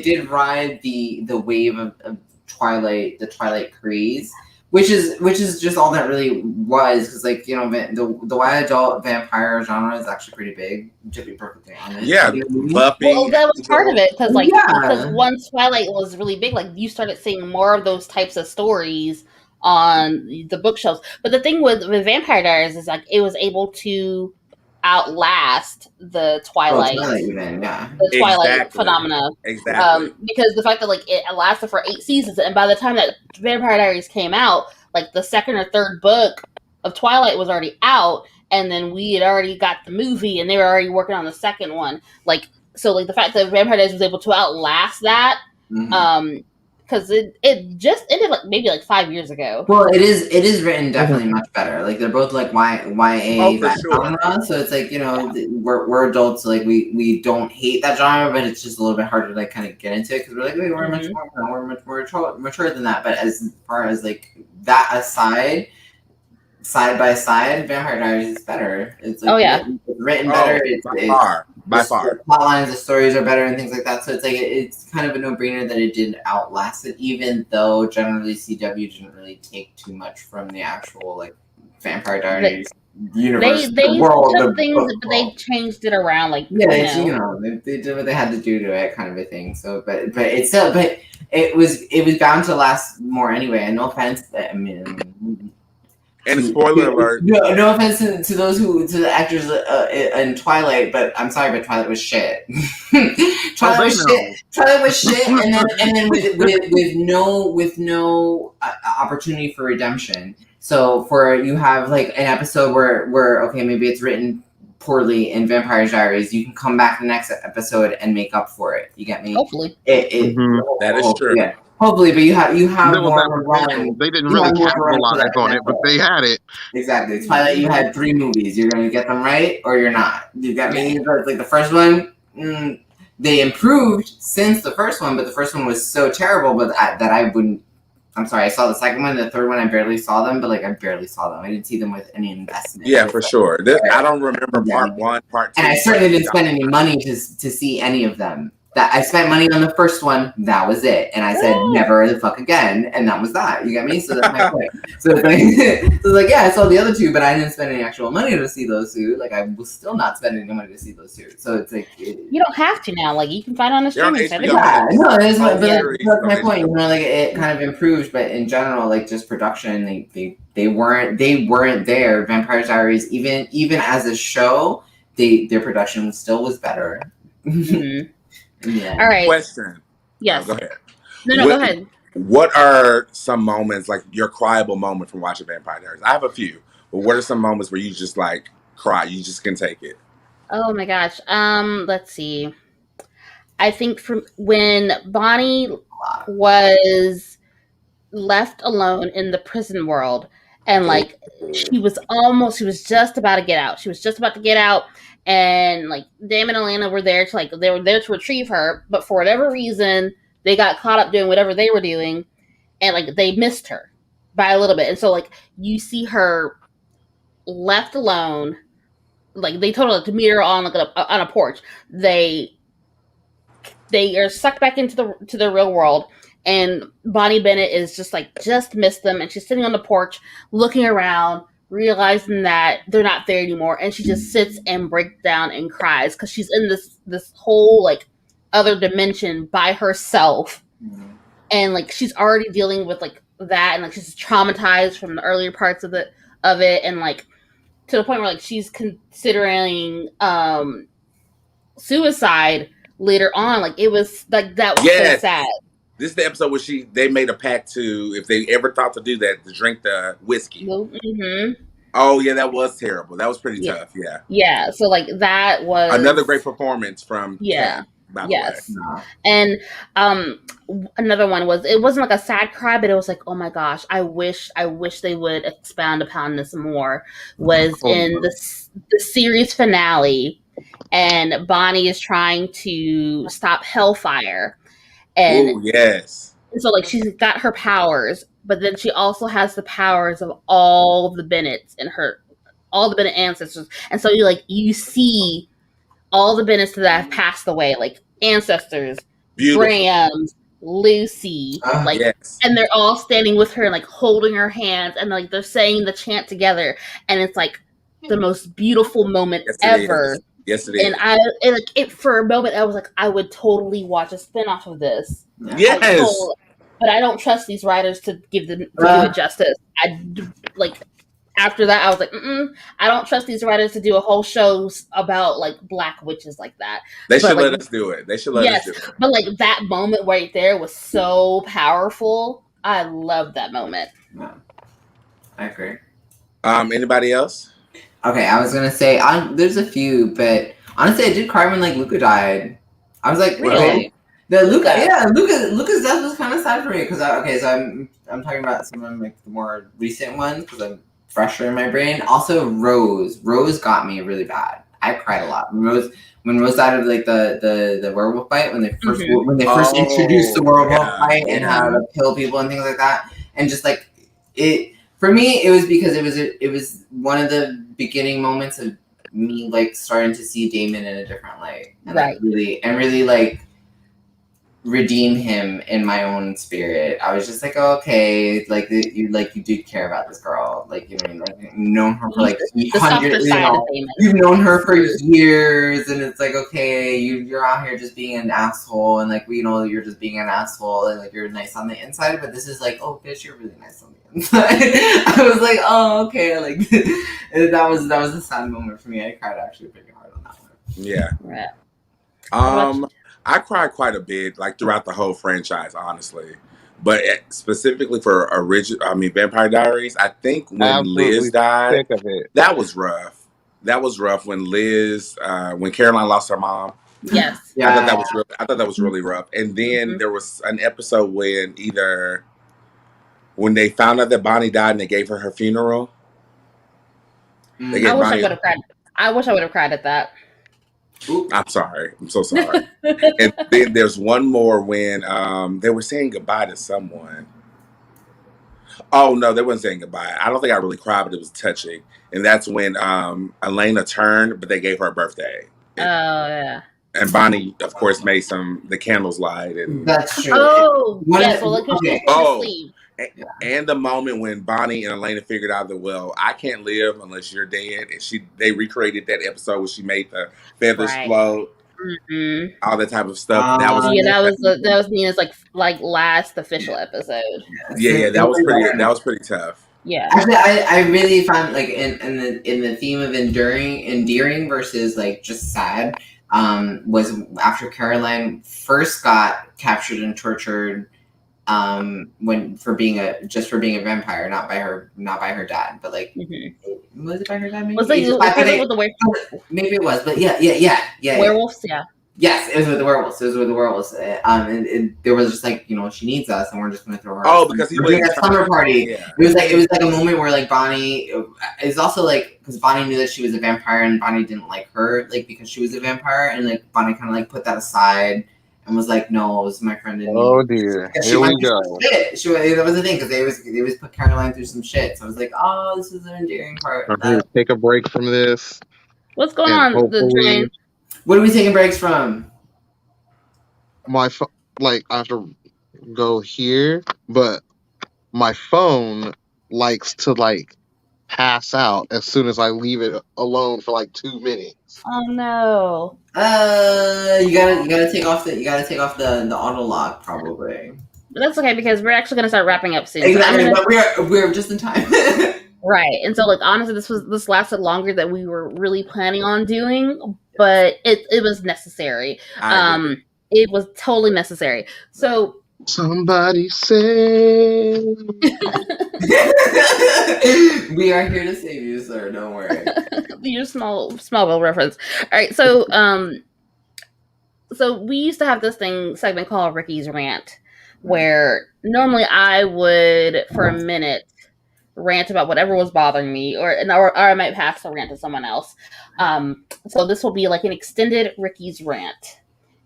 did ride the wave of Twilight, the Twilight craze, which is just all that really was, because like, you know, the YA adult vampire genre is actually pretty big, to be perfectly honest. Yeah, Buffy. Well, that was part of it, because like because once Twilight was really big, like you started seeing more of those types of stories on the bookshelves. But the thing with Vampire Diaries is like it was able to outlast the Twilight, the Twilight phenomena. Exactly. Because the fact that like it lasted for 8 seasons, and by the time that Vampire Diaries came out, like the second or third book of Twilight was already out, and then we had already got the movie, and they were already working on the second one. Like, so like the fact that Vampire Diaries was able to outlast that, because it just ended like maybe like 5 years ago. Well, it is written definitely much better. Like they're both like YA genre, so it's like, you know, we're adults, so like we don't hate that genre, but it's just a little bit harder to like kind of get into it, because we're like, wait, we're much more mature than that. But as far as like that aside, side by side, Vampire Diaries is better. It's like, written better. By far. The plot lines, the stories are better and things like that. So it's like it's kind of a no-brainer that it did outlast it, even though generally CW didn't really take too much from the actual like Vampire Diaries universe. They took things, but they changed it around. Like they did what they had to do to it, kind of a thing. So, but it's still, but it was bound to last more anyway. And no offense, I mean. And spoiler alert. No offense to the actors in Twilight, but I'm sorry, but Twilight was shit. Twilight was shit, and then with no opportunity for redemption. So you have like an episode where okay, maybe it's written poorly in Vampire Diaries, you can come back the next episode and make up for it. You get me? Hopefully. That is true. Yeah. Hopefully, but you have more run. They didn't really capitalize on it, but they had it. Exactly. Twilight, you had 3 movies. You're going to get them right or you're not. You got me? Like the first one, they improved since the first one, but the first one was so terrible that I wouldn't. I'm sorry, I saw the second one, the third one, I barely saw them, but like I barely saw them. I didn't see them with any investment. Yeah, for sure. I don't remember part 1, part 2. And I certainly didn't spend any money to see any of them. That I spent money on the first one, that was it. And I said, never the fuck again. And that was that. You get me? So that's my point. So it's like, yeah, I saw the other 2, but I didn't spend any actual money to see those 2. Like, I was still not spending any money to see those 2. So it's like... you don't have to now. Like, you can find on the streaming service. Yeah, no, that's my point. You know, like, it kind of improved, but in general, like, just production, they weren't there. Vampire Diaries, even as a show, their production still was better. Mm-hmm. Yeah. All right. Question. Yes. Go ahead. No, go ahead. What are some moments, like your cryable moment from watching Vampire Diaries? I have a few, but what are some moments where you just like cry? You just can take it. Oh my gosh. Let's see. I think from when Bonnie was left alone in the prison world, and like she was just about to get out. And like Damon and Alana were there to retrieve her, but for whatever reason, they got caught up doing whatever they were doing, and like they missed her by a little bit. And so like you see her left alone, like they told her to meet her on a porch. They are sucked back into the real world, and Bonnie Bennett is just missed them, and she's sitting on the porch looking around, realizing that they're not there anymore, and she just sits and breaks down and cries because she's in this whole like other dimension by herself, and like she's already dealing with like that, and like she's traumatized from the earlier parts of it, and like to the point where like she's considering suicide later on. Like it was like that was so sad. This is the episode where they made a pact to, if they ever thought to do that, to drink the whiskey. Mm-hmm. Oh yeah, that was terrible. That was pretty tough. Yeah. Yeah. So like that was another great performance from Kat, by the way. And another one was, it wasn't like a sad cry, but it was like, oh my gosh, I wish they would expound upon this more. Was in the series finale, and Bonnie is trying to stop Hellfire. And so like she's got her powers, but then she also has the powers of all the Bennetts and all the Bennett ancestors. And so you see all the Bennetts that have passed away, like ancestors, Grams, Lucy, and they're all standing with her and like holding her hands, and like they're saying the chant together, and it's like the most beautiful moment ever. Yes, it is. And for a moment, I was like, I would totally watch a spinoff of this. Yes. But I don't trust these writers to give it justice. After that, I was like, I don't trust these writers to do a whole show about like black witches like that. They should let us do it. They should let us do it. But like that moment right there was so powerful. I love that moment. Yeah. I agree. Anybody else? Okay, I was gonna say there's a few, but honestly, I did cry when like Luca died. I was like, really? Luca's death was kind of sad for me because I'm talking about some of like the more recent ones because I'm fresher in my brain. Also, Rose got me really bad. I cried a lot when Rose died of like the werewolf bite when they first introduced the werewolf bite and how to kill people and things like that, and just like it. For me, it was because it was one of the beginning moments of me like starting to see Damon in a different light, and really like redeem him in my own spirit. I was just like, oh, okay, like you do care about this girl, like you know, like, you've known her for like hundreds, you've known her for years, and it's like, okay, you're out here just being an asshole, and like you're just being an asshole, and like you're nice on the inside, but this is like, oh, bitch, you're really nice on the inside. I was like, oh, okay, like that was a sad moment for me. I cried actually pretty hard on that one. Yeah. I cried quite a bit, like throughout the whole franchise, honestly. But specifically for Vampire Diaries, I think when Liz died, that was rough. That was rough when when Caroline lost her mom. Yes. I thought that was really rough. And then there was an episode when they found out that Bonnie died and they gave her funeral. I wish I would have cried at that. I'm sorry. I'm so sorry. And then there's one more when they were saying goodbye to someone. Oh, no, they weren't saying goodbye. I don't think I really cried, but it was touching. And that's when Elena turned, but they gave her a birthday. Yeah. And Bonnie, of course, made the candles light. And that's true. Oh, yes. Well, asleep. And the moment when Bonnie and Elena figured out that, well, I can't live unless you're dead, and they recreated that episode where she made the feathers float, all that type of stuff. That was Nina's like last official episode. Yeah, that was pretty tough. Yeah, actually, I really found like in the theme of endearing versus like just sad, was after Caroline first got captured and tortured. For being a vampire, not by her dad, but like was it by her dad? Maybe was it with the werewolves? Maybe it was, but yeah. Werewolves, yeah. Yes, it was with the werewolves. And there was just like, she needs us, and we're just gonna throw her. Oh, because he went to a summer party. Yeah. It was like a moment where like Bonnie. It's also like because Bonnie knew that she was a vampire, and Bonnie didn't like her like because she was a vampire, and like Bonnie kind of like put that aside. And was like, no, it was my friend. Oh dear, here we go. That was the thing because they was put Caroline through some shit. So I was like, oh, this is an endearing part. Take a break from this. What's going on? What are we taking breaks from? After go here, but my phone likes to like pass out as soon as I leave it alone for like 2 minutes. Oh no. You gotta take off the auto lock probably. But that's okay because we're actually gonna start wrapping up soon. Exactly, So but we're just in time. right. And so like honestly this lasted longer than we were really planning on doing, but it was necessary. It was totally necessary. So somebody say we are here to save you, sir. Don't worry. Your Smallville reference. All right, so we used to have this segment called Ricky's Rant, where normally I would for a minute rant about whatever was bothering me, or I might pass the rant to someone else. So this will be like an extended Ricky's Rant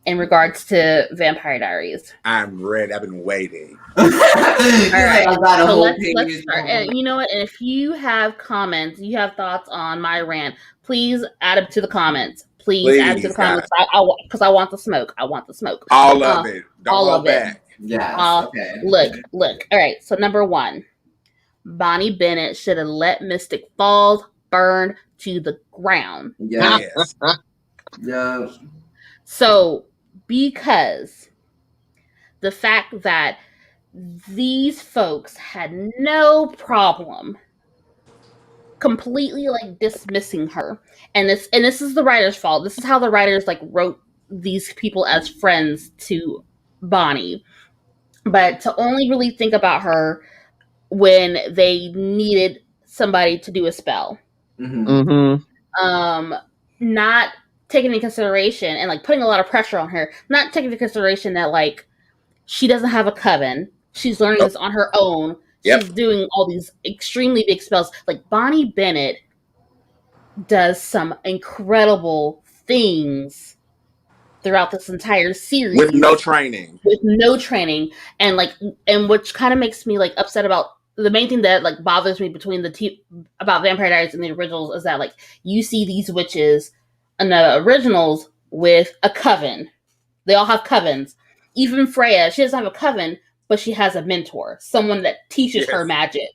in regards to Vampire Diaries. I'm ready. I've been waiting. All right, so let's start. And you know what? And if you have comments, you have thoughts on my rant, please add them to the comments. Please add them to the comments. Because I want the smoke. I want the smoke. All of it. Don't hold back. Yeah. Okay. Look. All right. So number 1, Bonnie Bennett should have let Mystic Falls burn to the ground. Yes. Yeah. So because the fact that these folks had no problem completely like dismissing her, and this is the writer's fault. This is how the writers like wrote these people as friends to Bonnie, but to only really think about her when they needed somebody to do a spell. Mm-hmm. Not taking into consideration and like putting a lot of pressure on her, not taking into consideration that like she doesn't have a coven. She's learning this on her own. She's doing all these extremely big spells. Like Bonnie Bennett does some incredible things throughout this entire series with no training. And which kind of makes me like upset about the main thing that like bothers me between about Vampire Diaries and the originals is that like you see these witches in the originals with a coven. They all have covens. Even Freya, she doesn't have a coven, but she has a mentor, someone that teaches her magic.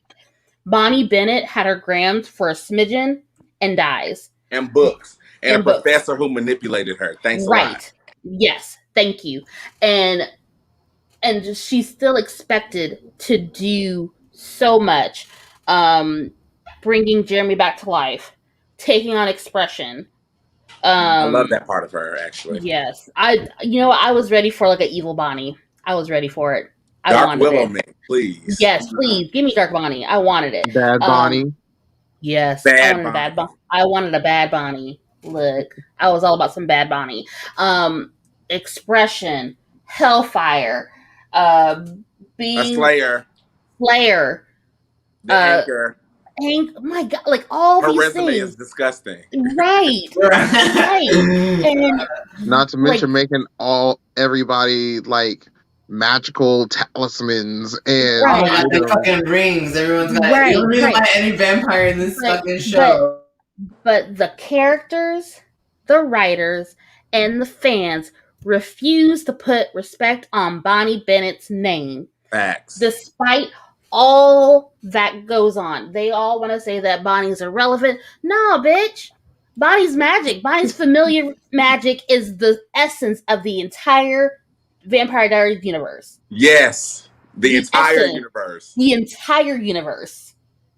Bonnie Bennett had her grams for a smidgen and dies. And books. And a professor who manipulated her. Thanks a lot. Yes, thank you. And she's still expected to do so much. Bringing Jeremy back to life, taking on expression. I love that part of her, actually. Yes. I was ready for like an evil Bonnie. I was ready for it. Dark Willow me, please. Yes, please. Give me Dark Bonnie. I wanted it. Bad Bonnie. Yes. I wanted a bad Bonnie. Look, I was all about some bad Bonnie. Expression, Hellfire, being a Slayer. The Anchor. My God, like all her these resume things. Is disgusting. Right. And not to mention making everybody like magical talismans and the fucking rings. Everyone's got you don't really want any vampire in this fucking show. But the characters, the writers, and the fans refuse to put respect on Bonnie Bennett's name. Facts. Despite all that goes on. They all want to say that Bonnie's irrelevant. No, bitch. Bonnie's magic. Bonnie's familiar magic is the essence of the entire Vampire Diaries universe. Yes. The entire universe. The entire universe.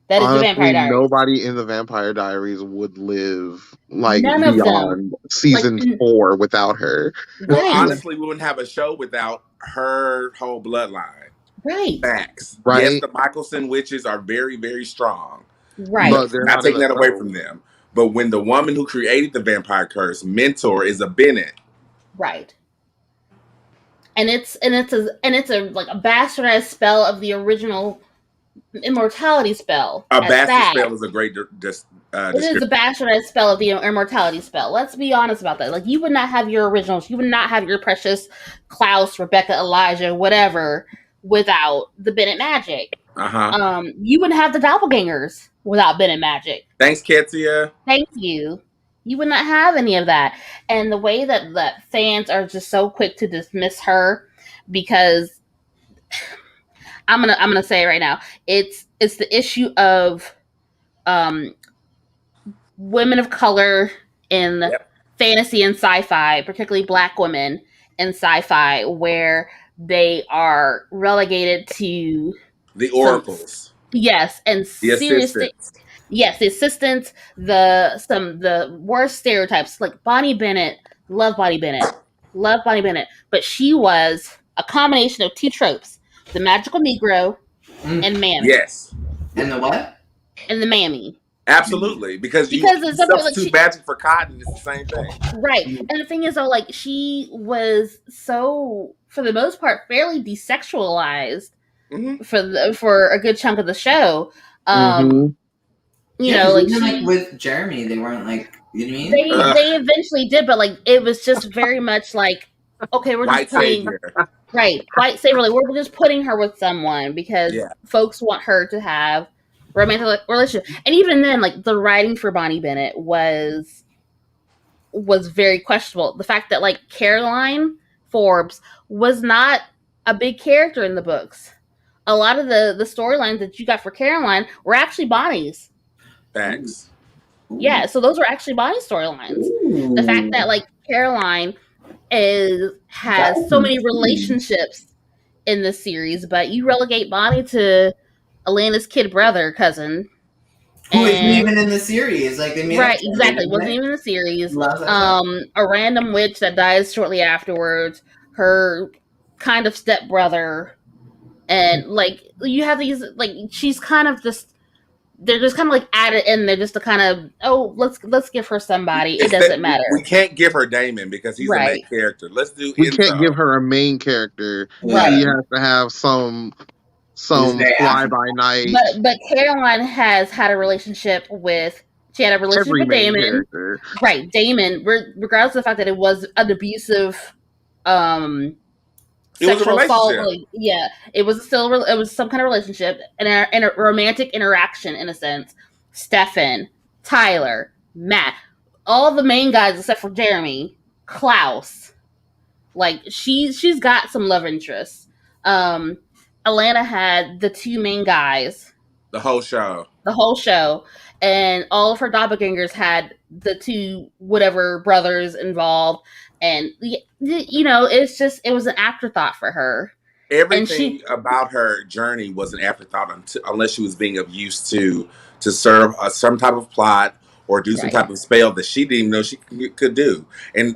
That is the Vampire Diaries. Nobody in the Vampire Diaries would live like beyond season 4 without her. Well, honestly, we wouldn't have a show without her whole bloodline. Right. Facts. Right. Yes, the Michelson witches are very, very strong. Right. But they're not taking that away from them. But when the woman who created the vampire curse mentor is a Bennett. Right. And it's a like a bastardized spell of the original immortality spell. A bastard spell is a great it is a bastardized spell of the immortality spell. Let's be honest about that. Like you would not have your originals. You would not have your precious Klaus, Rebecca, Elijah, whatever, without the Bennett magic. You wouldn't have the doppelgangers without Bennett magic. Thanks, Ketia. Thank you. You would not have any of that. And the way that fans are just so quick to dismiss her because I'm gonna say it right now. It's the issue of women of color in Yep. fantasy and sci-fi, particularly Black women in sci-fi, where they are relegated to The some oracles, and the serious assistants. yes, the assistants, the worst stereotypes, like Bonnie Bennett. Love Bonnie Bennett, but she was a combination of two tropes: the magical Negro and mammy, Yes. And the what? and the mammy. Absolutely, because you Because it's something like substitute magic for cotton, it's the same thing. right. And the thing is, though, like she was so, for the most part, fairly desexualized for a good chunk of the show. Mhm. You know, like even she, like with Jeremy, they weren't like, you know what I mean? they eventually did, but like it was just very much like, okay, we're White just putting savior. white savior. Like we're just putting her with someone because Yeah. folks want her to have romantic relationship. And even then, like the writing for Bonnie Bennett was very questionable. The fact that like Caroline Forbes was not a big character in the books. A lot of the storylines that you got for Caroline were actually Bonnie's. Facts. Yeah, so those were actually Bonnie storylines. The fact that like Caroline has so many relationships in this series, but you relegate Bonnie to Elena's kid brother cousin. Who isn't even in the series? Like they made Right, up exactly. Wasn't even in the series. Love that A random witch that dies shortly afterwards. Her kind of stepbrother, and like you have these like she's kind of just they're just kind of like added in there just to kind of let's give her somebody. It doesn't matter. We can't give her Damon because he's a main character. Let's do. We can't give her a main character. Right. She has to have some fly by night. But Caroline has had a relationship with. She had a relationship with Damon. Character. Right, Damon. Regardless of the fact that it was an abusive, sexual assault. Yeah, it was some kind of relationship and a romantic interaction in a sense. Stefan, Tyler, Matt, all the main guys except for Jeremy, Klaus. Like she's got some love interests. Alana had the two main guys. The whole show. And all of her doppelgangers had the two whatever brothers involved, and you know it was an afterthought for her. Everything about her journey was an afterthought unless she was being of use to serve some type of plot or do some type of spell that she didn't even know she could do. And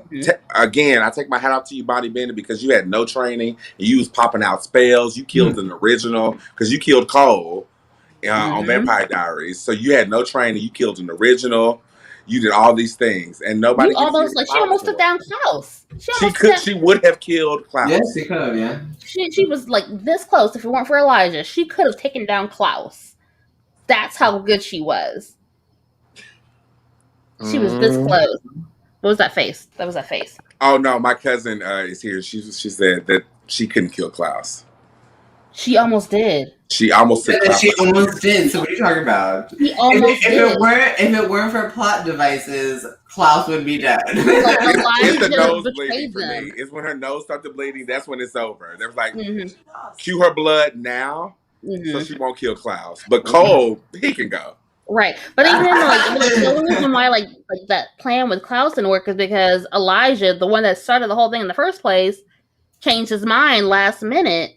again, I take my hat off to you, Bonnie Bennett, because you had no training and you was popping out spells. You killed an original because you killed Cole on Vampire Diaries. So you had no training. You killed an original. You did all these things, and nobody. She almost took down Klaus. She would have killed Klaus. Yes, she could have. Yeah. She was like this close. If it weren't for Elijah, she could have taken down Klaus. That's how good she was. She was this close. What was that face? That was that face. Oh no, my cousin is here. She said that she couldn't kill Klaus. She almost did. She almost did. So what are you talking about? If it weren't for plot devices, Klaus would be dead. It's the nose bleeding for me. It's when her nose started bleeding. That's when it's over. There was like, cue her blood now, so she won't kill Klaus. But Cole, he can go. Right, but even the only reason why like that plan with Klaus didn't work is because Elijah, the one that started the whole thing in the first place, changed his mind last minute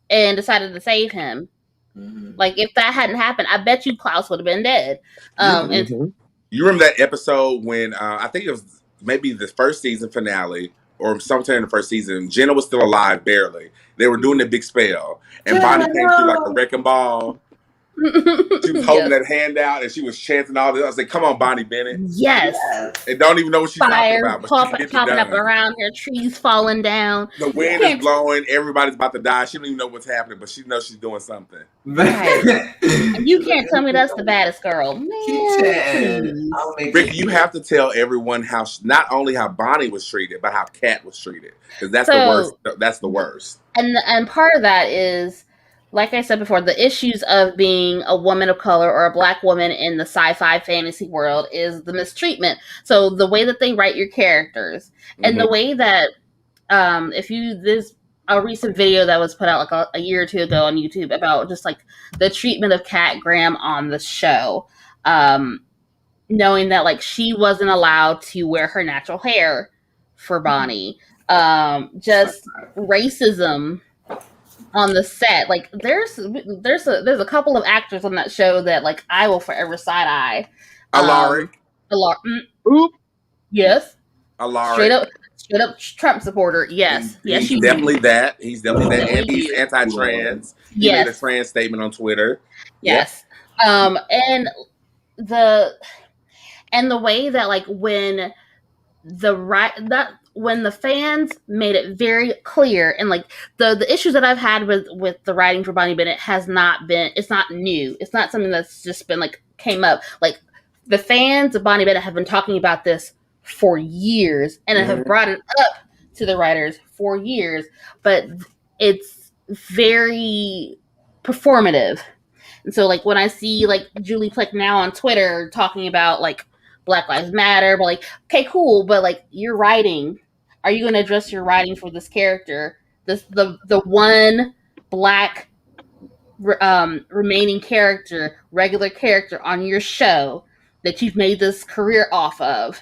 and decided to save him. Like if that hadn't happened, I bet you Klaus would have been dead. You remember that episode when I think it was maybe the first season finale or sometime in the first season, Jenna was still alive barely. They were doing the big spell, and Bonnie came through like a wrecking ball. She was holding that hand out and she was chanting all this. I was like, come on, Bonnie Bennett. Yes. And don't even know what she's talking about. But popping up around her, trees falling down. The wind is blowing. Everybody's about to die. She don't even know what's happening, but she knows she's doing something. Right. And you can't tell me that's the baddest girl. Rick, you have to tell everyone how not only how Bonnie was treated, but how Kat was treated. Because that's the worst. That's the worst. And part of that is, like I said before, the issues of being a woman of color or a Black woman in the sci-fi fantasy world is the mistreatment. So the way that they write your characters and the way that a recent video that was put out like a year or two ago on YouTube about just like the treatment of Kat Graham on the show, knowing that like she wasn't allowed to wear her natural hair for Bonnie, just racism on the set. Like there's a couple of actors on that show that like I will forever side eye. Alaric. Oop. Yes. Alaric. Straight up Trump supporter. Yes. Yes, He's definitely that. He's definitely that. And he's anti-trans. He made a trans statement on Twitter. Yes. Yep. And the way that like when the fans made it very clear, and like the issues that I've had with the writing for Bonnie Bennett it's not new. It's not something that's just been like came up. Like the fans of Bonnie Bennett have been talking about this for years and have brought it up to the writers for years, but it's very performative. And so like when I see like Julie Plec now on Twitter talking about like Black Lives Matter, but like, okay, cool, but like your writing, are you going to address your writing for this character, the one Black remaining character, regular character on your show that you've made this career off of,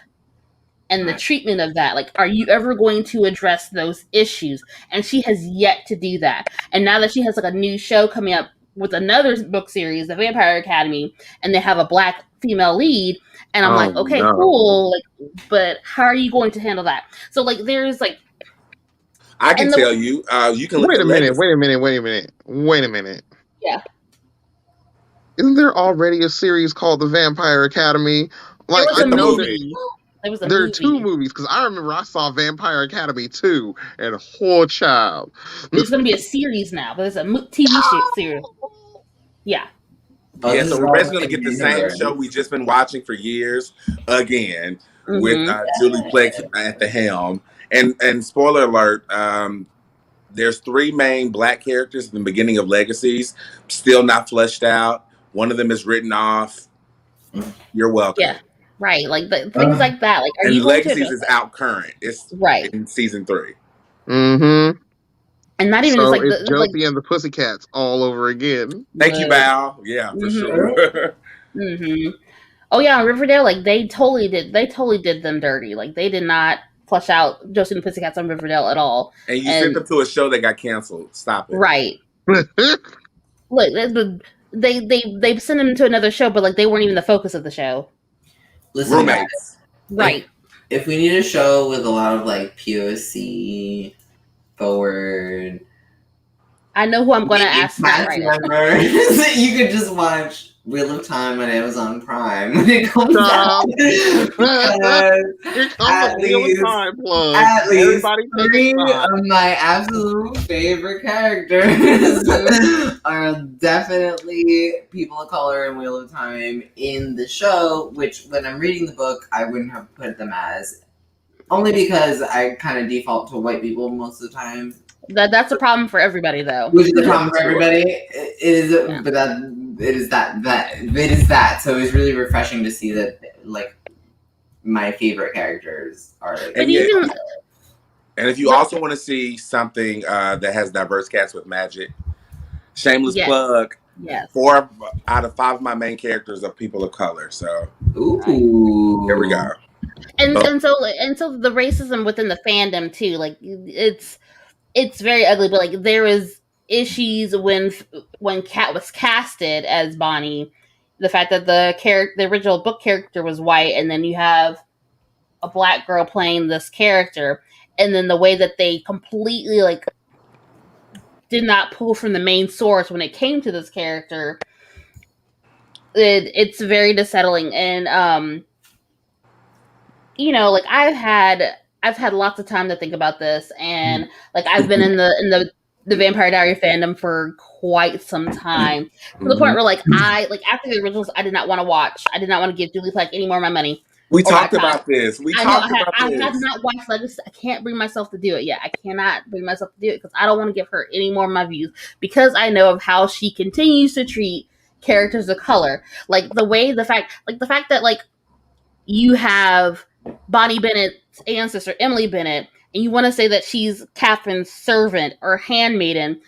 and the treatment of that? Like, are you ever going to address those issues? And she has yet to do that. And now that she has like a new show coming up with another book series, The Vampire Academy, and they have a Black female lead, and I'm like, okay, cool, like, but how are you going to handle that? So like there's like, I can tell you, you can wait a minute. Yeah. Isn't there already a series called The Vampire Academy? Like, there are two movies, because I remember I saw Vampire Academy 2 and whole child. There's going to be a series now, but it's a TV series. Yeah. Yeah, so we're basically going to get the same show we've just been watching for years again with Julie Plec at the helm. And spoiler alert, there's 3 main Black characters in the beginning of Legacies, still not fleshed out. One of them is written off. You're welcome. Yeah, right. Like things like that. Like, and Legacies is out current. It's in season 3. Mm-hmm. And not even so just like it's Josie and the Pussycats all over again. Thank you, Val. Yeah, for sure. Oh yeah, on Riverdale, like they totally did them dirty. Like they did not flush out Josie and the Pussycats on Riverdale at all. And you sent them to a show that got canceled. Stop it. Right. Look, they sent them to another show, but like they weren't even the focus of the show. Listen, roommates. Right. If we need a show with a lot of like POC forward, I know who I'm going to ask that right now. You could just watch Wheel of Time on Amazon Prime when it comes out. At least 3 of my absolute favorite characters are definitely people of color in Wheel of Time in the show, which when I'm reading the book, I wouldn't have put them as. Only because I kind of default to white people most of the time. That's a problem for everybody, though. Which is a problem for everybody. It is, but it is that. So it was really refreshing to see that, like, my favorite characters are. And if you also want to see something that has diverse cast with magic, shameless plug. Yes. 4 out of 5 of my main characters are people of color. So, here we go. And so the racism within the fandom too, like it's very ugly. But like there was issues when Kat was casted as Bonnie, the fact that the original book character was white, and then you have a Black girl playing this character, and then the way that they completely like did not pull from the main source when it came to this character, it's very unsettling. And you know, like I've had lots of time to think about this, and like I've been in the Vampire Diaries fandom for quite some time, to the point where like after the originals, I did not want to watch. I did not want to give Julie Plec any more of my money. We talked about this. I have not watched Legacy. I can't bring myself to do it yet. I cannot bring myself to do it because I don't want to give her any more of my views, because I know of how she continues to treat characters of color. Like the fact that like you have Bonnie Bennett's ancestor, Emily Bennett, and you want to say that she's Catherine's servant or handmaiden,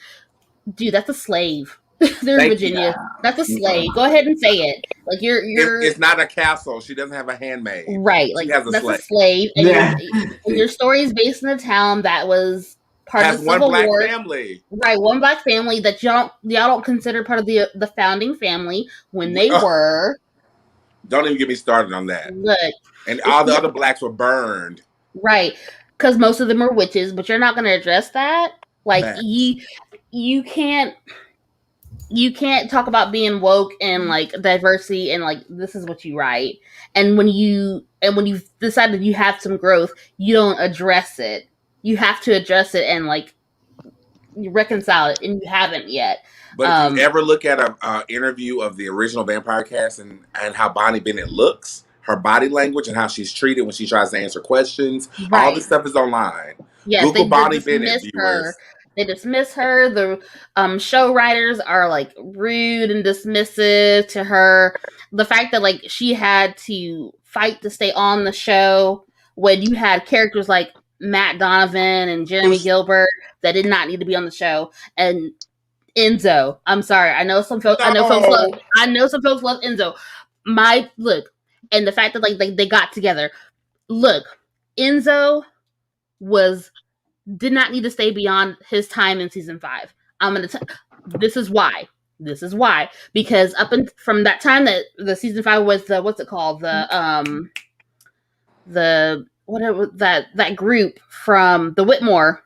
dude, that's a slave. There's Virginia. That's a slave. Go ahead and say it. Like It's not a castle. She doesn't have a handmaid. Right. Like, she has that's a slave. And, and your story is based in a town that was part of the Civil War. One black family. Right, one black family that y'all don't consider part of the founding family when they were. Don't even get me started on that. Look. And all the other blacks were burned. Right. Because most of them are witches, but you're not going to address that. Like, you can't talk about being woke and like diversity and like this is what you write. And when you've decided you have some growth, you don't address it. You have to address it and like you reconcile it, and you haven't yet. But if you ever look at an interview of the original Vampire cast and how Bonnie Bennett looks, her body language and how she's treated when she tries to answer questions, all this stuff is online. Yes, Google Bonnie Bennett, viewers. They dismiss her. The show writers are like rude and dismissive to her. The fact that like she had to fight to stay on the show when you had characters like Matt Donovan and Jeremy Gilbert that did not need to be on the show, and Enzo. I'm sorry. I know some folks. I know some folks love Enzo. And the fact that like they got together. Look, Enzo did not need to stay beyond his time in season 5. I'm gonna this is why. Because from that time that the season 5 was the what's it called? That group from the Whitmore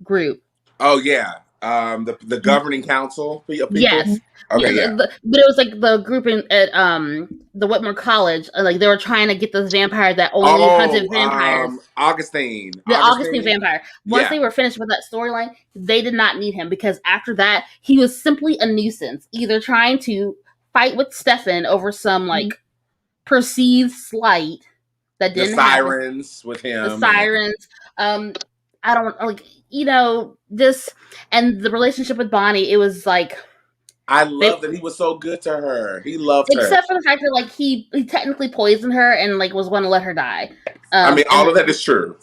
group. Oh yeah. The governing council people? Yes. Okay, yeah. But it was like the group at the Whitmore College, like they were trying to get this vampire that only hunted vampires. Augustine. The Augustine vampire. Once they were finished with that storyline, they did not need him because after that, he was simply a nuisance, either trying to fight with Stefan over some like perceived slight that didn't happen. The sirens with him. The sirens. I don't like, this and the relationship with Bonnie, it was like I love that he was so good to her. He loved her. Except for the fact that like he technically poisoned her and like was going to let her die. All of that is true.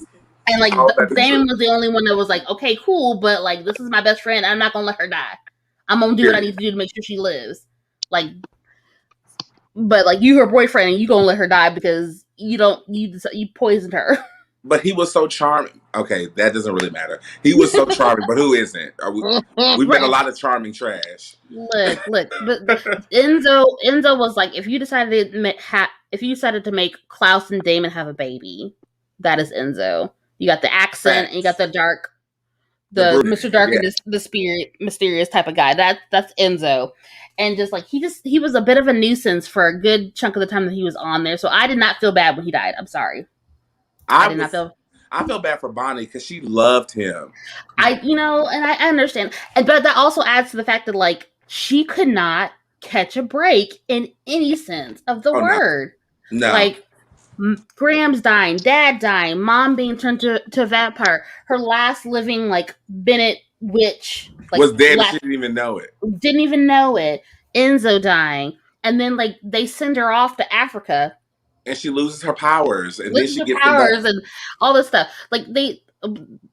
And like Damon was the only one that was like, okay, cool, but like this is my best friend. I'm not gonna let her die. I'm gonna do what I need to do to make sure she lives. Like, but like you her boyfriend and you gonna let her die because you poisoned her. But he was so charming. Okay, that doesn't really matter. He was so charming, but who isn't? We've been a lot of charming trash. Look, but Enzo was like, if you decided to make Klaus and Damon have a baby, that is Enzo. You got the accent and you got the Mr. Dark and the spirit, mysterious type of guy. That's Enzo. And just like he was a bit of a nuisance for a good chunk of the time that he was on there. So I did not feel bad when he died. I'm sorry. I felt bad for Bonnie because she loved him. I understand. But that also adds to the fact that like she could not catch a break in any sense of the word. No. Like Graham's dying, Dad dying, Mom being turned to a vampire. Her last living like Bennett witch was dead. She didn't even know it. Enzo dying, and then like they send her off to Africa. And she loses her powers, and then she gets powers and all this stuff. Like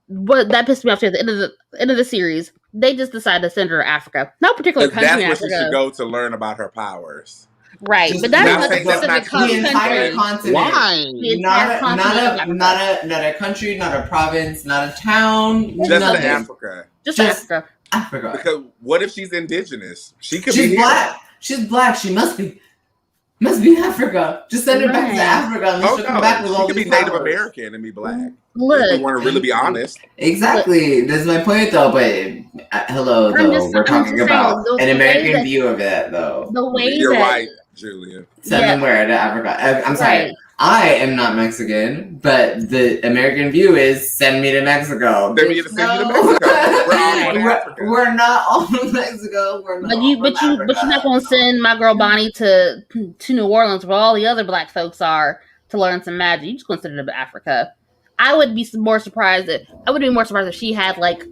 what that pissed me off too. At the end of the series, they just decided to send her to Africa. No particular country. That's where she should go to learn about her powers. Right, but that's not a specific country. The entire continent. Why? Not a country, not a province, not a town. Just Africa. Just Africa. Africa. Because what if she's indigenous? She's black. She's black. She must be Africa. Just send her back to Africa. Unless she'll come back with all these She could be Native American and be black. Look, if we want to really be honest. Exactly. That's my point, though. But we're talking about an American view of it, though. The way you're right, Julia. Send them where to Africa? I'm sorry. Right. I am not Mexican, but the American view is send me to Mexico. Send me to Mexico. We're not all from Mexico. But you're not gonna send my girl Bonnie to New Orleans where all the other black folks are to learn some magic. You just gonna send her to Africa. I would be more surprised if she had like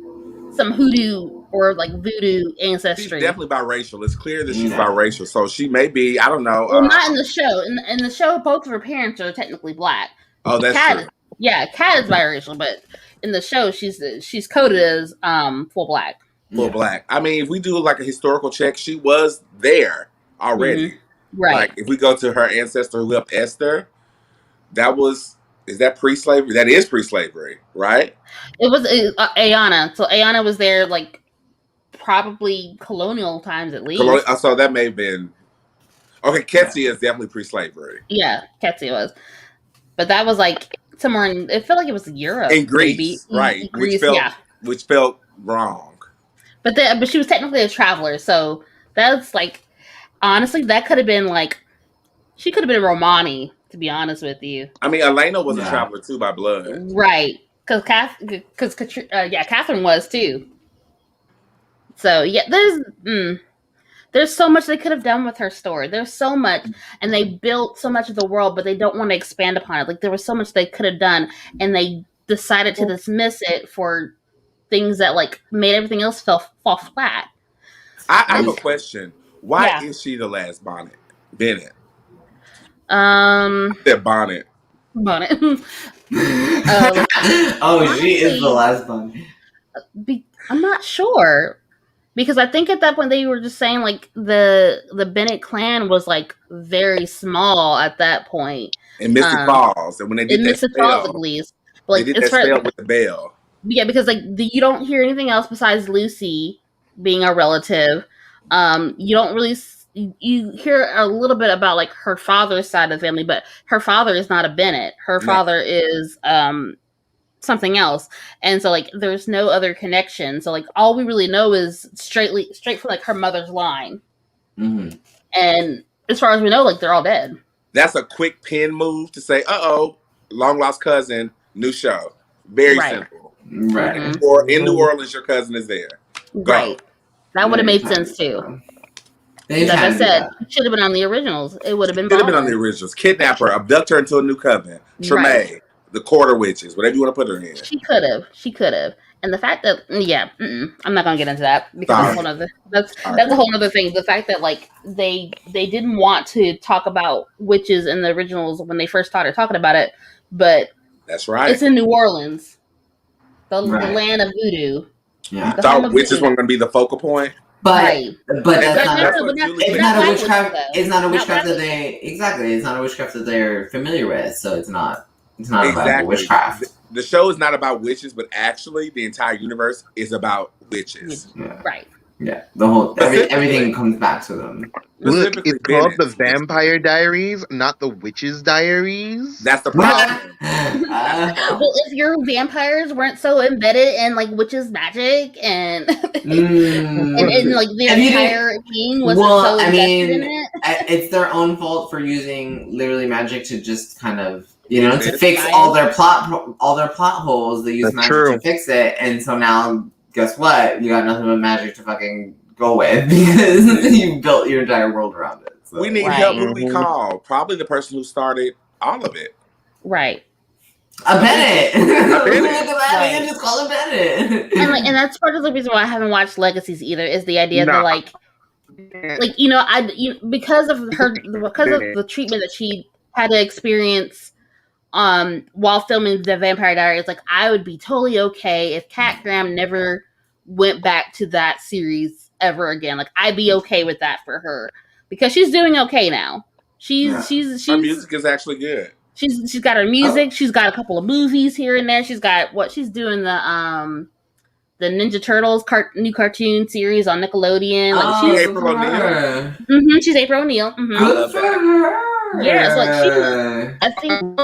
some hoodoo or like voodoo ancestry. She's definitely biracial. It's clear that she's biracial. So she may be, I don't know. Well, not in the show. In the show, both of her parents are technically black. Oh, that's true. Yeah, Kat is biracial, but in the show, she's coded as full black. Full black. I mean, if we do like a historical check, she was there already. Right. Like if we go to her ancestor who helped Esther, is that pre-slavery? That is pre-slavery, right? It was Ayana. So Ayana was there like probably colonial times at least. So that may have been okay. Ketsi is definitely pre-slavery. Yeah, Ketsi was, but that was like somewhere in. It felt like it was Europe, in Greece, maybe. Right? In Greece, which felt wrong. But she was technically a traveler, so that's like honestly that could have been like she could have been Romani. To be honest with you, I mean, Elena was a traveler too by blood, right? Because Catherine was too. So yeah, there's so much they could have done with her story. There's so much, and they built so much of the world, but they don't want to expand upon it. Like there was so much they could have done, and they decided to dismiss it for things that like made everything else fall flat. I have a question. Why is she the last Bonnie Bennett? That Bonnet. She is the last Bonnie. I'm not sure. Because I think at that point they were just saying like the Bennett clan was like very small at that point. In Mystic Falls. And when they did that spell, at least. But, like, they did that spell with the bell. Yeah, because like you don't hear anything else besides Lucy being a relative. You don't really you hear a little bit about like her father's side of the family, but her father is not a Bennett. Her father is something else, and so like there's no other connection. So like all we really know is straight from like her mother's line, and as far as we know, like they're all dead. That's a quick pen move to say, long lost cousin, new show. Very simple. Right. Or in New Orleans, your cousin is there. Go. Right. That would have made sense too. Like I said, it should have been on the originals. It would have been. Should have been on the originals. Kidnap her, abduct her into a new coven. Tremaine, the quarter witches, whatever you want to put her in. She could have. And the fact that, I'm not gonna get into that because that's a whole other thing. The fact that like they didn't want to talk about witches in the originals when they first started talking about it, but that's right. It's in New Orleans, the land of voodoo. Yeah, I thought witches weren't going to be the focal point. But it's not a witchcraft. It's not a witchcraft that it's not a witchcraft that they're familiar with. So it's not about witchcraft. The show is not about witches, but actually the entire universe is about witches. Yeah. Right. Yeah. The whole everything comes back to them. Look, it's called the Vampire Diaries, not the Witches' Diaries. That's the problem. Well, if your vampires weren't so embedded in like witches' magic and and like the entire thing wasn't so invested in it, it's their own fault for using literally magic to just kind of to fix all their plot holes. They use magic to fix it, and so now guess what? You got nothing but magic to fucking go with because you built your entire world around it. So. We need help. Who we call? Probably the person who started all of it. Right. A Bennett. You just call it Bennett. And that's part of the reason why I haven't watched Legacies either. Is the idea that because of the treatment that she had to experience while filming the Vampire Diaries, like I would be totally okay if Kat Graham never went back to that series ever again. Like I'd be okay with that for her because she's doing okay now. She's her music is actually good. She's got her music. She's got a couple of movies here and there. She's got she's doing the Ninja Turtles new cartoon series on Nickelodeon. Like she's April O'Neil. She's April O'Neil. Good for her. Yeah, so I think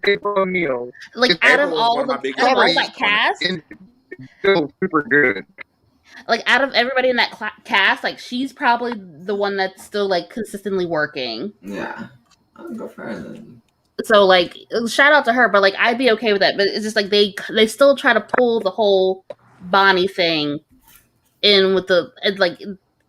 April O'Neil. Like out of all that cast, still super good. Like out of everybody in that cast, like she's probably the one that's still like consistently working. Yeah, I'll go for her then. So like, shout out to her, but like I'd be okay with that. But it's just like they still try to pull the whole Bonnie thing in with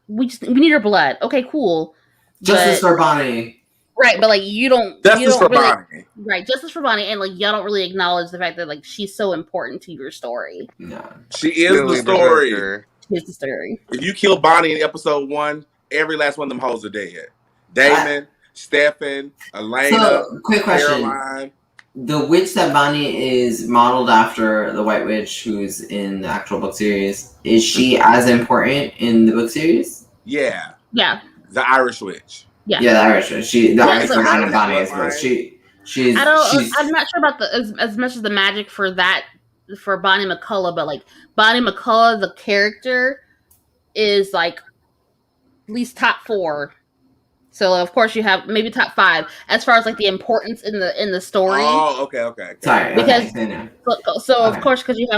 we need her blood. Okay, cool. Justice for Bonnie. Right, but like you don't Justice for really, Bonnie. Right, justice for Bonnie, and like y'all don't really acknowledge the fact that like she's so important to your story. No, she is the story. She's the story. If you kill Bonnie in episode 1, every last one of them hoes are dead. Damon, Stefan, Elena. So, quick question. Caroline. the witch that Bonnie is modeled after, the White Witch who's in the actual book series, is she as important in the book series? Yeah. Yeah. The Irish witch. Yeah. Yeah, the Irish witch. The Irish so version of Bonnie is supposed. I'm not sure about as much as the magic for that for Bonnie McCullough, but like Bonnie McCullough, the character is like at least top 4. So of course you have maybe top 5 as far as like the importance in the story. Oh, okay. Sorry, because so of course because you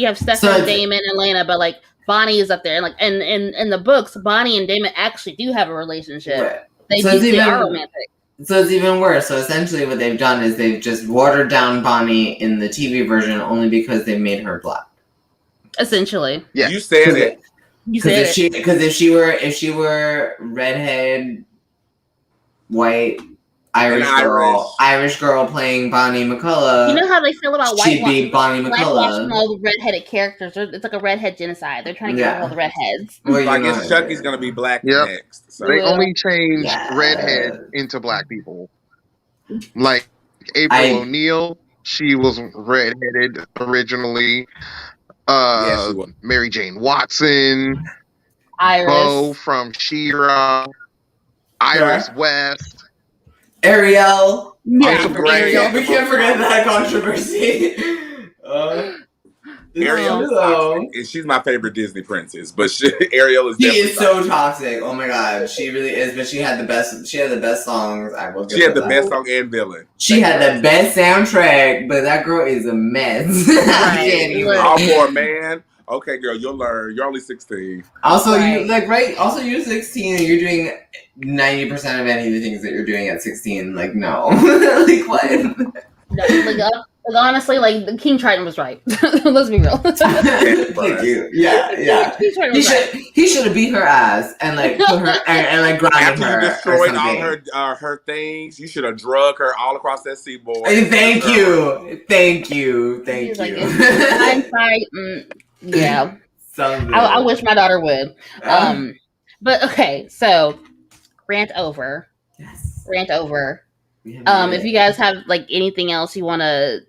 have Stephanie, Damon, and Lena, but like Bonnie is up there, and like and in the books, Bonnie and Damon actually do have a relationship. Right. They are romantic. So it's even worse. So essentially, what they've done is they've just watered down Bonnie in the TV version only because they made her black. Essentially, yeah. You said it. Because if she were redhead, white, Irish girl playing Bonnie McCullough. You know how they feel about whitewashing Bonnie McCullough. All the redheaded characters. It's like a redhead genocide. They're trying to get rid of all the redheads. Well, I guess Chucky's gonna be black next. So. They only changed redhead into black people. Like April O'Neil, she was redheaded originally. Mary Jane Watson, Bo from She-Ra, Iris West. Ariel. Yeah, we can't forget that controversy. Ariel, she's my favorite Disney princess, but Ariel is. She is so toxic. Oh my god, she really is. But she had the best. She had the best songs. She had the best song and villain. She had the best soundtrack, but that girl is a mess. All for a man. Okay, girl, you'll learn. You're only 16. Also, Also, you're 16 and you're doing 90% of any of the things that you're doing at 16. Like, no. Like, what? No, honestly, like, the King Triton was right. Let's be real. Thank you. Yeah. He should have beat her ass and like put her and like grinded her. After you destroyed all her things, you should have drugged her all across that seaboard. Thank you. Yeah. I wish my daughter would. But okay, so rant over. Yes. Rant over. If you guys have like anything else you want to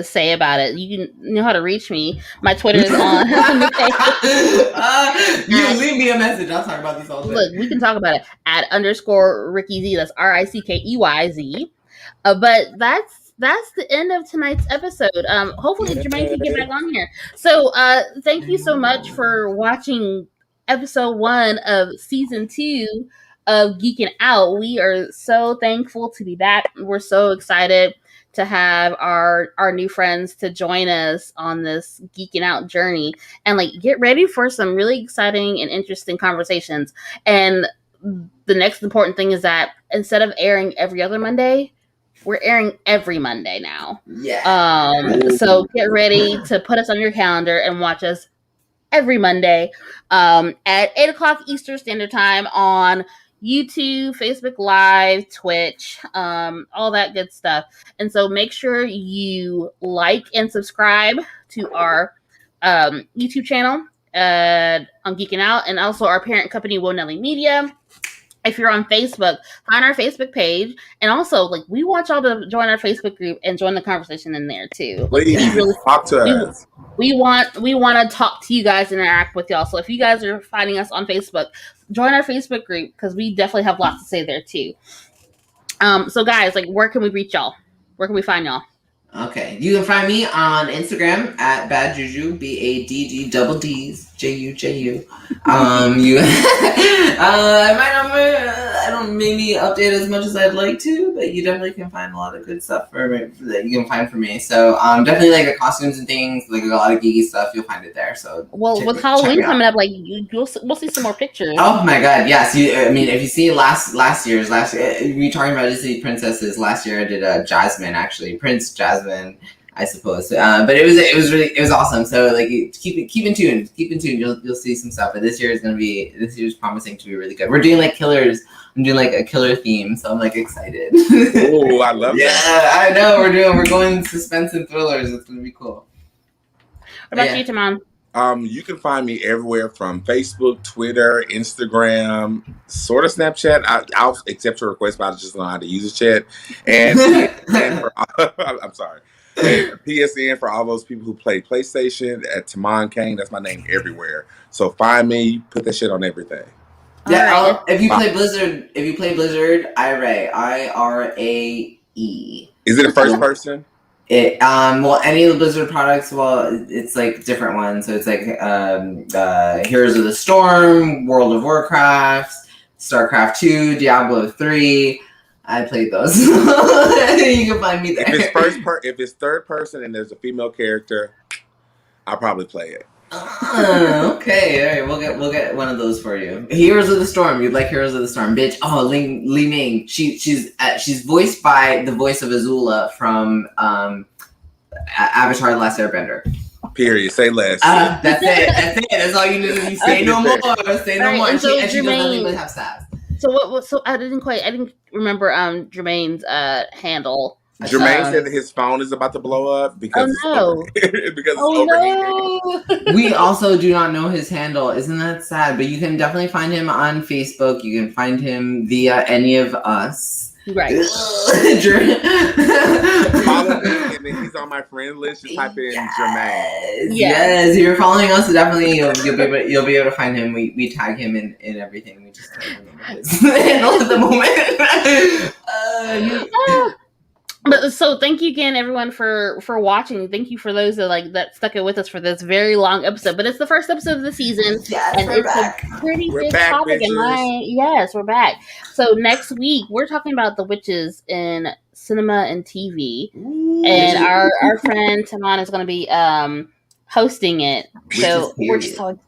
say about it, you know how to reach me. My Twitter is on. You leave me a message. I'll talk about this all day. Look, we can talk about it at _ Rickey Z. That's RICKEYZ. But that's the end of tonight's episode. Hopefully Jermaine can get back on here. So thank you so much for watching episode 1 of season 2 of Geeking Out. We are so thankful to be back. We're so excited to have our new friends to join us on this Geeking Out journey, and like get ready for some really exciting and interesting conversations. And the next important thing is that instead of airing every other Monday, we're airing every Monday now. Yeah. So get ready to put us on your calendar and watch us every Monday at 8:00 Eastern Standard Time on YouTube, Facebook Live, Twitch, all that good stuff. And so make sure you like and subscribe to our YouTube channel on Geeking Out, and also our parent company, Wonelli Media. If you're on Facebook, find our Facebook page, and also like we want y'all to join our Facebook group and join the conversation in there too. Please talk to us. We want to talk to you guys and interact with y'all. So if you guys are finding us on Facebook, join our Facebook group because we definitely have lots to say there too. So guys, like, where can we reach y'all? Where can we find y'all? Okay, you can find me on Instagram at Bad Juju, BADD JUJU. I don't maybe update as much as I'd like to, but you definitely can find a lot of good stuff that you can find for me. So definitely like the costumes and things, like a lot of geeky stuff, you'll find it there. So with Halloween coming up, like we'll see some more pictures. Oh my god, yes! If you see last year, we talking about Disney princesses. Last year I did Jasmine, actually, Prince Jasmine, I suppose. But it was awesome. So like keep in tune. You'll see some stuff. But this year's promising to be really good. We're doing like killers. I'm doing like a killer theme, so I'm like excited. Oh, I love that. Yeah, I know we're going suspense and thrillers. It's gonna be cool. What about you, Timon? You can find me everywhere from Facebook, Twitter, Instagram, sort of Snapchat. I'll accept your request, but I just don't know how to use the chat. And PSN for, I'm sorry. And PSN for all those people who play PlayStation at Tamon Kane. That's my name everywhere. So find me, put that shit on everything. Yeah, if you play Blizzard, IRAE. Is it a first person? Well, any of the Blizzard products, it's like different ones. So it's like Heroes of the Storm, World of Warcraft, StarCraft 2, Diablo 3. I played those. You can find me there. If it's third person and there's a female character, I'll probably play it. Okay, all right, we'll get one of those for you. Heroes of the Storm, you'd like Heroes of the Storm, bitch. Oh, Li Ming, she's voiced by the voice of Azula from Avatar: The Last Airbender. Period. Say less. That's it. That's all you need to say. No more. Say no more. And she does nothing but have sass. So I didn't remember Jermaine's handle. Jermaine said that his phone is about to blow up because it's overheating. We also do not know his handle. Isn't that sad? But you can definitely find him on Facebook. You can find him via any of us. Right. Follow him, and then he's on my friend list. Just type in Jermaine. Yes, if you're following us, definitely you'll be able to find him. We tag him in everything. We just can't remember his handle at the moment. But so thank you again, everyone, for watching. Thank you for those that stuck it with us for this very long episode. But it's the first episode of the season, and it's back. A pretty big topic. Yes, we're back. So next week we're talking about the witches in cinema and TV, and our friend Tamon is going to be hosting it. So we're so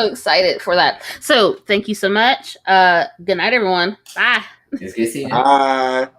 excited for that. So thank you so much. Good night, everyone. Bye. Bye.